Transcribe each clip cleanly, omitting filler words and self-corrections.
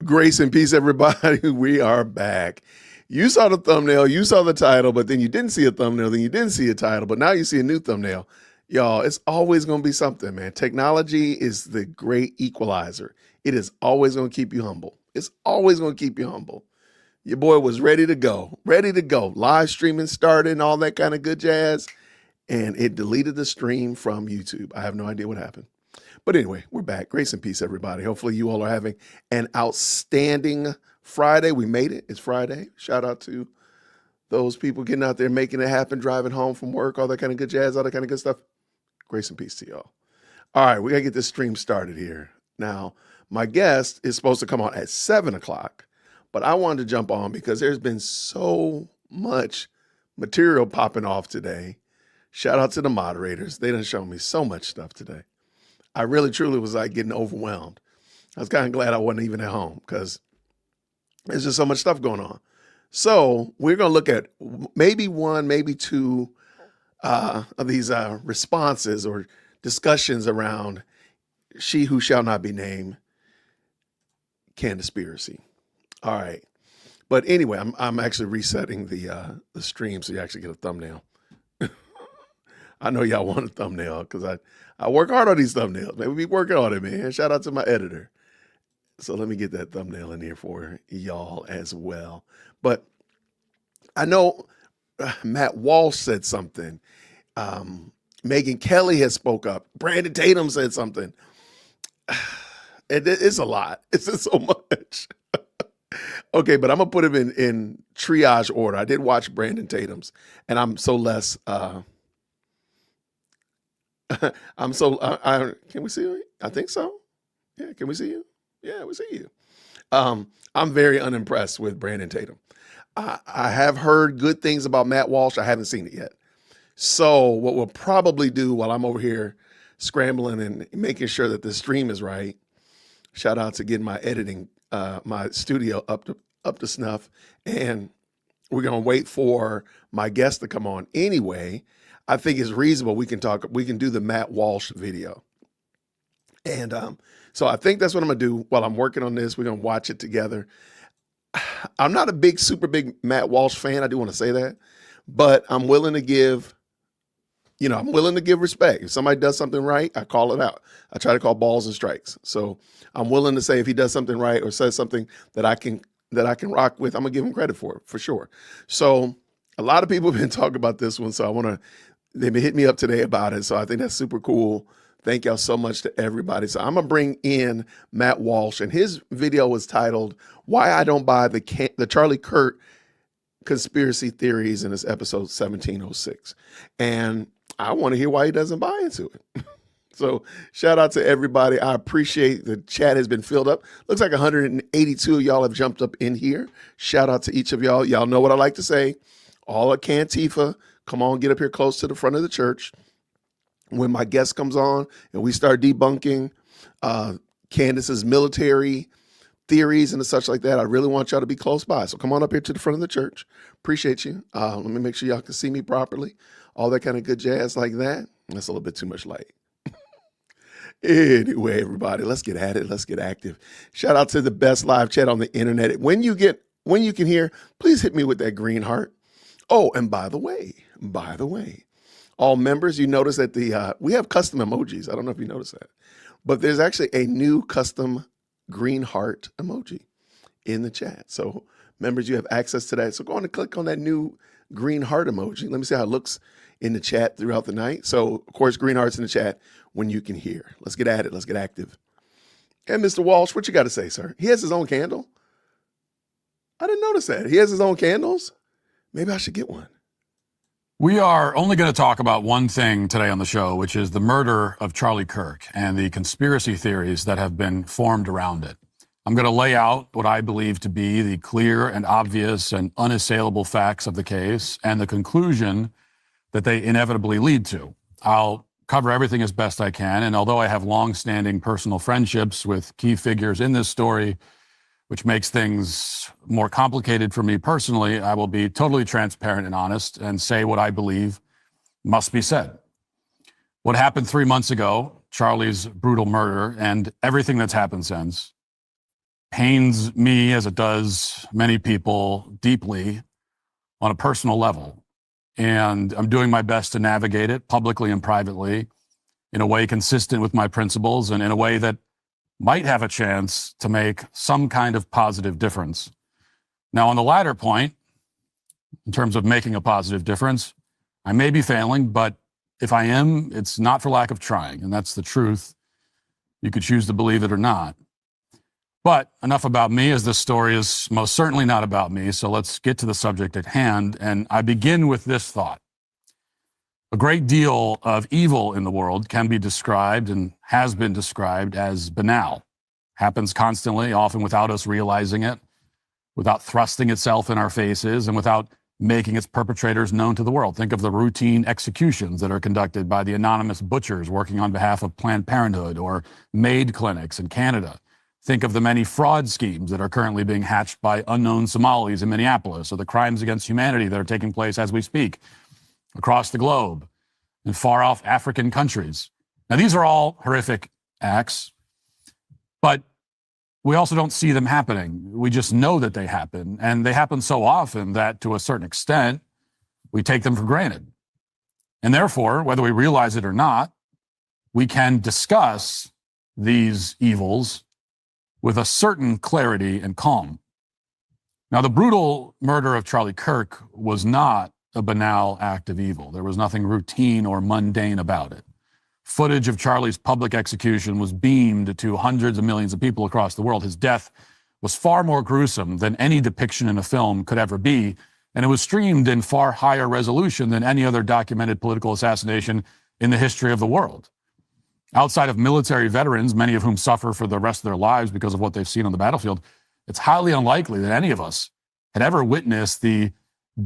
Grace and peace, everybody. We are back. You saw the thumbnail, you saw the title, but then you didn't see a thumbnail, then you didn't see a title, but now you see a new thumbnail. Y'all, it's always going to be something, man. Technology is the great equalizer. It is always going to keep you humble. It's always going to keep you humble. Your boy was ready to go. Live streaming started and all that kind of good jazz, and it deleted the stream from YouTube. I have no idea what happened. But anyway, we're back. Grace and peace, everybody. Hopefully you all are having an outstanding Friday. We made it. It's Friday. Shout out to those people getting out there, making it happen, driving home from work, all that kind of good jazz, all that kind of good stuff. Grace and peace to y'all. All right, we got to get this stream started here. Now, my guest is supposed to come on at 7 o'clock, but I wanted to jump on because there's been so much material popping off today. Shout out to the moderators. They done shown me so much stuff today. I really, truly was like getting overwhelmed. I was kind of glad I wasn't even at home because there's just so much stuff going on. So we're going to look at maybe one, maybe two of these responses or discussions around She Who Shall Not Be Named, Candace. All right. But anyway, I'm actually resetting the stream so you actually get a thumbnail. I know y'all want a thumbnail because I work hard on these thumbnails. Maybe be working on it, man. Shout out to my editor. So let me get that thumbnail in here for y'all as well. But I know Matt Walsh said something. Megyn Kelly has spoke up. Brandon Tatum said something. It's a lot. It's just so much. Okay, but I'm going to put him in triage order. I did watch Brandon Tatum's, and I'm so less... can we see you? I think so. Yeah, can we see you? Yeah, we see you. I'm very unimpressed with Brandon Tatum. I have heard good things about Matt Walsh. I haven't seen it yet. So what we'll probably do while I'm over here scrambling and making sure that the stream is right, shout out to getting my editing, my studio up to snuff. And we're going to wait for my guest to come on anyway. I think it's reasonable. We can do the Matt Walsh video. And so I think that's what I'm going to do while I'm working on this. We're going to watch it together. I'm not a super big Matt Walsh fan. I do want to say that, but I'm willing to give respect. If somebody does something right, I call it out. I try to call balls and strikes. So I'm willing to say if he does something right or says something that I can rock with, I'm gonna give him credit for sure. So a lot of people have been talking about this one. So they've been hitting me up today about it. So I think that's super cool. Thank y'all so much to everybody. So I'm going to bring in Matt Walsh, and his video was titled, Why I Don't Buy the Charlie Kirk Conspiracy Theories, in this episode 1706. And I want to hear why he doesn't buy into it. So shout out to everybody. I appreciate the chat has been filled up. Looks like 182 of y'all have jumped up in here. Shout out to each of y'all. Y'all know what I like to say. All at Cantifa, come on, get up here close to the front of the church. When my guest comes on and we start debunking Candace's military theories and such like that, I really want y'all to be close by. So come on up here to the front of the church. Appreciate you. Let me make sure y'all can see me properly. All that kind of good jazz like that. That's a little bit too much light. Anyway, everybody, let's get at it. Let's get active. Shout out to the best live chat on the internet. When you can hear, please hit me with that green heart. Oh, and by the way, all members, you notice that we have custom emojis. I don't know if you noticed that, but there's actually a new custom green heart emoji in the chat. So members, you have access to that. So go on and click on that new green heart emoji. Let me see how it looks in the chat throughout the night. So of course, green hearts in the chat when you can hear. Let's get at it. Let's get active. And Mr. Walsh, what you got to say, sir? He has his own candle. I didn't notice that. He has his own candles. Maybe I should get one. We are only going to talk about one thing today on the show, which is the murder of Charlie Kirk and the conspiracy theories that have been formed around it. I'm going to lay out what I believe to be the clear and obvious and unassailable facts of the case and the conclusion that they inevitably lead to. I'll cover everything as best I can, and although I have long-standing personal friendships with key figures in this story, which makes things more complicated for me personally, I will be totally transparent and honest and say what I believe must be said. What happened 3 months ago, Charlie's brutal murder, and everything that's happened since, pains me, as it does many people, deeply on a personal level. And I'm doing my best to navigate it publicly and privately in a way consistent with my principles and in a way that might have a chance to make some kind of positive difference. Now, on the latter point, in terms of making a positive difference, I may be failing, but if I am, it's not for lack of trying, and that's the truth. You could choose to believe it or not. But enough about me, as this story is most certainly not about me, so let's get to the subject at hand, and I begin with this thought. A great deal of evil in the world can be described and has been described as banal. Happens constantly, often without us realizing it, without thrusting itself in our faces, and without making its perpetrators known to the world. Think of the routine executions that are conducted by the anonymous butchers working on behalf of Planned Parenthood or maid clinics in Canada. Think of the many fraud schemes that are currently being hatched by unknown Somalis in Minneapolis, or the crimes against humanity that are taking place as we speak across the globe in far-off African countries. Now, these are all horrific acts, but we also don't see them happening. We just know that they happen, and they happen so often that, to a certain extent, we take them for granted. And therefore, whether we realize it or not, we can discuss these evils with a certain clarity and calm. Now, the brutal murder of Charlie Kirk was not a banal act of evil. There was nothing routine or mundane about it. Footage of Charlie's public execution was beamed to hundreds of millions of people across the world. His death was far more gruesome than any depiction in a film could ever be, and it was streamed in far higher resolution than any other documented political assassination in the history of the world. Outside of military veterans, many of whom suffer for the rest of their lives because of what they've seen on the battlefield, it's highly unlikely that any of us had ever witnessed the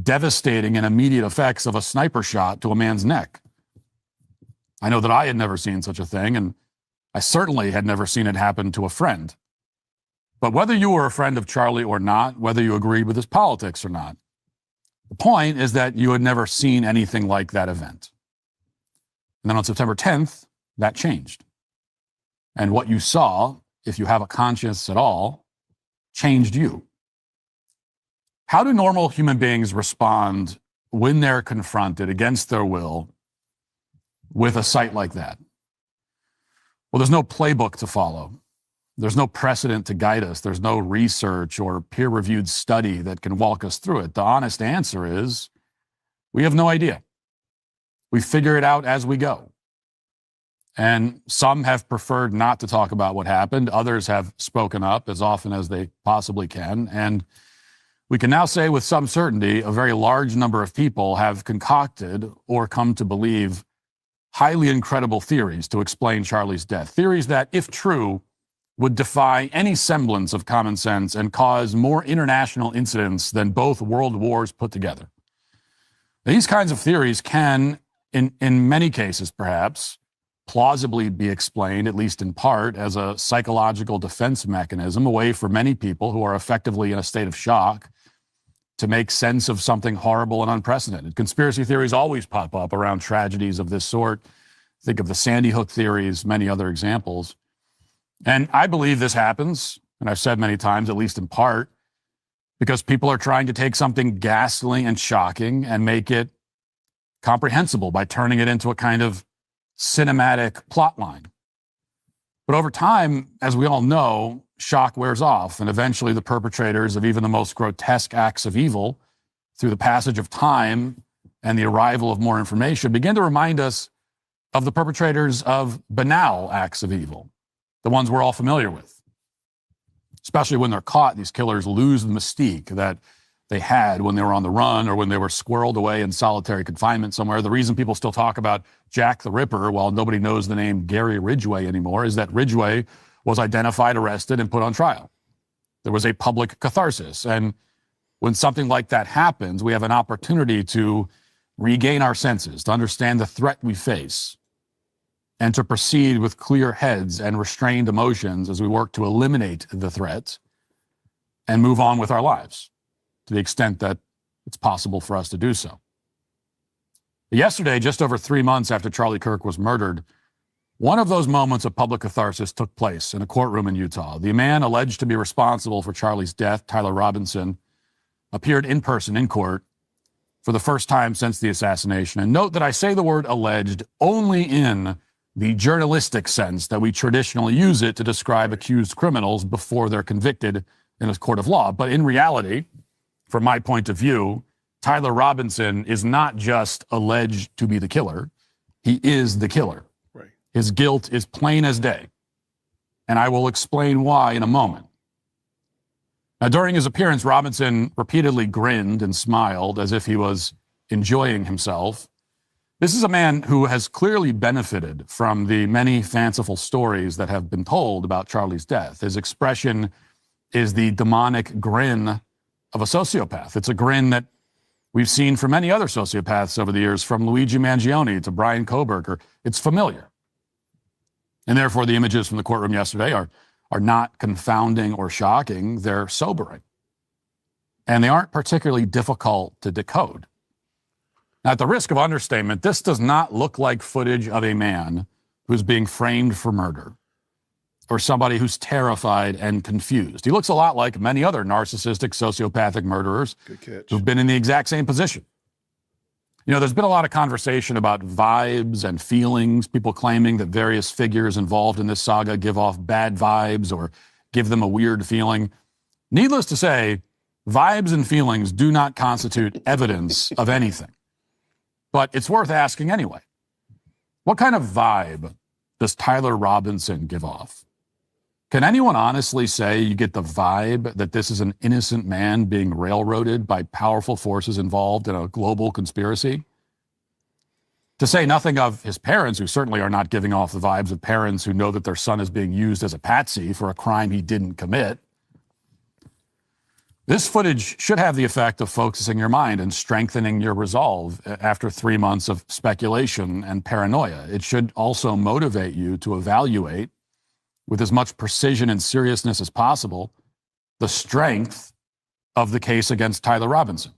devastating and immediate effects of a sniper shot to a man's neck. I know that I had never seen such a thing, and I certainly had never seen it happen to a friend. But whether you were a friend of Charlie or not, whether you agreed with his politics or not, the point is that you had never seen anything like that event. And then on September 10th, that changed. And what you saw, if you have a conscience at all, changed you. How do normal human beings respond when they're confronted against their will with a sight like that? Well, there's no playbook to follow. There's no precedent to guide us. There's no research or peer-reviewed study that can walk us through it. The honest answer is we have no idea. We figure it out as we go. And some have preferred not to talk about what happened. Others have spoken up as often as they possibly can. And we can now say with some certainty a very large number of people have concocted or come to believe highly incredible theories to explain Charlie's death. Theories that, if true, would defy any semblance of common sense and cause more international incidents than both world wars put together. These kinds of theories can, in many cases perhaps, plausibly be explained, at least in part, as a psychological defense mechanism, a way for many people who are effectively in a state of shock to make sense of something horrible and unprecedented. Conspiracy theories always pop up around tragedies of this sort. Think of the Sandy Hook theories, many other examples. And I believe this happens, and I've said many times, at least in part, because people are trying to take something ghastly and shocking and make it comprehensible by turning it into a kind of cinematic plot line. But over time, as we all know, shock wears off, and eventually the perpetrators of even the most grotesque acts of evil, through the passage of time and the arrival of more information, begin to remind us of the perpetrators of banal acts of evil, the ones we're all familiar with. Especially when they're caught, these killers lose the mystique that they had when they were on the run or when they were squirreled away in solitary confinement somewhere. The reason people still talk about Jack the Ripper while nobody knows the name Gary Ridgway anymore is that Ridgway was identified, arrested, and put on trial. There was a public catharsis. And when something like that happens, we have an opportunity to regain our senses, to understand the threat we face, and to proceed with clear heads and restrained emotions as we work to eliminate the threat and move on with our lives to the extent that it's possible for us to do so. Yesterday, just over 3 months after Charlie Kirk was murdered, one of those moments of public catharsis took place in a courtroom in Utah. The man alleged to be responsible for Charlie's death, Tyler Robinson, appeared in person in court for the first time since the assassination. And note that I say the word alleged only in the journalistic sense that we traditionally use it to describe accused criminals before they're convicted in a court of law. But in reality, from my point of view, Tyler Robinson is not just alleged to be the killer. He is the killer. Right. His guilt is plain as day. And I will explain why in a moment. Now, during his appearance, Robinson repeatedly grinned and smiled as if he was enjoying himself. This is a man who has clearly benefited from the many fanciful stories that have been told about Charlie's death. His expression is the demonic grin of a sociopath. It's a grin that we've seen from many other sociopaths over the years, from Luigi Mangione to Brian Koberger. It's familiar. And therefore, the images from the courtroom yesterday are not confounding or shocking. They're sobering. And they aren't particularly difficult to decode. Now, at the risk of understatement, this does not look like footage of a man who's being framed for murder or somebody who's terrified and confused. He looks a lot like many other narcissistic, sociopathic murderers who've been in the exact same position. You know, there's been a lot of conversation about vibes and feelings, people claiming that various figures involved in this saga give off bad vibes or give them a weird feeling. Needless to say, vibes and feelings do not constitute evidence of anything. But it's worth asking anyway. What kind of vibe does Tyler Robinson give off? Can anyone honestly say you get the vibe that this is an innocent man being railroaded by powerful forces involved in a global conspiracy? To say nothing of his parents, who certainly are not giving off the vibes of parents who know that their son is being used as a patsy for a crime he didn't commit. This footage should have the effect of focusing your mind and strengthening your resolve after 3 months of speculation and paranoia. It should also motivate you to evaluate, with as much precision and seriousness as possible, the strength of the case against Tyler Robinson.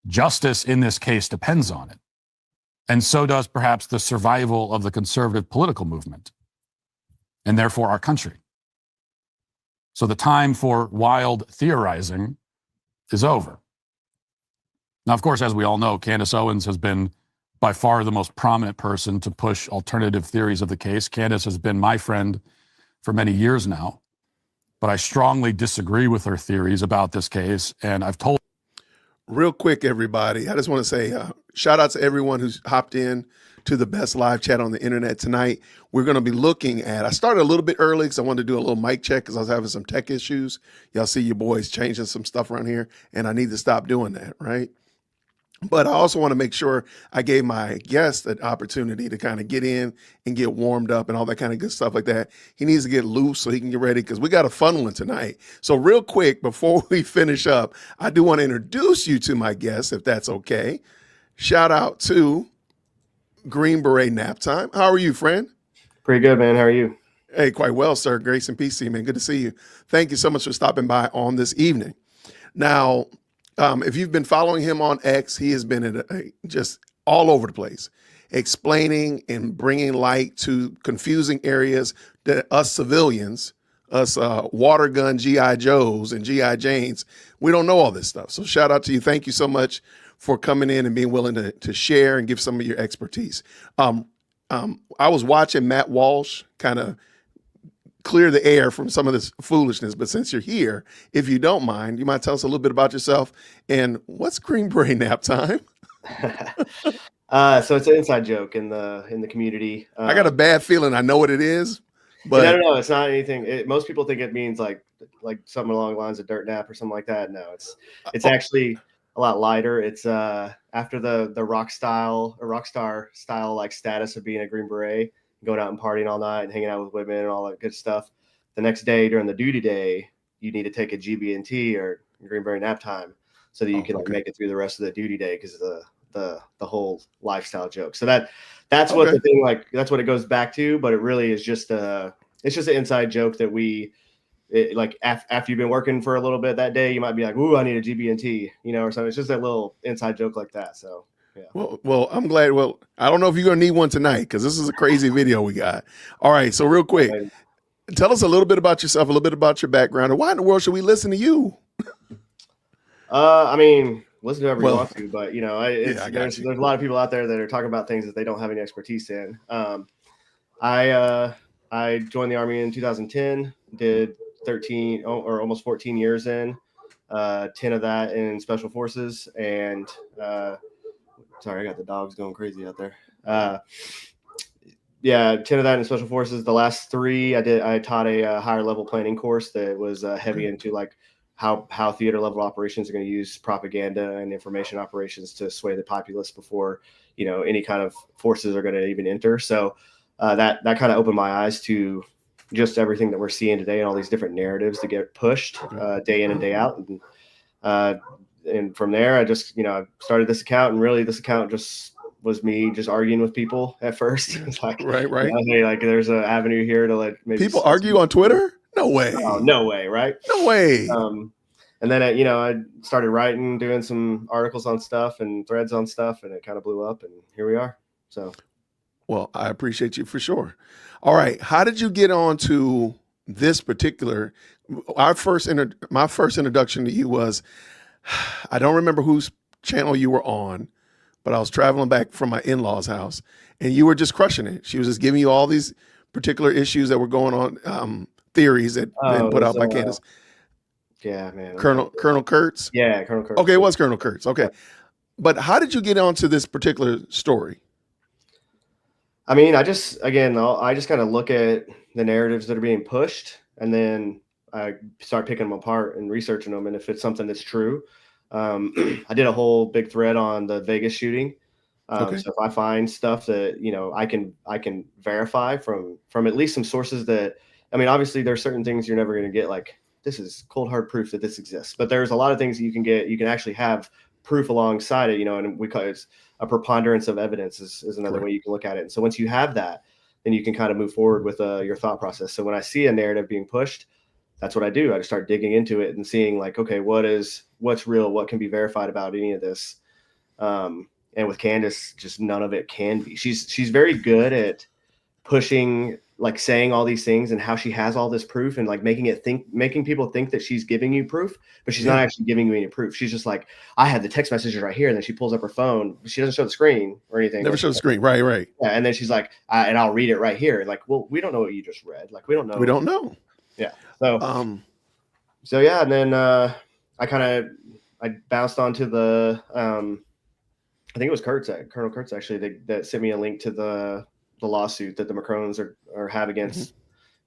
Justice in this case depends on it. And so does perhaps the survival of the conservative political movement, and therefore our country. So the time for wild theorizing is over. Now, of course, as we all know, Candace Owens has been by far the most prominent person to push alternative theories of the case. Candace has been my friend for many years now, but I strongly disagree with her theories about this case. And I've told. Real quick, everybody, I just want to say shout out to everyone who's hopped in to the best live chat on the internet tonight. We're going to be looking at, I started a little bit early because I wanted to do a little mic check because I was having some tech issues. Y'all see your boys changing some stuff around here, and I need to stop doing that, right? But I also want to make sure I gave my guest an opportunity to kind of get in and get warmed up and all that kind of good stuff like that. He needs to get loose so he can get ready because we got a fun one tonight. So real quick, before we finish up, I do want to introduce you to my guest, if that's okay. Shout out to Green Beret Nap Time. How are you, friend? Pretty good, man. How are you? Hey, quite well, sir. Grace and peace to you, man. Good to see you. Thank you so much for stopping by on this evening. Now, if you've been following him on X, he has been just all over the place, explaining and bringing light to confusing areas that us civilians, us water gun G.I. Joes and G.I. Janes, we don't know all this stuff. So shout out to you. Thank you so much for coming in and being willing to share and give some of your expertise. I was watching Matt Walsh kind of clear the air from some of this foolishness. But since you're here, if you don't mind, you might tell us a little bit about yourself and what's Green Beret Nap Time? So it's an inside joke in the community. I got a bad feeling I know what it is, but no, it's not anything. Most people think it means like something along the lines of dirt nap or something like that. No, it's actually a lot lighter. It's after the rock star style like status of being a Green Beret, going out and partying all night and hanging out with women and all that good stuff. The next day during the duty day, you need to take a GB&T or Green Beret Nap Time so that you can make it through the rest of the duty day because of the whole lifestyle joke. So that's what the thing, like, that's what it goes back to, but it really is just it's just an inside joke that we like after you've been working for a little bit that day, you might be like, "Ooh, I need a GB&T," or something. It's just a little inside joke like that. So yeah. Well, I'm glad. Well, I don't know if you're gonna need one tonight because this is a crazy video we got. All right, so real quick, tell us a little bit about yourself, a little bit about your background, and why in the world should we listen to you? I mean, listen to whoever you want to, but there's a lot of people out there that are talking about things that they don't have any expertise in. I joined the Army in 2010, did 13 or almost 14 years in, 10 of that in Special Forces, and sorry, I got the dogs going crazy out there. 10 of that in Special Forces. The last 3 I taught a higher level planning course that was heavy into like how theater level operations are going to use propaganda and information operations to sway the populace before any kind of forces are going to even enter. So that kind of opened my eyes to just everything that we're seeing today and all these different narratives that get pushed day in and day out. And from there, I just I started this account, and really this account just was me just arguing with people at first. It's like, right. Hey, like there's an avenue here to like maybe people argue on Twitter. No way. Oh, no way, right? No way. And then I started writing, doing some articles on stuff and threads on stuff, and it kind of blew up, and here we are. So, well, I appreciate you for sure. All right, how did you get on to this particular? My first introduction to you was, I don't remember whose channel you were on, but I was traveling back from my in-laws' house, and you were just crushing it. She was just giving you all these particular issues that were going on. Theories that been put out by Candace. Yeah, man. Colonel Kurtz? Yeah, Colonel Kurtz. Okay, it was Colonel Kurtz. Okay. But how did you get onto this particular story? I mean, I just kind of look at the narratives that are being pushed, and then I start picking them apart and researching them. And if it's something that's true, I did a whole big thread on the Vegas shooting. So if I find stuff that, I can verify from at least some sources that, I mean, obviously there's certain things you're never going to get, like this is cold hard proof that this exists, but there's a lot of things that you can get. You can actually have proof alongside it, and we call it a preponderance of evidence is another way you can look at it. And so once you have that, then you can kind of move forward with your thought process. So when I see a narrative being pushed, that's what I do. I just start digging into it and seeing like, okay, what's real? What can be verified about any of this? And with Candace, just none of it can be. She's very good at pushing, like saying all these things and how she has all this proof and like making people think that she's giving you proof, but she's not actually giving you any proof. She's just like, I have the text messages right here. And then she pulls up her phone. She doesn't show the screen or anything. Never show the screen. Right. Yeah. And then she's like, and I'll read it right here. Like, well, we don't know what you just read. Like, we don't know. Yeah. So yeah. And then I bounced onto the, I think it was Colonel Kurtz actually that sent me a link to the lawsuit that the Macrones are have against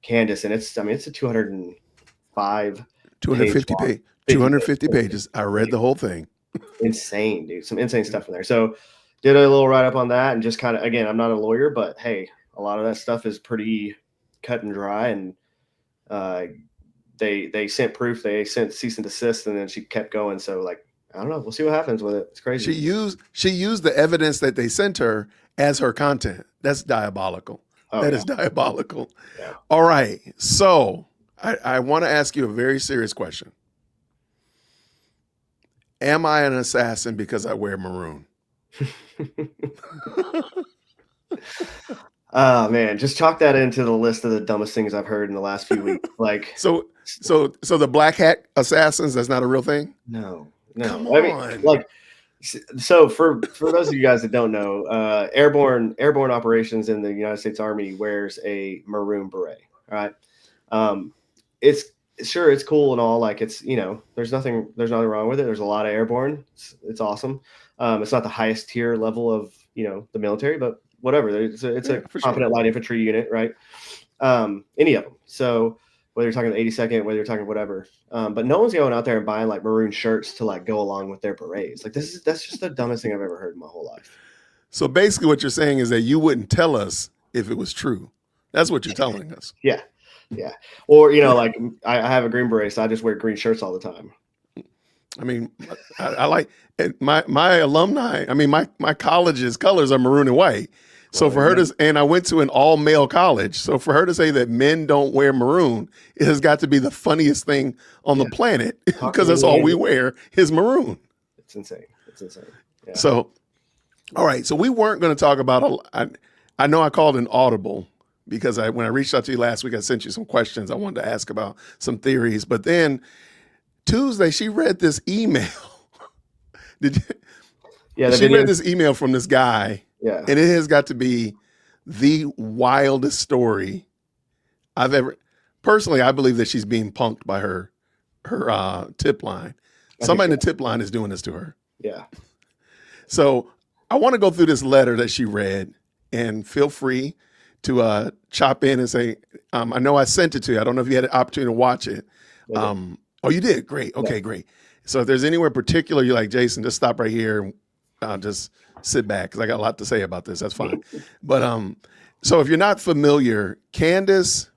Candace, and it's a 250 pages. I read the whole thing. Insane, dude. Some insane stuff in there. So did a little write up on that, and just kind of, again, I'm not a lawyer, but hey, a lot of that stuff is pretty cut and dry, and they sent proof, they sent cease and desist, and then she kept going. So like, I don't know. We'll see what happens with it. It's crazy. She used the evidence that they sent her as her content. That's diabolical. That is diabolical. Yeah. All right. So I want to ask you a very serious question. Am I an assassin because I wear maroon? Oh man, just chalk that into the list of the dumbest things I've heard in the last few weeks. Like, so the black hat assassins, that's not a real thing? No. Come I mean, on. like, so for those of you guys that don't know, airborne operations in the United States Army wears a maroon beret. All right. It's cool and all. Like, it's, there's nothing wrong with it. There's a lot of airborne. It's awesome. It's not the highest tier level of, the military, but whatever. It's a competent light infantry unit, right? Any of them. So whether you're talking the 82nd, whether you're talking whatever, but no one's going out there and buying like maroon shirts to like go along with their berets. Like, that's just the dumbest thing I've ever heard in my whole life. So basically what you're saying is that you wouldn't tell us if it was true. That's what you're telling us. Yeah. Or, like I have a green beret, so I just wear green shirts all the time. I mean, I like my alumni. I mean, my college's colors are maroon and white. So for her to, and I went to an all male college. So for her to say that men don't wear maroon, it has got to be the funniest thing on the planet because that's all we wear is maroon. It's insane. It's insane. Yeah. So, all right. So we weren't going to talk about, I know I called an audible because when I reached out to you last week, I sent you some questions I wanted to ask about some theories. But then Tuesday, she read this email. Did you? Yeah. She read this email from this guy. Yeah. And it has got to be the wildest story I've ever. Personally, I believe that she's being punked by her tip line. Somebody in the tip line is doing this to her. Yeah. So I want to go through this letter that she read, and feel free to chop in and say, I know I sent it to you. I don't know if you had an opportunity to watch it. Oh, you did? Great. Okay, yeah. Great. So if there's anywhere particular you're like, Jason, just stop right here. Just sit back because I got a lot to say about this. That's fine. But so if you're not familiar, Candace,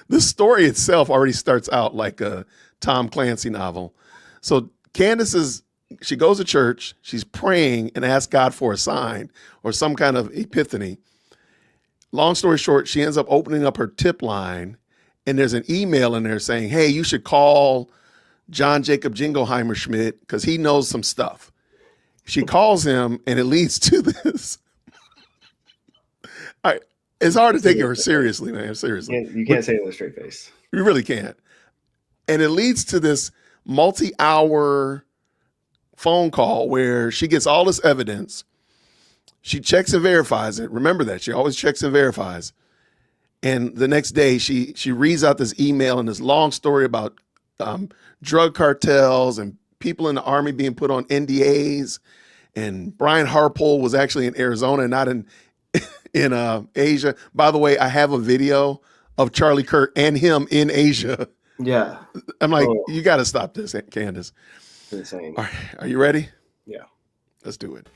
the story itself already starts out like a Tom Clancy novel. So Candace she goes to church, she's praying and asks God for a sign or some kind of epiphany. Long story short, she ends up opening up her tip line, and there's an email in there saying, hey, you should call John Jacob Jingleheimer Schmidt because he knows some stuff. She calls him, and it leads to this. It's hard to take her seriously, man. Seriously. You can't say it with a straight face. You really can't. And it leads to this multi-hour phone call where she gets all this evidence. She checks and verifies it. Remember that. She always checks and verifies. And the next day, she reads out this email and this long story about drug cartels and people in the Army being put on NDAs. And Brian Harpole was actually in Arizona, not in Asia. By the way, I have a video of Charlie Kirk and him in Asia. Yeah. I'm like, you got to stop this, Candace. It's insane. All right, are you ready? Yeah. Let's do it.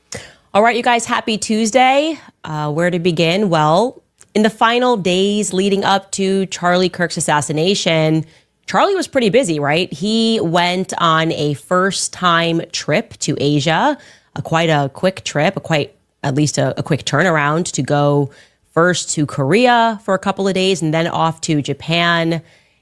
All right, you guys, happy Tuesday. Where to begin? Well, in the final days leading up to Charlie Kirk's assassination, Charlie was pretty busy, right? He went on a first-time trip to Asia, quite a quick trip, at least a quick turnaround to go first to Korea for a couple of days and then off to Japan.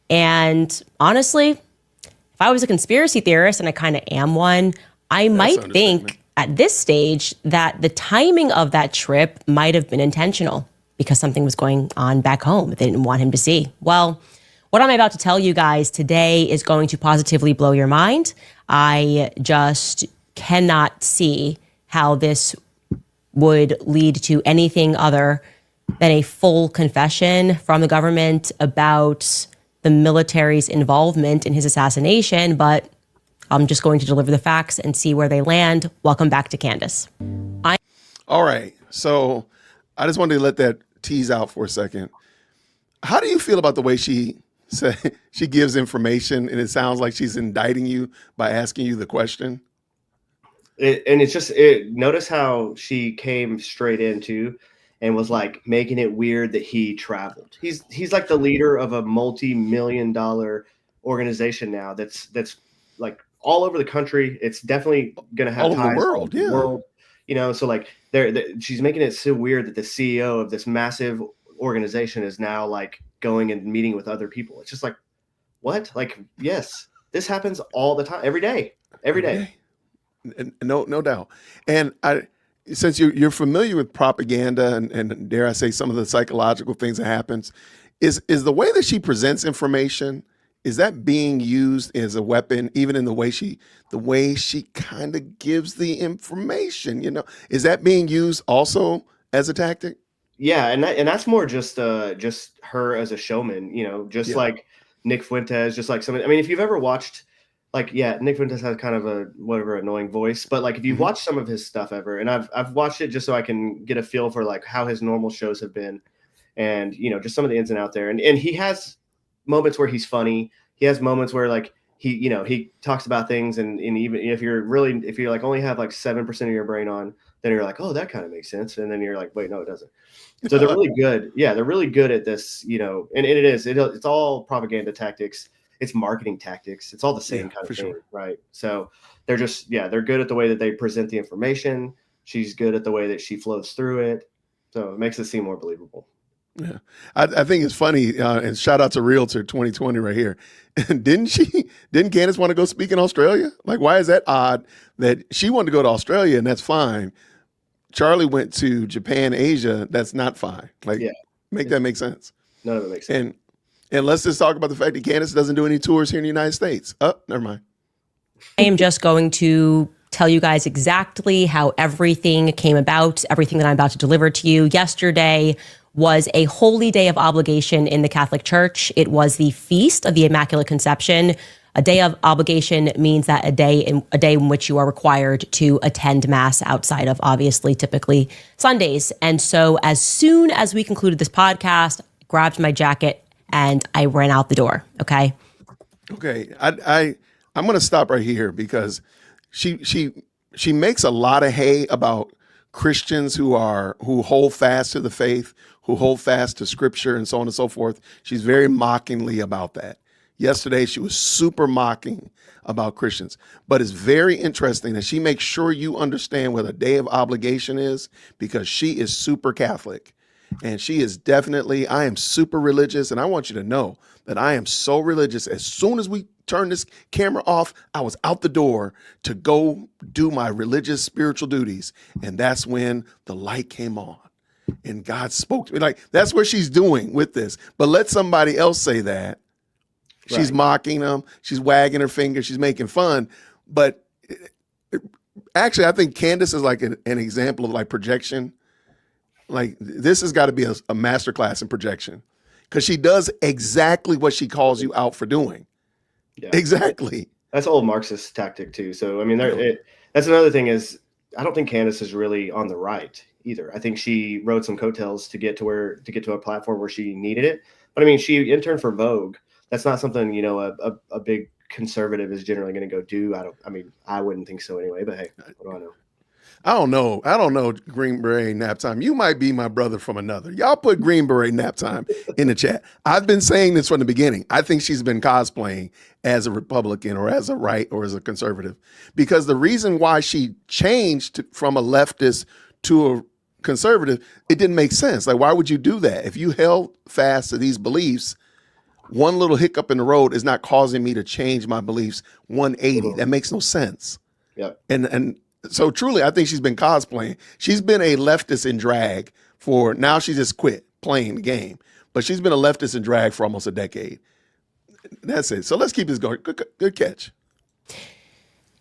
And honestly, if I was a conspiracy theorist, and I kind of am one, I might think at this stage that the timing of that trip might have been intentional because something was going on back home that they didn't want him to see. Well, what I'm about to tell you guys today is going to positively blow your mind. I just cannot see how this would lead to anything other than a full confession from the government about the military's involvement in his assassination, but I'm just going to deliver the facts and see where they land. Welcome back to Candace. All right. So I just wanted to let that tease out for a second. How do you feel about the way she gives information and it sounds like she's indicting you by asking you the question? Notice how she came straight into and was like making it weird that he traveled. He's like the leader of a multi-million-dollar organization now that's like all over the country. It's definitely going to have all over the world, yeah. World, so like she's making it so weird that the CEO of this massive organization is now like going and meeting with other people. It's just like, what? Like, yes, this happens all the time, every day. No doubt. And since you're familiar with propaganda and dare I say some of the psychological things that happens, is the way that she presents information, is that being used as a weapon, even in the way she kind of gives the information, is that being used also as a tactic? Yeah. And that's more just her as a showman, like Nick Fuentes, just like somebody, I mean, if you've ever watched, like, yeah, Nick Fuentes has kind of a whatever annoying voice, but like if you've watched some of his stuff ever, and I've watched it just so I can get a feel for like how his normal shows have been, and just some of the ins and outs there, and he has moments where he's funny. He has moments where like he talks about things, and even if you're like only have like 7% of your brain on, then you're like, oh, that kind of makes sense, and then you're like, wait, no, it doesn't. So they're really good. Yeah, they're really good at this, and it's all propaganda tactics. It's marketing tactics. It's all the same kind of thing, right? So they're just, they're good at the way that they present the information. She's good at the way that she flows through it. So it makes it seem more believable. Yeah, I think it's funny, and shout out to Realtor 2020 right here. Didn't Candace want to go speak in Australia? Like, why is that odd that she wanted to go to Australia and that's fine? Charlie went to Japan, Asia. That's not fine. Like, make that make sense. None of it makes sense. And let's just talk about the fact that Candace doesn't do any tours here in the United States. Oh, never mind. I am just going to tell you guys exactly how everything came about, everything that I'm about to deliver to you. Yesterday was a holy day of obligation in the Catholic Church. It was the Feast of the Immaculate Conception. A day of obligation means that a day in which you are required to attend Mass outside of, obviously, typically Sundays. And so as soon as we concluded this podcast, I grabbed my jacket and I ran out the door. Okay. Okay. I'm going to stop right here because she makes a lot of hay about Christians who hold fast to the faith, who hold fast to scripture and so on and so forth. She's very mockingly about that. Yesterday, she was super mocking about Christians, but it's very interesting that she makes sure you understand what a day of obligation is because she is super Catholic and she is definitely, I am super religious. And I want you to know that I am so religious. As soon as we turn this camera off, I was out the door to go do my religious spiritual duties. And that's when the light came on and God spoke to me. Like, that's what she's doing with this. But let somebody else say that. She's mocking them. She's wagging her finger. She's making fun. But actually, I think Candace is like an example of like projection. Like, this has got to be a masterclass in projection because she does exactly what she calls you out for doing. Yeah. Exactly. That's old Marxist tactic too. So, I mean, that's another thing is I don't think Candace is really on the right either. I think she rode some coattails to get to a platform where she needed it. But I mean, she interned for Vogue. That's not something, you know, a big conservative is generally going to go do. I wouldn't think so anyway, but hey, what do I know? I don't know, Green Beret nap time. You might be my brother from another. Y'all put Green Beret nap time in the chat. I've been saying this from the beginning. I think she's been cosplaying as a Republican or as a right or as a conservative because the reason why she changed from a leftist to a conservative, it didn't make sense. Like, why would you do that? If you held fast to these beliefs, one little hiccup in the road is not causing me to change my beliefs 180. Mm-hmm. That makes no sense. Yeah. And so truly, I think she's been cosplaying. She's been a leftist in drag for, now she just quit playing the game, but she's been a leftist in drag for almost a decade. That's it. So let's keep this going. Good catch.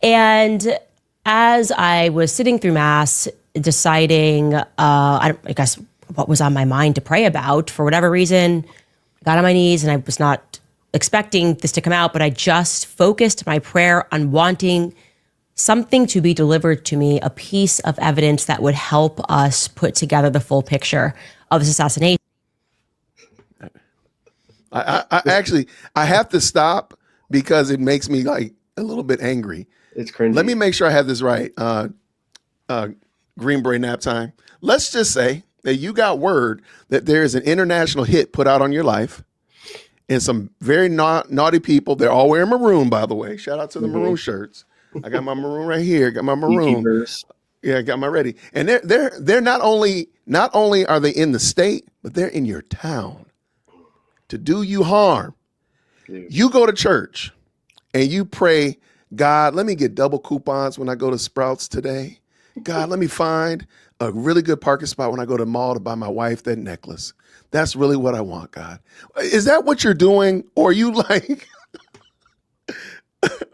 And as I was sitting through Mass, deciding, I guess what was on my mind to pray about, for whatever reason, I got on my knees and I was not expecting this to come out, but I just focused my prayer on wanting something to be delivered to me, a piece of evidence that would help us put together the full picture of this assassination. I actually have to stop because it makes me like a little bit angry. It's cringy. Let me make sure I have this right. Green Beret nap time. Let's just say that you got word that there is an international hit put out on your life and some very naughty people. They're all wearing maroon, by the way. Shout out to the maroon shirts. I got my maroon right here. Got my maroon. Yeah, I got my ready. And they're not only are they in the state, but they're in your town to do you harm. Dude. You go to church and you pray, God, let me get double coupons when I go to Sprouts today. God, let me find a really good parking spot when I go to the mall to buy my wife that necklace. That's really what I want, God. Is that what you're doing? Or are you like,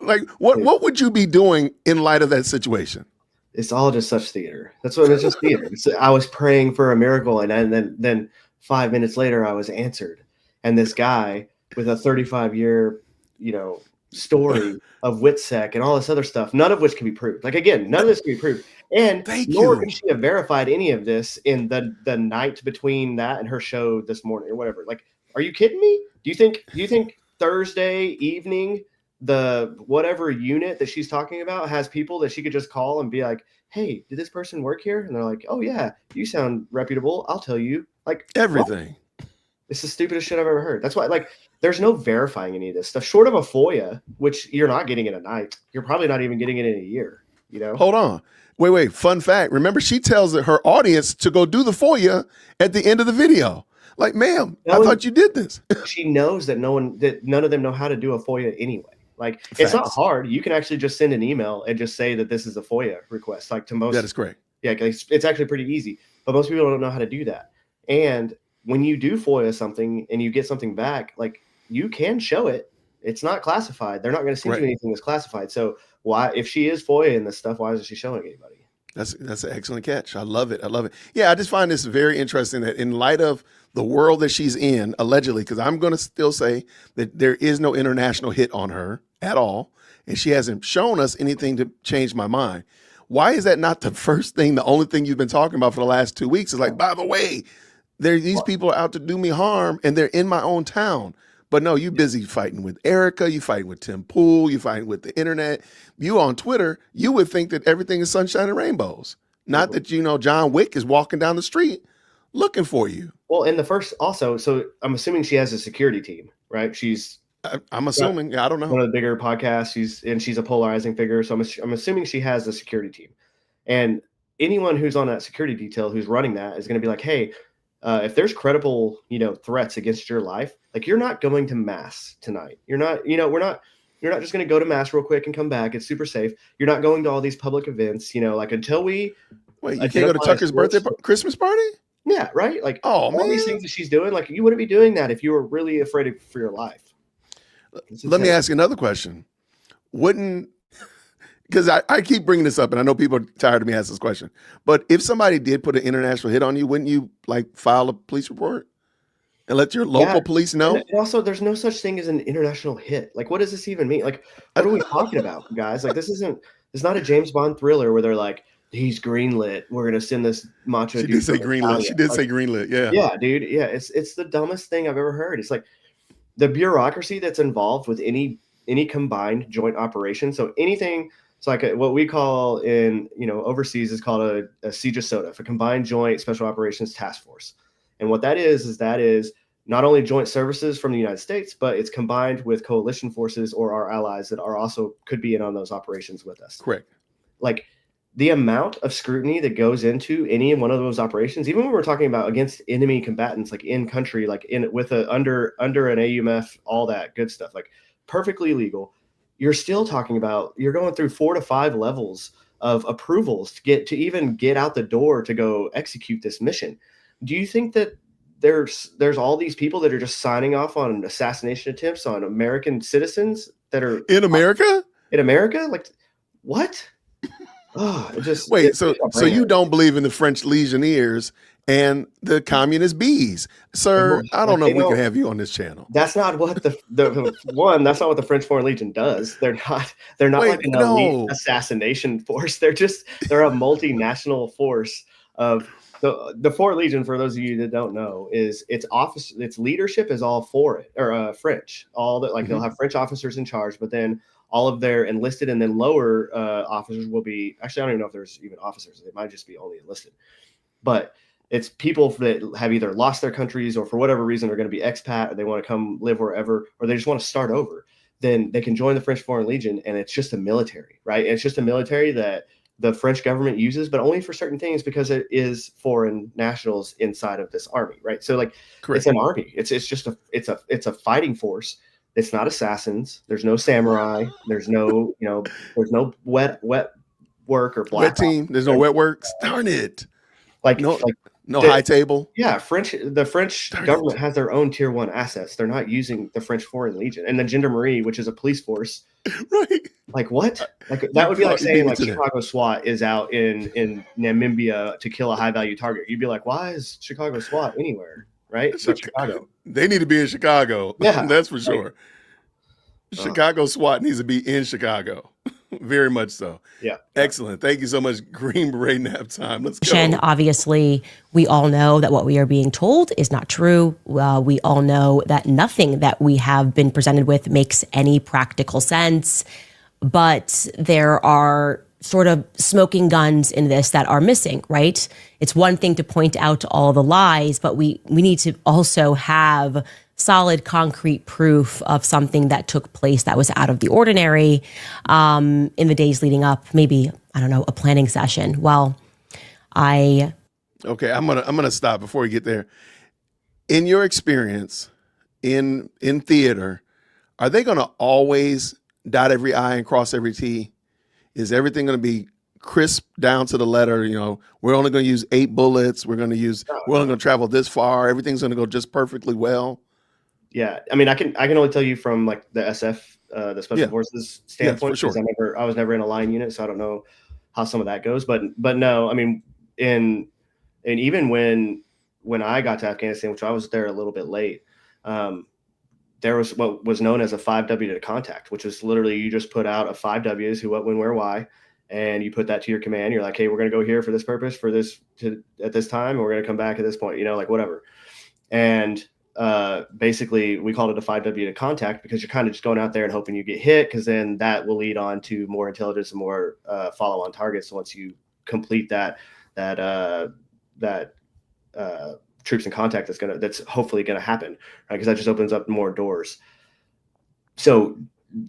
like what would you be doing in light of that situation? It's all just such theater. That's what it's just theater. I was praying for a miracle, and then 5 minutes later, I was answered. And this guy with a 35-year, story of WITSEC and all this other stuff, none of which can be proved. Like, again, none of this can be proved. And nor can she have verified any of this in the night between that and her show this morning or whatever. Like, are you kidding me? Do you think Thursday evening, the whatever unit that she's talking about has people that she could just call and be like, hey, did this person work here? And they're like, oh yeah, you sound reputable. I'll tell you. Like, everything. What? It's the stupidest shit I've ever heard. That's why, like, there's no verifying any of this stuff short of a FOIA, which you're not getting in a night. You're probably not even getting it in a year. you know? Hold on. Wait. Fun fact. Remember, she tells her audience to go do the FOIA at the end of the video. Like, ma'am, I thought you did this. She knows that none of them know how to do a FOIA anyway. Like, it's not Facts. hard. You can actually just send an email and just say that this is a FOIA request. Like, to most. That is correct. Yeah, it's actually pretty easy. But most people don't know how to do that. And when you do FOIA something and you get something back, like, you can show it. It's not classified. They're not going to send you anything that's classified. So why, if she is FOIA in this stuff, why isn't she showing anybody? That's an excellent catch. I love it. Yeah, I just find this very interesting that in light of the world that she's in, allegedly, because I'm going to still say that there is no international hit on her at all, and she hasn't shown us anything to change my mind. Why is that not the first thing, the only thing you've been talking about for the last 2 weeks? Is like, by the way, these people are out to do me harm, and they're in my own town. But no, you busy fighting with Erica, you fighting with Tim Pool, you fighting with the internet. You on Twitter, you would think that everything is sunshine and rainbows. Not that, John Wick is walking down the street looking for you. Well, and the first also, so I'm assuming she has a security team, right? I'm assuming, I don't know. One of the bigger podcasts, she's a polarizing figure. So I'm assuming she has a security team. And anyone who's on that security detail who's running that is going to be like, hey, if there's credible, threats against your life, like, you're not going to mass tonight. You're not, you're not just going to go to mass real quick and come back. It's super safe. You're not going to all these public events, like, until we. Wait, you can't go to Tucker's Christmas party? Yeah, right. Like, all these things that she's doing, like, you wouldn't be doing that if you were really afraid for your life. Let me ask you another question. Because I keep bringing this up, and I know people are tired of me asking this question, but if somebody did put an international hit on you, wouldn't you, like, file a police report and let your local police know? And also, there's no such thing as an international hit. Like, what does this even mean? Like, what are we talking about, guys? Like, it's not a James Bond thriller where they're like, he's greenlit. We're going to send this macho dude. She did say greenlit. Yeah. Yeah, dude. Yeah. It's the dumbest thing I've ever heard. It's like the bureaucracy that's involved with any combined joint operation. So anything, it's like what we call in, overseas is called a CJSOTF, a combined joint special operations task force. And what that is not only joint services from the United States, but it's combined with coalition forces or our allies that are also could be in on those operations with us. Correct. Like, the amount of scrutiny that goes into any one of those operations, even when we're talking about against enemy combatants, like in country, like under an AUMF, all that good stuff, like perfectly legal, you're still talking about, you're going through 4 to 5 levels of approvals to even get out the door to go execute this mission. Do you think that there's all these people that are just signing off on assassination attempts on American citizens that are in America? Like, what? Oh, wait. So you don't believe in the French Legionnaires and the communist bees, sir? I don't know if we can have you on this channel. That's not what that's not what the French Foreign Legion does. They're not like an elite assassination force. They're a multinational force of the Foreign Legion. For those of you that don't know, is its leadership is all foreign or French. All that, like, they'll have French officers in charge, but then all of their enlisted and then lower officers will be, actually, I don't even know if there's even officers. They might just be only enlisted. But it's people that have either lost their countries or for whatever reason are going to be expat, or they want to come live wherever, or they just want to start over. Then they can join the French Foreign Legion, and it's just a military, right? And it's just a military that the French government uses, but only for certain things because it is foreign nationals inside of this army, right? So, like, correct. It's an army. It's a fighting force. It's not assassins. There's no samurai. There's no, there's no wet work or black wet team. There's no wet work. Darn it. No high table. Yeah. The French government has their own tier 1 assets. They're not using the French Foreign Legion and the Gendarmerie, which is a police force. Right. Like, what? Like, that would be like saying, like, Chicago SWAT is out in Namibia to kill a high value target. You'd be like, why is Chicago SWAT anywhere? Right? Chicago. They need to be in Chicago. Yeah. That's for sure. Chicago SWAT needs to be in Chicago. Very much so. Yeah. Excellent. Thank you so much. Green Beret nap time. Let's go. Obviously, we all know that what we are being told is not true. We all know that nothing that we have been presented with makes any practical sense. But there are sort of smoking guns in this that are missing, right? It's one thing to point out all the lies, but we need to also have solid, concrete proof of something that took place that was out of the ordinary in the days leading up, maybe I don't know, a planning session. Well, Okay, I'm gonna stop before we get there. In your experience in theater, are they gonna always dot every I and cross every T? Is everything gonna be crisp down to the letter? You know, we're only gonna use 8 bullets. We're only gonna travel this far. Everything's gonna go just perfectly well. Yeah, I mean, I can only tell you from like the SF, the Special Yeah. Forces Yeah, standpoint, for sure. because I was never in a line unit, so I don't know how some of that goes. But no, I mean, and even when I got to Afghanistan, which I was there a little bit late, there was what was known as a 5W to contact, which was literally you just put out a 5 Ws, who, what, when, where, why, and you put that to your command. You're like, hey, we're going to go here for this purpose, at this time, and we're going to come back at this point, like whatever. And basically we called it a 5W to contact, because you're kind of just going out there and hoping you get hit, because then that will lead on to more intelligence and more follow-on targets once you complete that troops in contact that's hopefully gonna happen, right? Because that just opens up more doors. So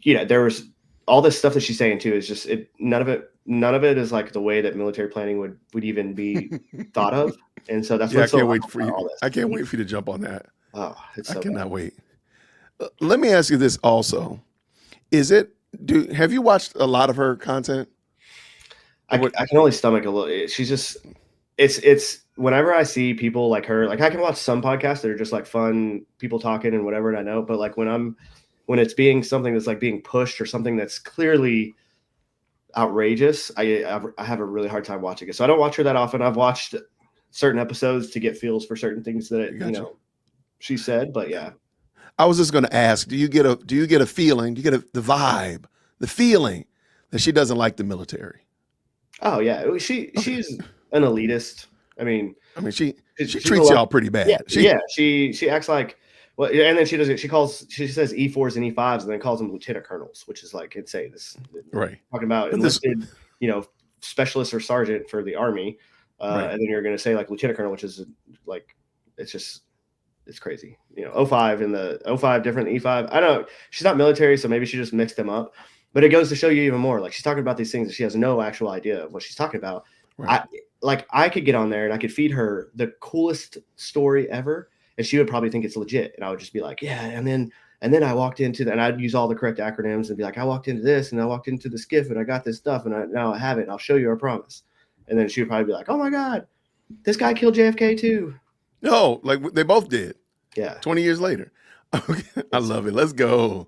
there was all this stuff that she's saying too, is just none of it is like the way that military planning would even be thought of. And so that's I can't wait for you. I can't wait for you to jump on that. Oh, I cannot wait. Let me ask you this also. Have you watched a lot of her content? I can only stomach a little. She's just, it's whenever I see people like her, like I can watch some podcasts that are just like fun people talking and whatever, and I know, but like when it's being something that's like being pushed or something that's clearly outrageous, I have a really hard time watching it. So I don't watch her that often. I've watched certain episodes to get feels for certain things that she said, but yeah. I was just going to ask, do you get a feeling, do you get the vibe, the feeling that she doesn't like the military? Oh yeah, she's an elitist. I mean, she treats y'all pretty bad. Yeah, she acts like, well, and then she says E4s and E5s and then calls them lieutenant colonels, which is like insane. This right, talking about enlisted, specialist or sergeant for the Army, right. And then you're going to say like lieutenant colonel, which is like, it's crazy. 05 and the 05 different than E5. I don't know. She's not military, so maybe she just mixed them up. But it goes to show you even more. Like she's talking about these things that she has no actual idea of what she's talking about. Right. I could get on there and I could feed her the coolest story ever, and she would probably think it's legit. And I would just be like, yeah. And then I walked into that, and I'd use all the correct acronyms and be like, I walked into this, and I walked into the skiff, and I got this stuff, and now I have it. And I'll show you, I promise. And then she would probably be like, oh my God, this guy killed JFK too. No, like they both did. Yeah. 20 years later. Okay. I love it. Let's go.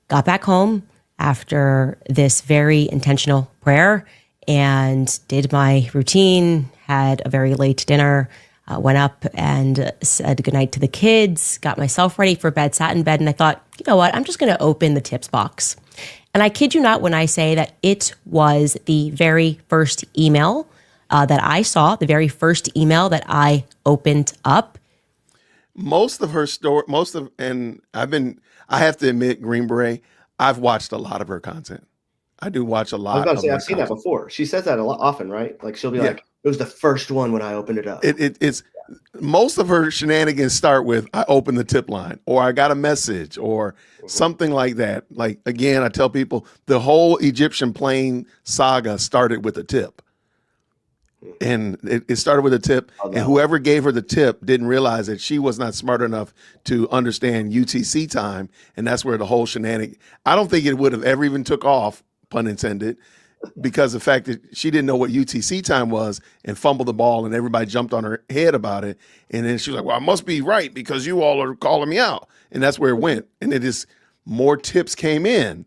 Got back home after this very intentional prayer and did my routine, had a very late dinner, went up and said goodnight to the kids, got myself ready for bed, sat in bed, and I thought, you know what, I'm just going to open the tips box. And I kid you not when I say that it was the very first email that I saw, the very first email that I opened up. Most of her story, I have to admit, Green Beret, I've watched a lot of her content. I do watch a lot. I was about to say, I've seen that before. She says that a lot often, right? Like she'll be like, it was the first one when I opened it up. It's most of her shenanigans start with, I opened the tip line, or I got a message, or something like that. Like, again, I tell people the whole Egyptian plane saga started with a tip. And it started with a tip, and whoever gave her the tip didn't realize that she was not smart enough to understand UTC time, and that's where the whole shenanigan. I don't think it would have ever even took off, pun intended, because the fact that she didn't know what UTC time was and fumbled the ball, and everybody jumped on her head about it, and then she was like, "Well, I must be right because you all are calling me out," and that's where it went. And it is more tips came in.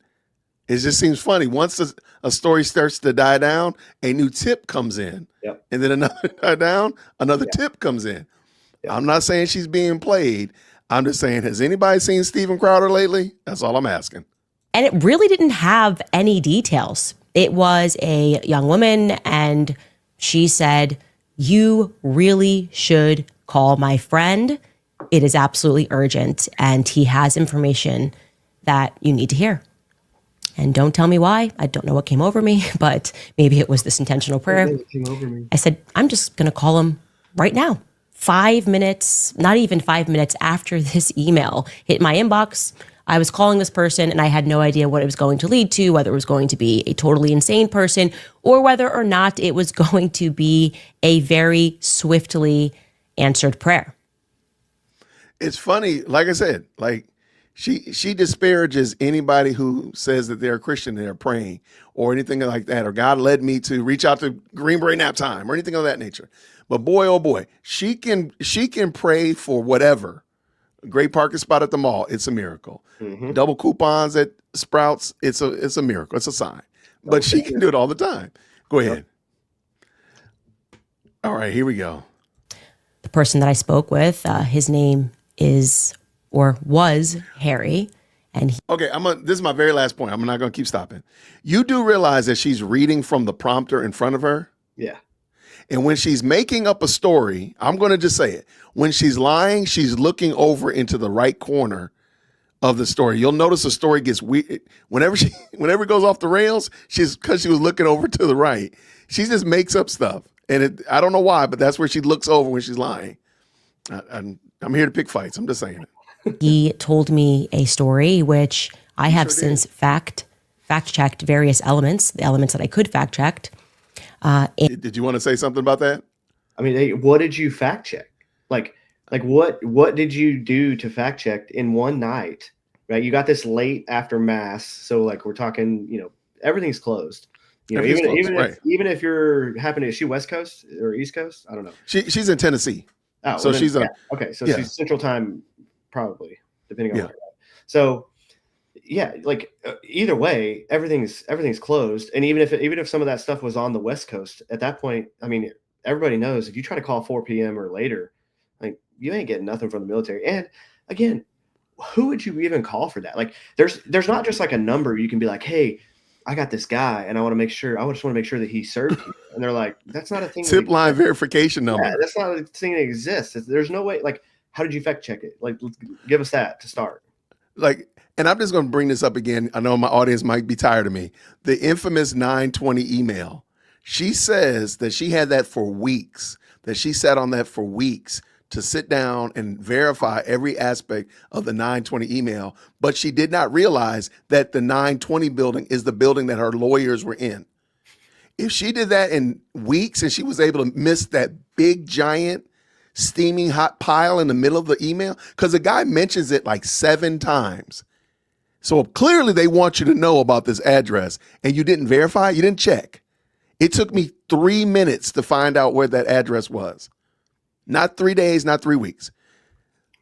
It just seems funny. Once a story starts to die down, a new tip comes in. Yep. And then another die down, another tip comes in. Yep. I'm not saying she's being played. I'm just saying, has anybody seen Steven Crowder lately? That's all I'm asking. And it really didn't have any details. It was a young woman, and she said, you really should call my friend. It is absolutely urgent, and he has information that you need to hear. And don't tell me why. I don't know what came over me, but maybe it was this intentional prayer. I said, I'm just going to call him right now. 5 minutes, not even 5 minutes after this email hit my inbox, I was calling this person and I had no idea what it was going to lead to, whether it was going to be a totally insane person or whether or not it was going to be a very swiftly answered prayer. It's funny, like I said, like she disparages anybody who says that they're a Christian and they're praying or anything like that, or God led me to reach out to Green Beret nap time or anything of that nature. But boy, oh boy, she can pray for whatever. Great parking spot at the mall, it's a miracle. Mhm. Double coupons at Sprouts, it's a miracle. It's a sign. But she can do it all the time. Go ahead. All right, here we go. The person that I spoke with, his name is or was Harry, and Okay, this is my very last point. I'm not going to keep stopping. You do realize that she's reading from the prompter in front of her? Yeah. And when she's making up a story, I'm going to just say it. When she's lying, she's looking over into the right corner of the story. You'll notice the story gets weird. Whenever it goes off the rails, because she was looking over to the right. She just makes up stuff. And I don't know why, but that's where she looks over when she's lying. I'm here to pick fights. I'm just saying it. he told me a story which I have sure since fact-checked various elements, the elements that I could fact-check. Did you want to say something about that? I mean, hey, what did you fact check? Like what did you do to fact check in one night? Right, you got this late after mass, so like we're talking, everything's closed. Even if you're happening, is she West Coast or East Coast? I don't know. She's in Tennessee. Oh, so well, she's okay. So yeah. she's Central Time, probably, depending on Yeah. where you're at. So yeah, like either way, everything's closed. And even if some of that stuff was on the West Coast at that point, I mean, everybody knows if you try to call 4 p.m. or later, like you ain't getting nothing from the military. And again, who would you even call for that? Like there's not just like a number you can be like, hey, I got this guy and I just want to make sure that he served you. And they're like, that's not a thing. Tip line verification number. Yeah, that's not a thing that exists. There's no way. Like, how did you fact check it? Like, give us that to start. Like, and I'm just going to bring this up again. I know my audience might be tired of me. The infamous 920 email. She says that she had that for weeks, that she sat on that for weeks to sit down and verify every aspect of the 920 email. But she did not realize that the 920 building is the building that her lawyers were in. If she did that in weeks and she was able to miss that big, giant, steaming hot pile in the middle of the email, because the guy mentions it like 7 times. So clearly they want you to know about this address and you didn't verify, you didn't check. It took me 3 minutes to find out where that address was. Not 3 days, not 3 weeks.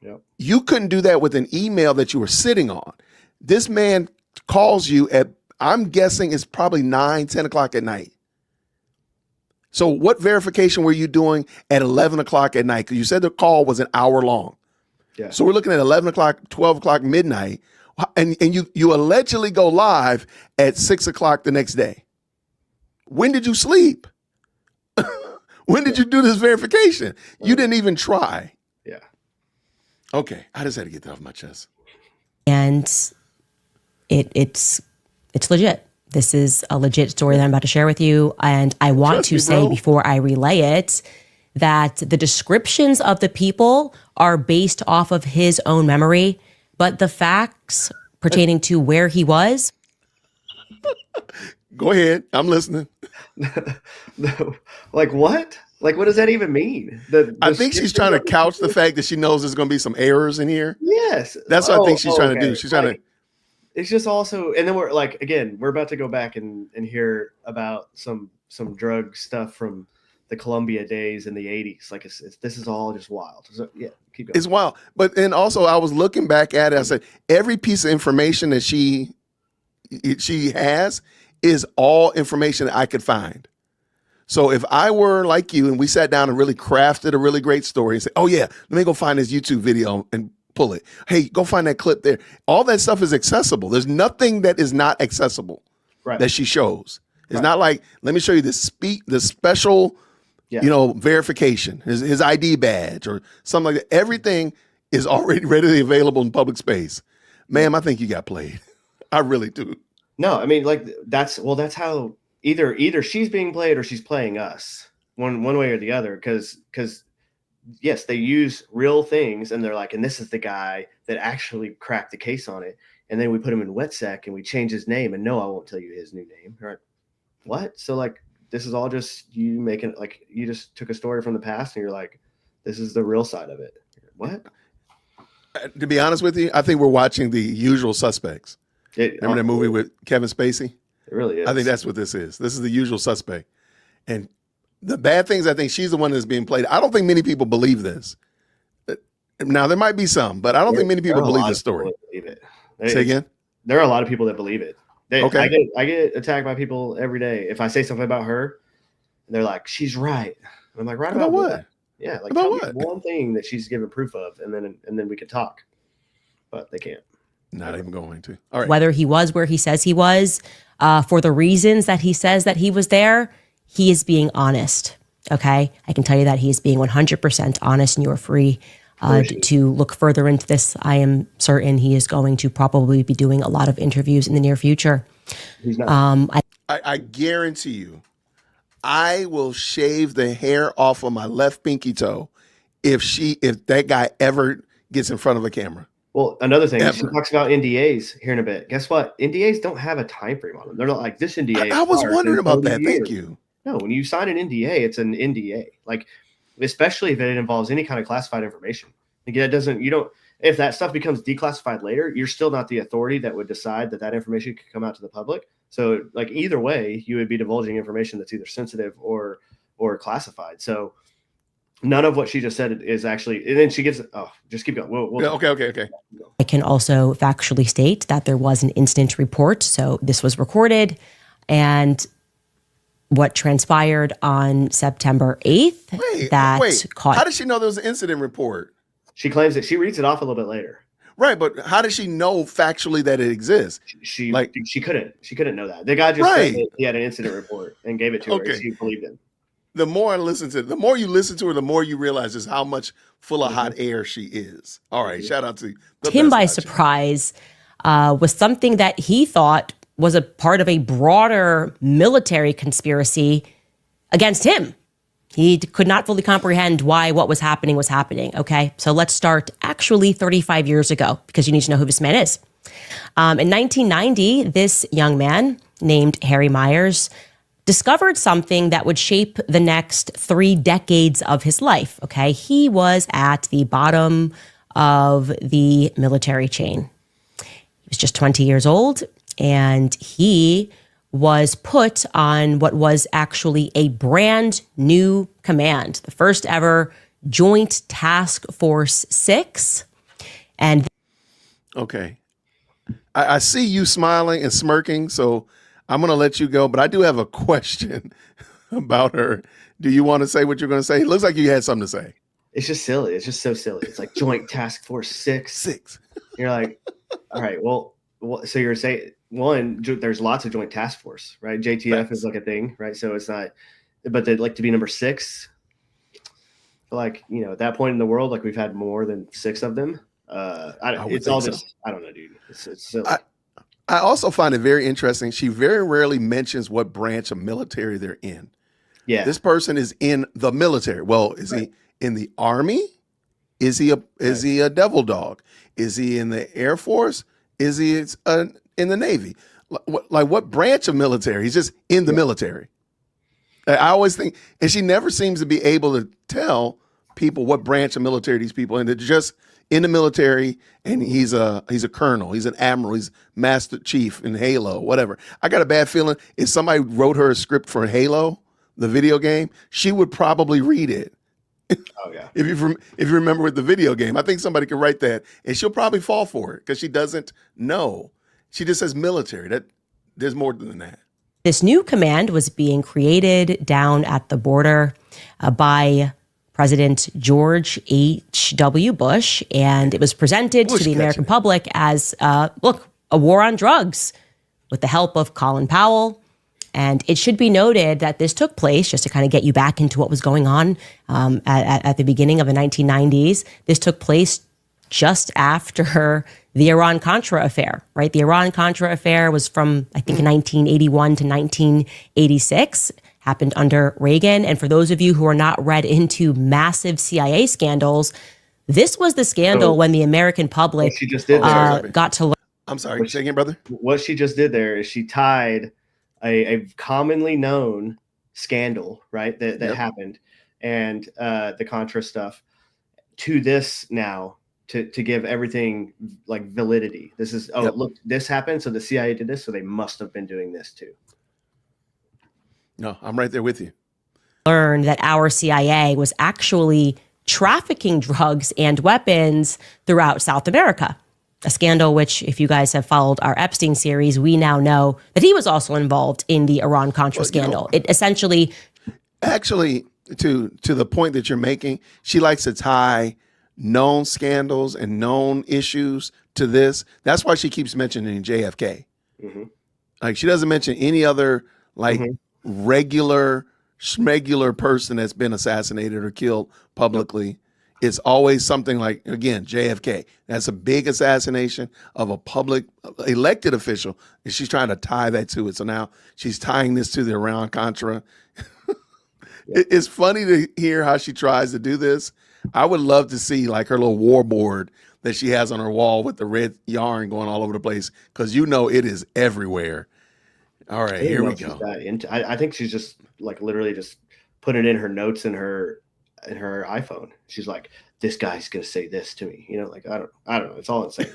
Yep. You couldn't do that with an email that you were sitting on. This man calls you at, I'm guessing it's probably 9, 10 o'clock at night. So what verification were you doing at 11 o'clock at night? Because you said the call was an hour long. Yeah. So we're looking at 11 o'clock, 12 o'clock, midnight. And you allegedly go live at 6 o'clock the next day. When did you sleep? When did you do this verification? You didn't even try. Yeah. Okay. I just had to get that off my chest. And it's legit. This is a legit story that I'm about to share with you. And I want Trust to me, say bro. before I relay it that the descriptions of the people are based off of his own memory, but the facts pertaining to where he was. Go ahead. I'm listening. Like what? Like what does that even mean? I think she's trying to couch the fact that she knows there's going to be some errors in here. Yes. That's what I think she's trying to do. Okay. She's trying to. It's just also, and then we're like, again, we're about to go back and hear about some drug stuff from the Columbia days in the 80s. Like this is all just wild. So yeah, keep going. It's wild. But then also I was looking back at it. I said, every piece of information that she has is all information that I could find. So if I were like you and we sat down and really crafted a really great story and said, oh yeah, let me go find this YouTube video and pull it. Hey, go find that clip there. All that stuff is accessible. There's nothing that is not accessible that she shows. It's not like, let me show you this special, verification, his ID badge or something like that. Everything is already readily available in public space. Ma'am, I think you got played. I really do. No, I mean, like that's how either she's being played or she's playing us one way or the other. Because yes, they use real things and they're like, and this is the guy that actually cracked the case on it. and then we put him in WetSec and we change his name, and no, I won't tell you his new name. All right. What? So like, this is all just you making, like, you just took a story from the past and you're like, this is the real side of it. What? To be honest with you, I think we're watching The Usual Suspects. Remember that movie with Kevin Spacey? It really is. I think that's what this is. This is The Usual Suspect. And the bad things, I think she's the one that's being played. I don't think many people believe this. Now, there might be some, but I don't think many people believe this story. Believe it. Say again? There are a lot of people that believe it. Okay. I get attacked by people every day. If I say something about her, they're like, she's right. And I'm like, right about what? Yeah, like about tell what? me one thing that she's given proof of, and then we could talk. But they can't. Not even going to. All right. Whether he was where he says he was, for the reasons that he says that he was there, he is being honest. Okay, I can tell you that he is being 100% honest, and you are free to look further into this. I am certain he is going to probably be doing a lot of interviews in the near future. He's not. I guarantee you, I will shave the hair off of my left pinky toe if that guy ever gets in front of a camera. Well, another thing, Ever. she talks about NDAs here in a bit. Guess what? NDAs don't have a time frame on them. They're not like this NDA. I was wondering about that. 30 Thank years. you. No, when you sign an NDA, it's an NDA. Like, especially if it involves any kind of classified information. Like, if that stuff becomes declassified later, you're still not the authority that would decide that information could come out to the public. So, like, either way, you would be divulging information that's either sensitive or classified. So, none of what she just said is actually. And then she gives. Oh, just keep going. Okay. I can also factually state that there was an incident report. So this was recorded, and what transpired on September 8th Wait. caught. How did she know there was an incident report? She claims that she reads it off a little bit later. Right, but how does she know factually that it exists? She couldn't know that. The guy just said that he had an incident report and gave it to her. And she believed him. The more you listen to her, the more you realize just how much full of hot air she is. All right, shout out to him by surprise was something that he thought was a part of a broader military conspiracy against him. He could not fully comprehend why what was happening. Okay, so let's start actually 35 years ago, because you need to know who this man is. In 1990, this young man named Harry Myers discovered something that would shape the next 3 decades of his life. Okay, he was at the bottom of the military chain. He was just 20 years old, and he was put on what was actually a brand new command, the first ever Joint Task Force 6. And okay, I see you smiling and smirking, so I'm going to let you go. But I do have a question about her. Do you want to say what you're going to say? It looks like you had something to say. It's just silly. It's just so silly. It's like Joint Task Force 6. You're like, all right, well, so you're saying, one, there's lots of Joint Task Force, right? JTF is like a thing, right? So it's not, but they'd like to be number 6. Like, at that point in the world, like, we've had more than 6 of them. I don't know, dude. It's silly. I also find it very interesting. She very rarely mentions what branch of military they're in. Yeah. This person is in the military. Well, is he in the Army? Is he a devil dog? Is he in the Air Force? Is he in the Navy? Like what branch of military? He's just in the military. I always think, and she never seems to be able to tell people what branch of military these people in. They're just in the military, and he's a colonel, he's an admiral, he's master chief in Halo, whatever. I got a bad feeling if somebody wrote her a script for Halo, the video game, she would probably read it. Oh yeah. If you remember with the video game, I think somebody could write that, and she'll probably fall for it because she doesn't know. She just says military. That there's more than that. This new command was being created down at the border by President George H.W. Bush, and it was presented to the American public as, a war on drugs with the help of Colin Powell. And it should be noted that this took place, just to kind of get you back into what was going on at the beginning of the 1990s. This took place just after the Iran-Contra affair, right? The Iran-Contra affair was from, I think, 1981 to 1986, happened under Reagan. And for those of you who are not read into massive CIA scandals, this was the scandal when the American public got to learn. I'm sorry. Say again, brother. What she just did there is she tied a commonly known scandal, right? That happened, and the Contra stuff to this now to give everything like validity. This is look, this happened, so the CIA did this, so they must have been doing this too. No, I'm right there with you. Learned that our CIA was actually trafficking drugs and weapons throughout South America. A scandal which, if you guys have followed our Epstein series, we now know that he was also involved in the Iran-Contra scandal. It essentially... Actually, to the point that you're making, she likes to tie known scandals and known issues to this. That's why she keeps mentioning JFK. Mm-hmm. Like, she doesn't mention any other, like, regular, schmegular person that's been assassinated or killed publicly. It's always something like, again, JFK. That's a big assassination of a public elected official, and she's trying to tie that to it. So now she's tying this to the Iran-Contra. It's funny to hear how she tries to do this. I would love to see like her little war board that she has on her wall with the red yarn going all over the place, because it is everywhere. All right, here we go. I think she's just like literally just put it in her notes in her iPhone. She's like, this guy's gonna say this to me. Like I don't know. It's all insane.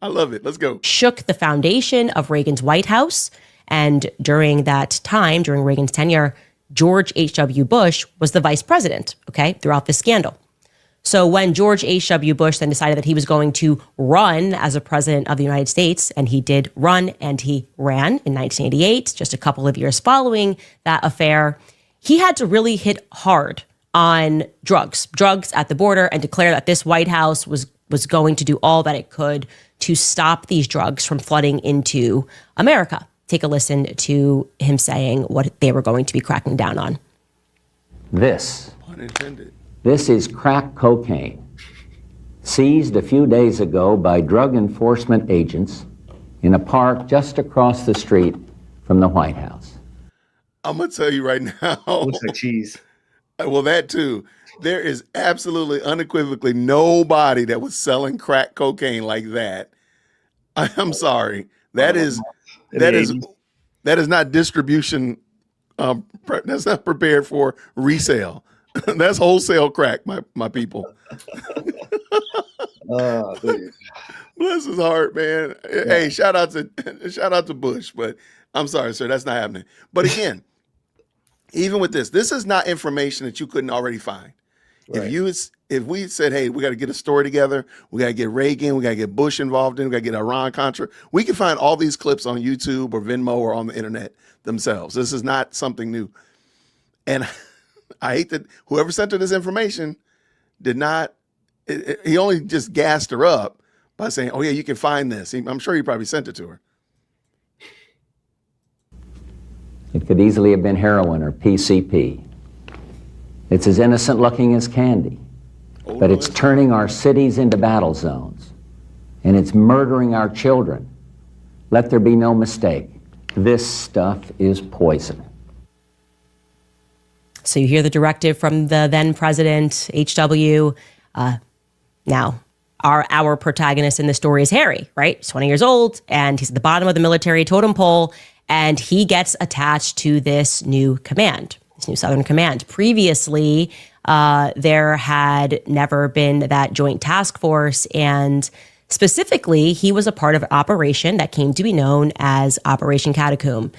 I love it. Let's go. Shook the foundation of Reagan's White House. And during that time, during Reagan's tenure, George H.W. Bush was the vice president, throughout this scandal. So when George H.W. Bush then decided that he was going to run as a president of the United States, and he did run and he ran in 1988, just a couple of years following that affair, he had to really hit hard on drugs at the border, and declare that this White House was going to do all that it could to stop these drugs from flooding into America. Take a listen to him saying what they were going to be cracking down on. This Unintended. This is crack cocaine, seized a few days ago by drug enforcement agents in a park just across the street from the White House. I'm going to tell you right now. Looks like cheese. Well, that too. There is absolutely, unequivocally nobody that was selling crack cocaine like that. I'm sorry. That is not distribution. That's not prepared for resale. That's wholesale crack, my people. Dude. Bless his heart, man. Yeah. Hey, shout out to Bush, but I'm sorry, sir, that's not happening. But again, even with this is not information that you couldn't already find. Right. If we said, hey, we got to get a story together, we got to get Reagan, we got to get Bush involved in, we got to get Iran-Contra, we can find all these clips on YouTube or Venmo or on the internet themselves. This is not something new. And I hate that whoever sent her this information did not, he only just gassed her up by saying, oh yeah, you can find this. I'm sure he probably sent it to her. It could easily have been heroin or PCP. It's as innocent looking as candy, but it's turning our cities into battle zones, and it's murdering our children. Let there be no mistake. This stuff is poison. So you hear the directive from the then president, H.W. Now, our protagonist in the story is Harry, right? He's 20 years old, and he's at the bottom of the military totem pole, and he gets attached to this new command, this new Southern Command. Previously, there had never been that joint task force, and specifically, he was a part of an operation that came to be known as Operation Catacomb.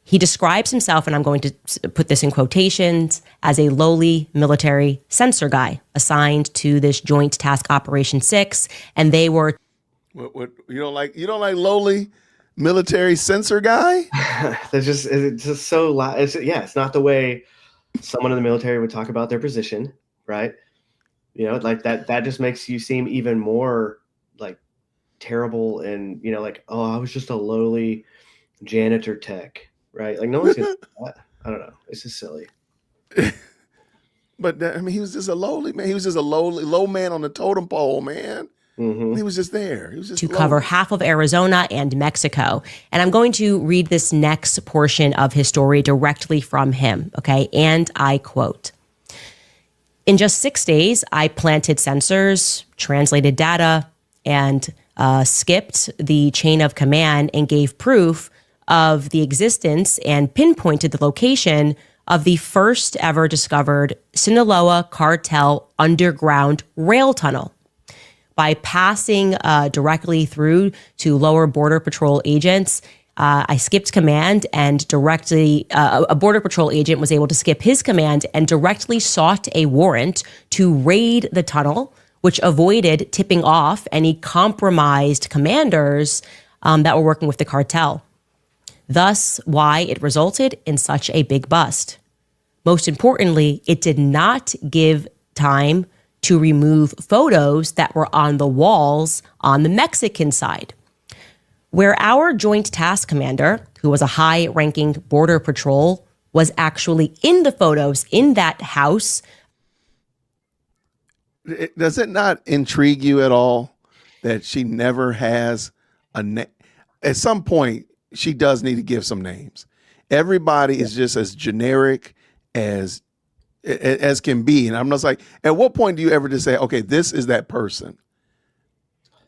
He describes himself, and I'm going to put this in quotations, as a lowly military censor guy assigned to this Joint Task Operation 6, and they were... What you don't like lowly military censor guy? It's just so loud. It's not the way someone in the military would talk about their position, right? Like that just makes you seem even more like terrible, and like, oh, I was just a lowly janitor tech. Right, like no one's gonna do that. I don't know. It's just silly. But he was just a lowly man. He was just a low man on the totem pole, man. Mm-hmm. He was just there. He was just to cover half of Arizona and Mexico. And I'm going to read this next portion of his story directly from him. Okay, and I quote: "In just 6 days, I planted sensors, translated data, and skipped the chain of command and gave proof of the existence and pinpointed the location of the first ever discovered Sinaloa cartel underground rail tunnel. By passing directly through to lower Border Patrol agents, I skipped command and directly, a Border Patrol agent was able to skip his command and directly sought a warrant to raid the tunnel, which avoided tipping off any compromised commanders that were working with the cartel. Thus, why it resulted in such a big bust. Most importantly, it did not give time to remove photos that were on the walls on the Mexican side. Where our Joint Task Commander, who was a high-ranking Border Patrol, was actually in the photos in that house. Does it not intrigue you at all that she never has a name? At some point, she does need to give some names. Everybody is just as generic as can be. And I'm just like, at what point do you ever just say, okay, this is that person?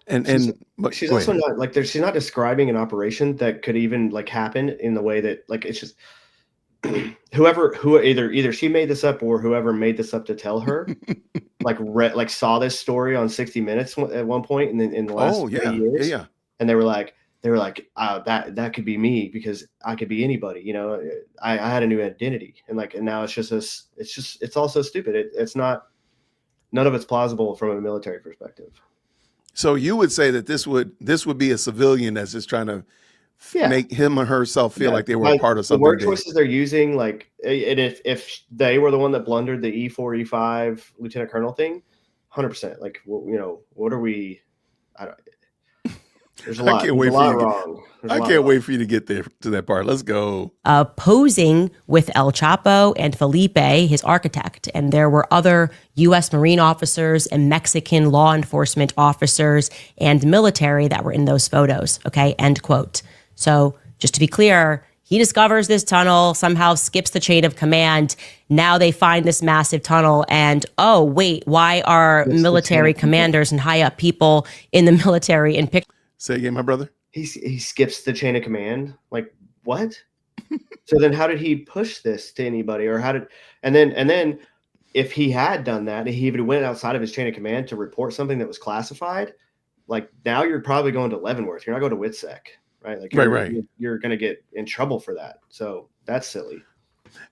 But she's also not like she's not describing an operation that could even like happen in the way that like it's just who either she made this up or whoever made this up to tell her like saw this story on 60 Minutes at one point in the last 3 years. Yeah. And they were like that could be me because I could be anybody, you know. I had a new identity and now it's just this, it's all so stupid. It's not, none of it's plausible from a military perspective. So you would say that this would be a civilian that's just trying to make him or herself feel like they were a part of something. The word big. choices they're using, and if they were the one that blundered the E4, E5 lieutenant colonel thing, 100%. Like, you know, what are we? There's a lot. I can't wait for you to get there to that part. Let's go. Posing with El Chapo and Felipe, his architect. And there were other U.S. Marine officers and Mexican law enforcement officers and military that were in those photos. Okay, end quote. So just to be clear, he discovers this tunnel, somehow skips the chain of command. Now they find this massive tunnel and, oh, wait, why are military commanders and high up people in the military in pictures? Say again, my brother. He skips the chain of command. Like, what? So then how did he push this to anybody, or and then if he had done that, he even went outside of his chain of command to report something that was classified, like now you're probably going to Leavenworth. You're not going to WITSEC, right? Like you're going to get in trouble for that. So that's silly.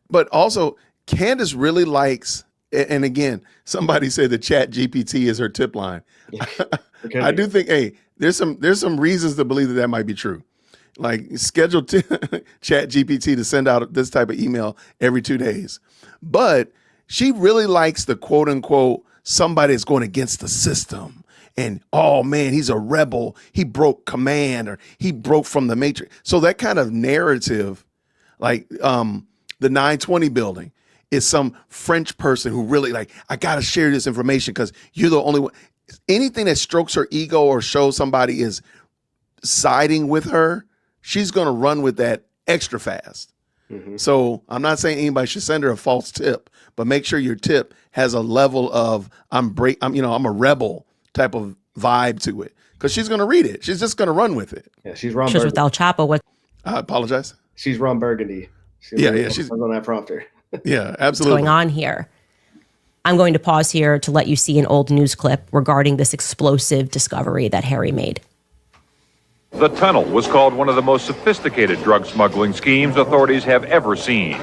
But also Candace really likes, and again, somebody said the Chat GPT is her tip line. I do think, there's some reasons to believe that might be true. Like schedule Chat GPT to send out this type of email every 2 days. But she really likes the quote unquote somebody that's going against the system. And, oh man, he's a rebel. He broke command, or he broke from the matrix. So that kind of narrative, like the 920 building, is some French person who really I got to share this information because you're the only one. Anything that strokes her ego or shows somebody is siding with her, she's going to run with that extra fast. Mm-hmm. So I'm not saying anybody should send her a false tip, but make sure your tip has a level of I'm a rebel type of vibe to it, because she's going to read it. She's just going to run with it. Yeah, she's Ron Burgundy. With El Chapo. I apologize. She's Ron Burgundy. She's on that prompter. Yeah, absolutely. What's going on here? I'm going to pause here to let you see an old news clip regarding this explosive discovery that Harry made. The tunnel was called one of the most sophisticated drug smuggling schemes authorities have ever seen.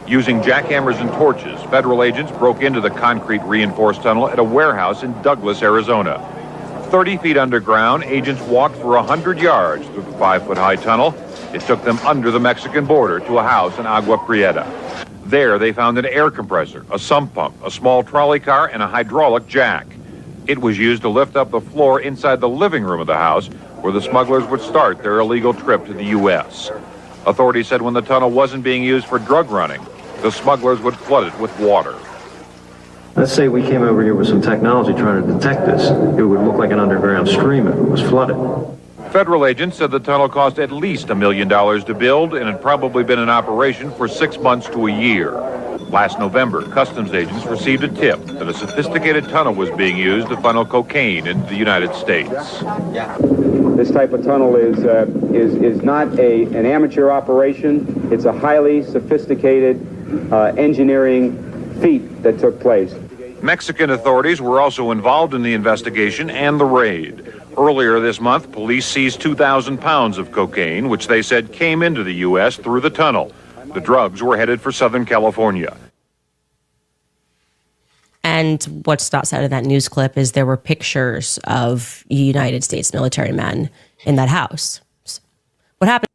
Using jackhammers and torches, federal agents broke into the concrete reinforced tunnel at a warehouse in Douglas, Arizona. 30 feet underground, agents walked for 100 yards through the 5-foot-high tunnel. It took them under the Mexican border to a house in Agua Prieta. There, they found an air compressor, a sump pump, a small trolley car, and a hydraulic jack. It was used to lift up the floor inside the living room of the house, where the smugglers would start their illegal trip to the U.S. Authorities said when the tunnel wasn't being used for drug running, the smugglers would flood it with water. Let's say we came over here with some technology trying to detect this. It would look like an underground stream if it was flooded. Federal agents said the tunnel cost at least $1 million to build and had probably been in operation for 6 months to a year. Last November, customs agents received a tip that a sophisticated tunnel was being used to funnel cocaine into the United States. This type of tunnel is not an amateur operation. It's a highly sophisticated engineering feat that took place. Mexican authorities were also involved in the investigation and the raid. Earlier this month, police seized 2,000 pounds of cocaine, which they said came into the U.S. through the tunnel. The drugs were headed for Southern California. And what's not said in that news clip is there were pictures of United States military men in that house. What happened?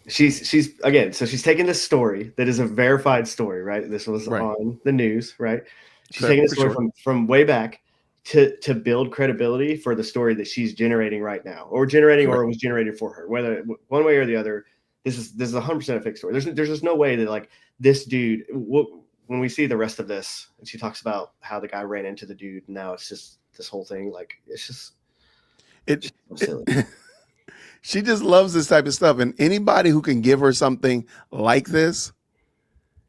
She's again, so she's taking this story that is a verified story, right? This was on the news, right? She's taking this story from way back to build credibility for the story that she's generating right now, or was generated for her, whether one way or the other. This is 100% a fake story. There's just no way that like this dude. When we see the rest of this, and she talks about how the guy ran into the dude, and now it's just this whole thing. Like it's just silly. She just loves this type of stuff, and anybody who can give her something like this,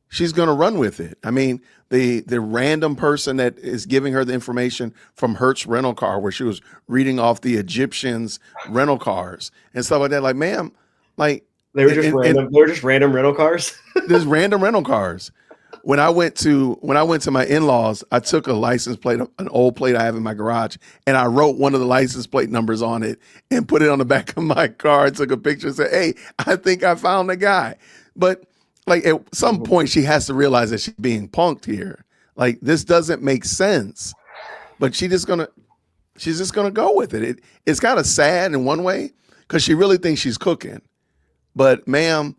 she's going to run with it. I mean, the random person that is giving her the information from Hertz rental car, where she was reading off the Egyptians' rental cars and stuff like that. Like, ma'am, like they were just random. They were just random rental cars. There's random rental cars. When I went to my in-laws, I took a license plate, an old plate I have in my garage, and I wrote one of the license plate numbers on it and put it on the back of my car. Took a picture and said, "Hey, I think I found the guy." But like at some point, she has to realize that she's being punked here. Like this doesn't make sense. But she's just gonna go with it. It's kind of sad in one way because she really thinks she's cooking. But ma'am,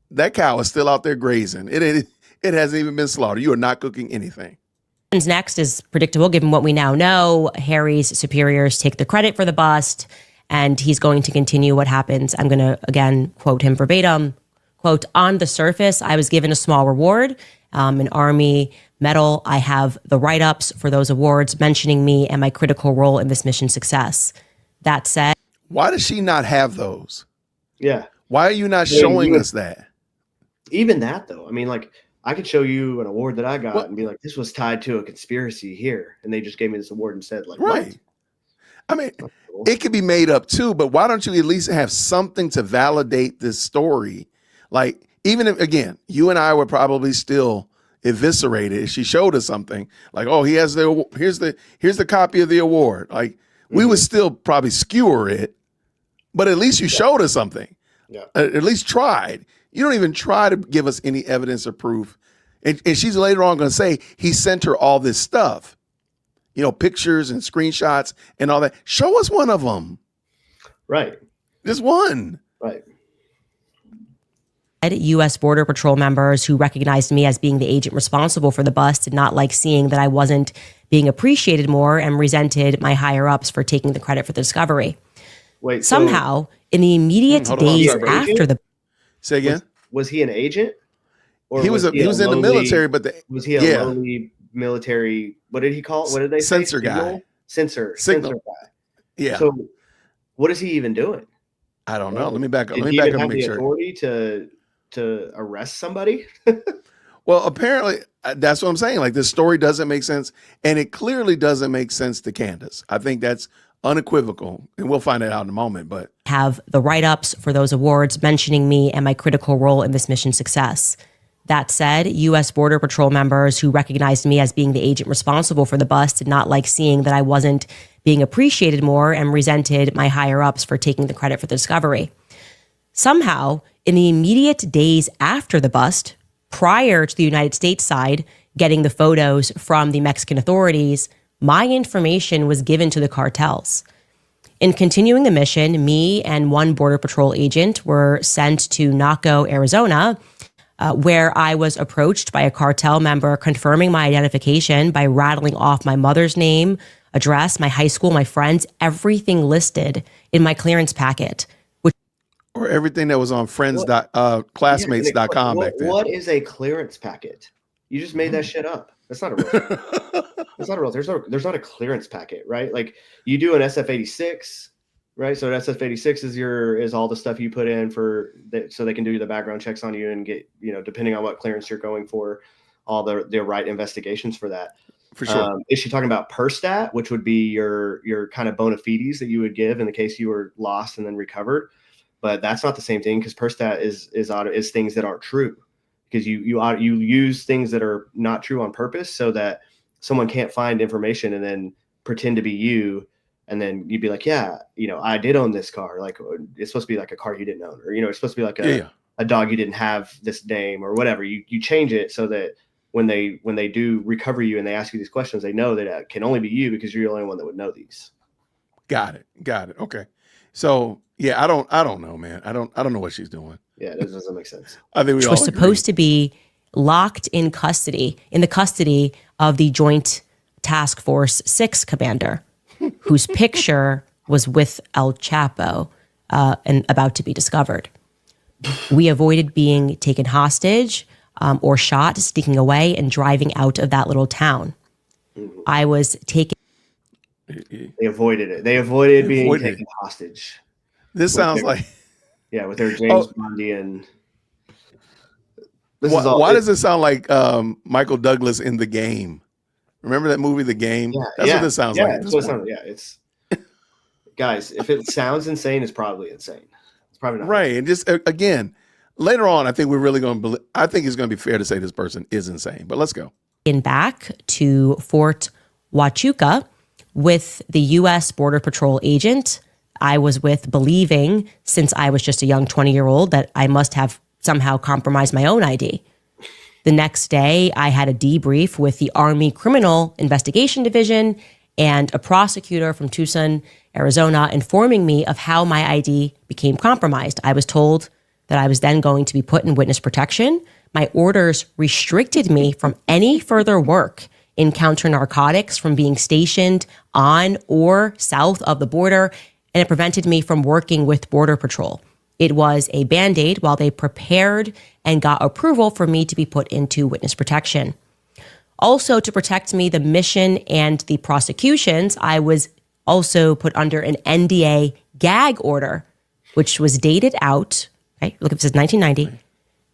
that cow is still out there grazing. It hasn't even been slaughtered. You are not cooking anything. Next is predictable, given what we now know. Harry's superiors take the credit for the bust, and he's going to continue what happens. I'm going to, again, quote him verbatim. Quote, "On the surface, I was given a small reward, an Army medal. I have the write-ups for those awards mentioning me and my critical role in this mission's success. That said..." Why does she not have those? Yeah. Why are you not showing us that? Even that, though. I mean, like, I could show you an award that I got and be like, this was tied to a conspiracy here. And they just gave me this award and said, like, right. What? I mean, it could be made up too, but why don't you at least have something to validate this story? Like, even if, again, you and I would probably still eviscerate it if she showed us something like, oh, here's the copy of the award. Like, we would still probably skewer it, but at least you showed us something. Yeah. At least tried. You don't even try to give us any evidence or proof. And she's later on going to say he sent her all this stuff, pictures and screenshots and all that. Show us one of them. Right. Just one. Right. U.S. Border Patrol members who recognized me as being the agent responsible for the bust did not like seeing that I wasn't being appreciated more and resented my higher-ups for taking the credit for the discovery. Wait. Somehow, in the immediate days after the... Say again? Was he an agent? Or he was in the military, but was he a lowly military? What did he call it? What did they say? Sensor guy. Sensor guy. Yeah. So, what is he even doing? I don't know. Let me back up. Did he even have the authority to arrest somebody? Well, apparently, that's what I'm saying. Like, this story doesn't make sense, and it clearly doesn't make sense to Candace. I think that's unequivocal, and we'll find it out in a moment. But have the write-ups for those awards mentioning me and my critical role in this mission's success. That said, U.S. Border Patrol members who recognized me as being the agent responsible for the bust did not like seeing that I wasn't being appreciated more and resented my higher-ups for taking the credit for the discovery. Somehow, in the immediate days after the bust, prior to the United States side getting the photos from the Mexican authorities, my information was given to the cartels. In continuing the mission, me and one Border Patrol agent were sent to Naco, Arizona, where I was approached by a cartel member confirming my identification by rattling off my mother's name, address, my high school, my friends, everything listed in my clearance packet. Or everything that was on classmates.com back then. What is a clearance packet? You just made that shit up. That's not a real. That's not a real. There's not a clearance packet, right? Like you do an SF-86, right? So SF-86 is all the stuff you put in so they can do the background checks on you and get, depending on what clearance you're going for, all the right investigations for that. For sure. Is she talking about PERSTAT, which would be your kind of bona fides that you would give in the case you were lost and then recovered? But that's not the same thing, because PERSTAT is things that aren't true, because you use things that are not true on purpose so that someone can't find information and then pretend to be you. And then you'd be like, yeah, I did own this car. Like, it's supposed to be like a car you didn't own, or, it's supposed to be like a dog you didn't have this name or whatever. You change it so that when they do recover you and they ask you these questions, they know that it can only be you, because you're the only one that would know these. Got it. Okay. So yeah, I don't know, man. I don't know what she's doing. Yeah, it doesn't make sense. I think we all was agree. supposed to be locked in the custody of the Joint Task Force 6 commander, whose picture was with El Chapo and about to be discovered. We avoided being taken hostage or shot, sneaking away and driving out of that little town. I was taken. They avoided it. They avoided being taken hostage. This sounds like. Yeah, with their James Bondian. Why does it sound like Michael Douglas in The Game? Remember that movie, The Game? That's what this sounds like. It's guys, if it sounds insane, it's probably insane. It's probably not. Right. And just again, later on, I think we're really going to believe. I think it's going to be fair to say this person is insane. But let's go. Back to Fort Huachuca with the U.S. Border Patrol agent I was with, believing, since I was just a young 20-year-old, that I must have somehow compromised my own ID. The next day, I had a debrief with the Army Criminal Investigation Division and a prosecutor from Tucson, Arizona, informing me of how my ID became compromised. I was told that I was then going to be put in witness protection. My orders restricted me from any further work in counter narcotics, from being stationed on or south of the border, and it prevented me from working with Border Patrol. It was a Band-Aid while they prepared and got approval for me to be put into witness protection. Also, to protect me, the mission and the prosecutions, I was also put under an NDA gag order, which was dated out, okay, look, it says 1990,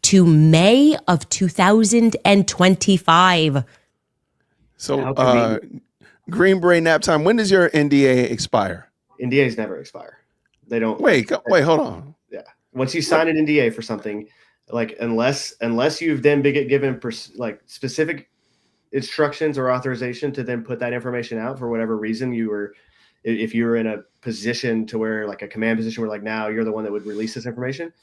to May of 2025. So, Green Beret Nap Time, when does your NDA expire? NDAs never expire. They don't. Wait, hold on. Yeah. Once you sign an NDA for something, like unless you've then been given specific instructions or authorization to then put that information out for whatever reason, if you were in a position to where, like a command position where like now you're the one that would release this information,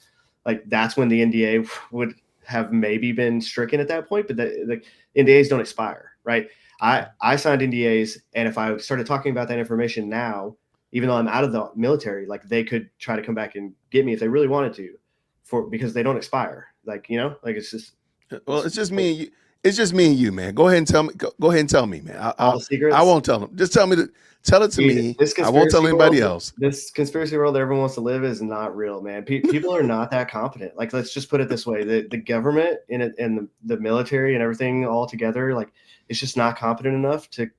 like that's when the NDA would have maybe been stricken at that point. But the NDAs don't expire, right? I signed NDAs, and if I started talking about that information now, even though I'm out of the military, like they could try to come back and get me if they really wanted to, because they don't expire. Like, it's just. Well, it's just me and you. It's just me and you, man. Go ahead and tell me. Go ahead and tell me, man. All the secrets? I won't tell them. Just tell it to me. I won't tell anybody else. This conspiracy world that everyone wants to live is not real, man. People are not that competent. Like, let's just put it this way: the government and the military and everything all together, like, it's just not competent enough to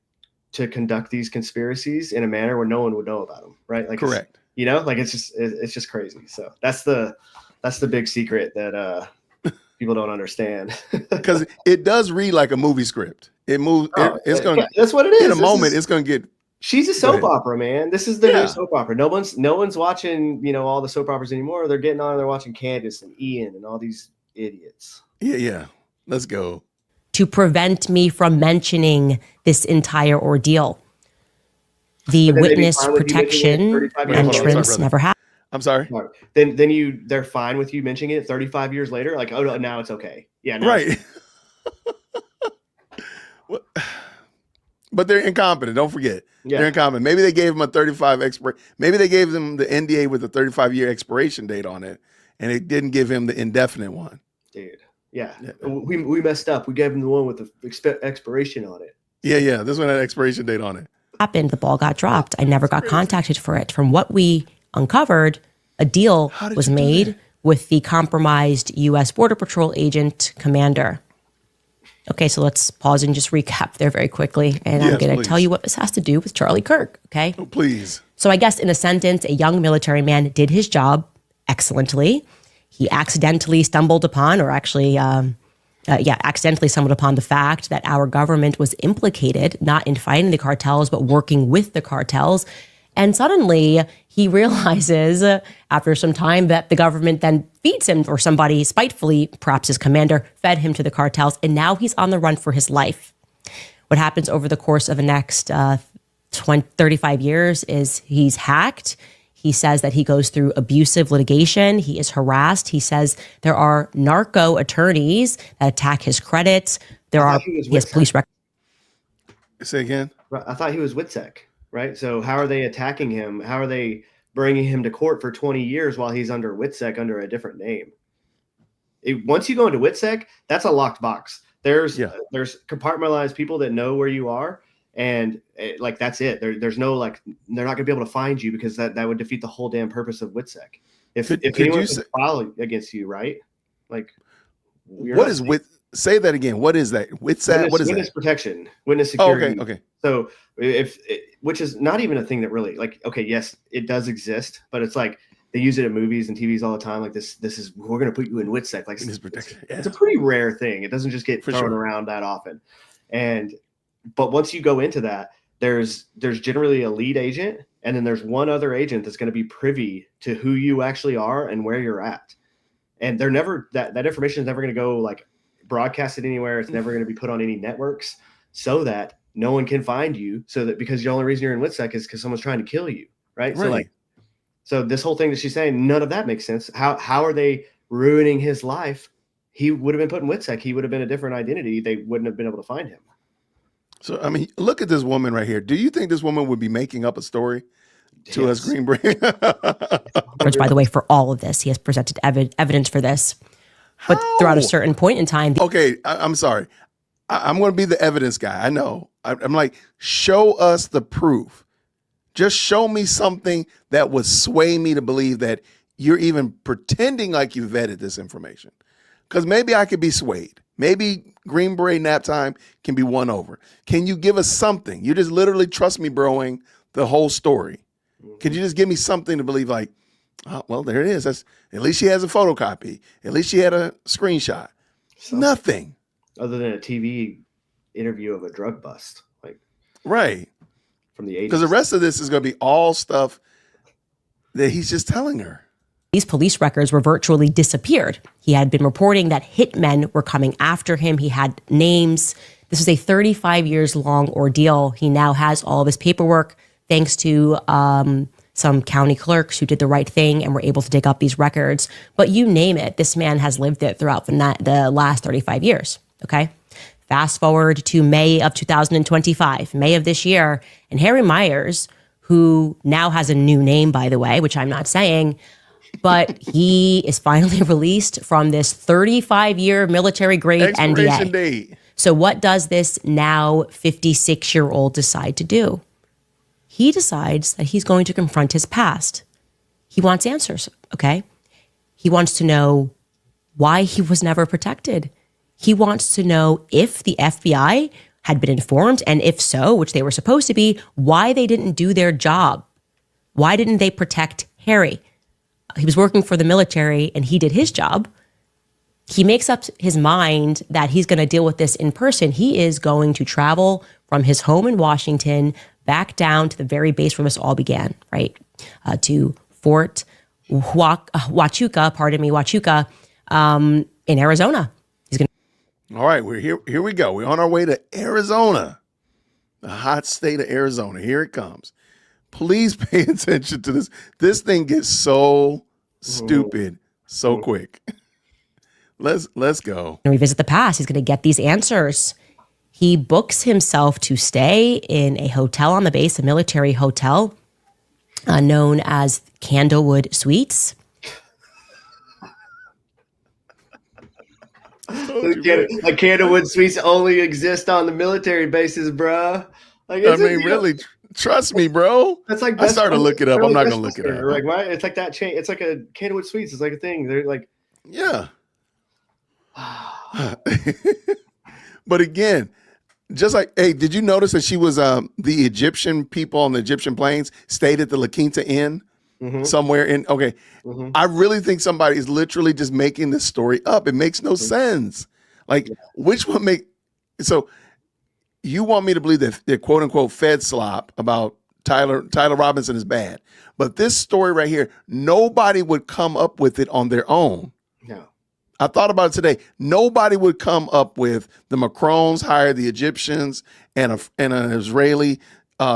conduct these conspiracies in a manner where no one would know about them, right? Like, correct. It's just crazy. So that's the big secret that people don't understand. Because it does read like a movie script. It moves. It's going. That's what it is. In a moment, it's going to get. She's a soap opera, man. This is the new soap opera. No one's watching, all the soap operas anymore. They're getting on and they're watching Candace and Ian and all these idiots. Yeah. Let's go. To prevent me from mentioning this entire ordeal. The witness protection entrance never happened. I'm sorry. Then they're fine with you mentioning it 35 years later. Like, oh no, now it's okay. Yeah, right. But they're incompetent. Don't forget, they're incompetent. Maybe they gave them a 35 Maybe they gave them the NDA with a 35-year expiration date on it, and it didn't give him the indefinite one. Dude. Yeah. We messed up. We gave him the one with the expiration on it. Yeah. This one had an expiration date on it. Happened. The ball got dropped. I never got contacted for it. From what we uncovered, a deal was made with the compromised U.S. Border Patrol agent commander. Okay, so let's pause and just recap there very quickly. And I'm going to tell you what this has to do with Charlie Kirk, okay? Oh, please. So I guess in a sentence, a young military man did his job excellently. He accidentally stumbled upon, or actually, accidentally stumbled upon the fact that our government was implicated, not in fighting the cartels, but working with the cartels. And suddenly he realizes after some time that the government then feeds him, or somebody spitefully, perhaps his commander, fed him to the cartels. And now he's on the run for his life. What happens over the course of the next 35 years is he's hacked. He says that he goes through abusive litigation. He is harassed. He says there are narco attorneys that attack his credits. He has police records. Say again? I thought he was WITSEC, right? So how are they attacking him? How are they bringing him to court for 20 years while he's under WITSEC under a different name? Once you go into WITSEC, that's a locked box. There's compartmentalized people that know where you are. And that's it. There's no they're not gonna be able to find you, because that would defeat the whole damn purpose of WITSEC. If anyone could file against you, right? Say that again. What is that? WITSEC? What is witness that? protection, witness security. Oh, okay. So which is not even a thing that really yes, it does exist, but it's like they use it in movies and TVs all the time. Like this is, we're gonna put you in WITSEC. Like it's a pretty rare thing. It doesn't just get thrown around that often. But once you go into that, there's generally a lead agent, and then there's one other agent that's going to be privy to who you actually are and where you're at. And they're never that information is never going to go broadcasted anywhere. It's never going to be put on any networks, so that no one can find you. So that, because the only reason you're in WITSEC is because someone's trying to kill you, right? So this whole thing that she's saying, none of that makes sense. How are they ruining his life? He would have been put in WITSEC. He would have been a different identity. They wouldn't have been able to find him. So, I mean, look at this woman right here. Do you think this woman would be making up a story to us, Green Brain? Which, by the way, for all of this, he has presented evidence for this. But throughout a certain point in time. Okay, I'm sorry. I'm going to be the evidence guy. I know. I'm like, show us the proof. Just show me something that would sway me to believe that you're even pretending like you vetted this information. Because maybe I could be swayed. Maybe Green Beret nap time can be won over. Can you give us something? You just literally trust me broing the whole story. Could you just give me something to believe oh, well, there it is. At least she has a photocopy. At least she had a screenshot. Nothing. Other than a TV interview of a drug bust. Right. From the 80s. Because the rest of this is going to be all stuff that he's just telling her. These police records were virtually disappeared. He had been reporting that hitmen were coming after him. He had names. This was a 35 years long ordeal. He now has all of his paperwork thanks to some county clerks who did the right thing and were able to dig up these records. But you name it, this man has lived it throughout the last 35 years. Okay. Fast forward to May of 2025, May of this year, and Harry Myers, who now has a new name, by the way, which I'm not saying, but he is finally released from this 35-year military grade NDA. Date. So what does this now 56-year-old decide to do? He decides that he's going to confront his past. He wants answers, okay? He wants to know why he was never protected. He wants to know if the FBI had been informed, and if so, which they were supposed to be, why they didn't do their job. Why didn't they protect Harry? He was working for the military and he did his job. He makes up his mind that he's going to deal with this in person. He is going to travel from his home in Washington back down to the very base where this all began, right? To Fort Huachuca, in Arizona. All right, we're here. Here we go. We're on our way to Arizona, the hot state of Arizona. Here it comes. Please pay attention to this. This thing gets so stupid so quick. Let's go. And revisit the past. He's going to get these answers. He books himself to stay in a hotel on the base, a military hotel known as Candlewood Suites. Like Candlewood Suites only exist on the military bases, bro. Really, trust me, bro. That's like I started to look it up. I'm not gonna look it up. Like, why? It's like that chain. It's like a Candlewood Suites. It's like a thing. They're like, yeah. But again, Just like, hey, did you notice that she was the Egyptian people on the Egyptian plains stayed at the La Quinta Inn somewhere in? Okay, I really think somebody is literally just making this story up. It makes no sense. Like, which one make? So, you want me to believe that the quote unquote Fed slop about Tyler Robinson is bad, but this story right here, nobody would come up with it on their own. No. I thought about it today. Nobody would come up with the Macrons hired the Egyptians and an Israeli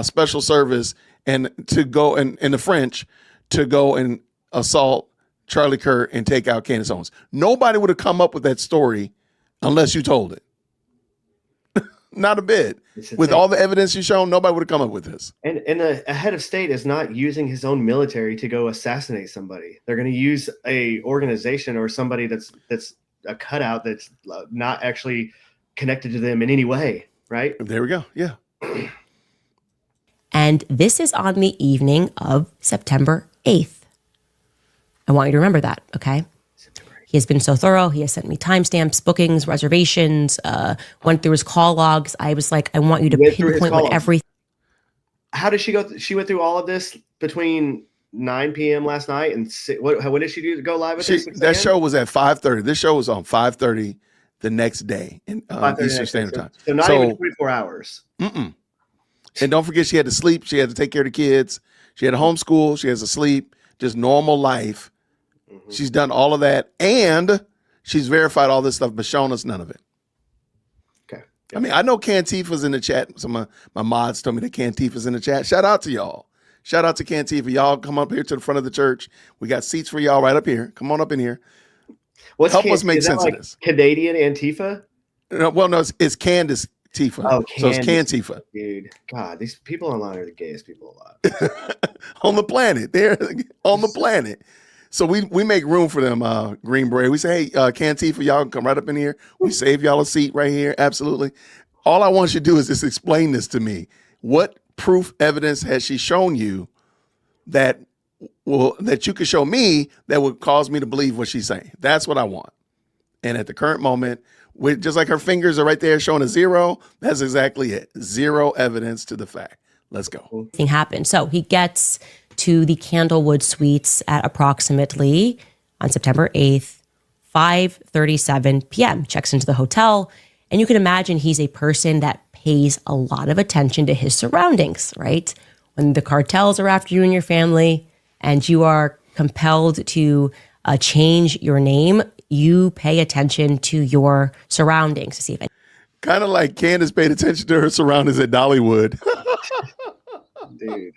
special service and to go and the French to go and assault Charlie Kirk and take out Candace Owens. Nobody would have come up with that story unless you told it. Not a bit. With all the evidence you've shown, nobody would have come up with this. And a head of state is not using his own military to go assassinate somebody. They're going to use a organization or somebody that's a cutout that's not actually connected to them in any way, right? There we go. Yeah. And this is on the evening of September 8th. I want you to remember that, okay? He has been so thorough. He has sent me timestamps, bookings, reservations, went through his call logs. I was like, I want you to pinpoint what everything. How did she go? She went through all of this between 9 p.m. last night and when did she go live at this? That show was at 5:30. This show was on 5:30 the next day in Eastern Standard Time. So not even 24 hours. And don't forget, she had to sleep. She had to take care of the kids. She had to homeschool. She has to sleep. Just normal life. She's done all of that, and she's verified all this stuff, but shown us none of it. Okay. I mean, I know Cantifa's in the chat. Some of my mods told me that Cantifa's in the chat. Shout out to y'all. Shout out to Cantifa. Y'all come up here to the front of the church. We got seats for y'all right up here. Come on up in here. Help us make sense of this. Canadian Antifa? No, well, no, it's Candace Tifa. Oh, so it's Cantifa. Dude, God, these people online are the gayest people alive. On the planet. They're on the planet. So we make room for them, Green Beret. We say, hey, Cantifa, y'all can come right up in here. We save y'all a seat right here. Absolutely. All I want you to do is just explain this to me. What proof, evidence has she shown you that you could show me that would cause me to believe what she's saying? That's what I want. And at the current moment, just like her fingers are right there showing a 0, that's exactly it. 0 evidence to the fact. Let's go. Thing happened. So he gets to the Candlewood Suites at approximately on September 8th, 5:37 p.m. Checks into the hotel, and you can imagine he's a person that pays a lot of attention to his surroundings, right? When the cartels are after you and your family and you are compelled to change your name, you pay attention to your surroundings to see if kind of like Candace paid attention to her surroundings at Dollywood. Dude.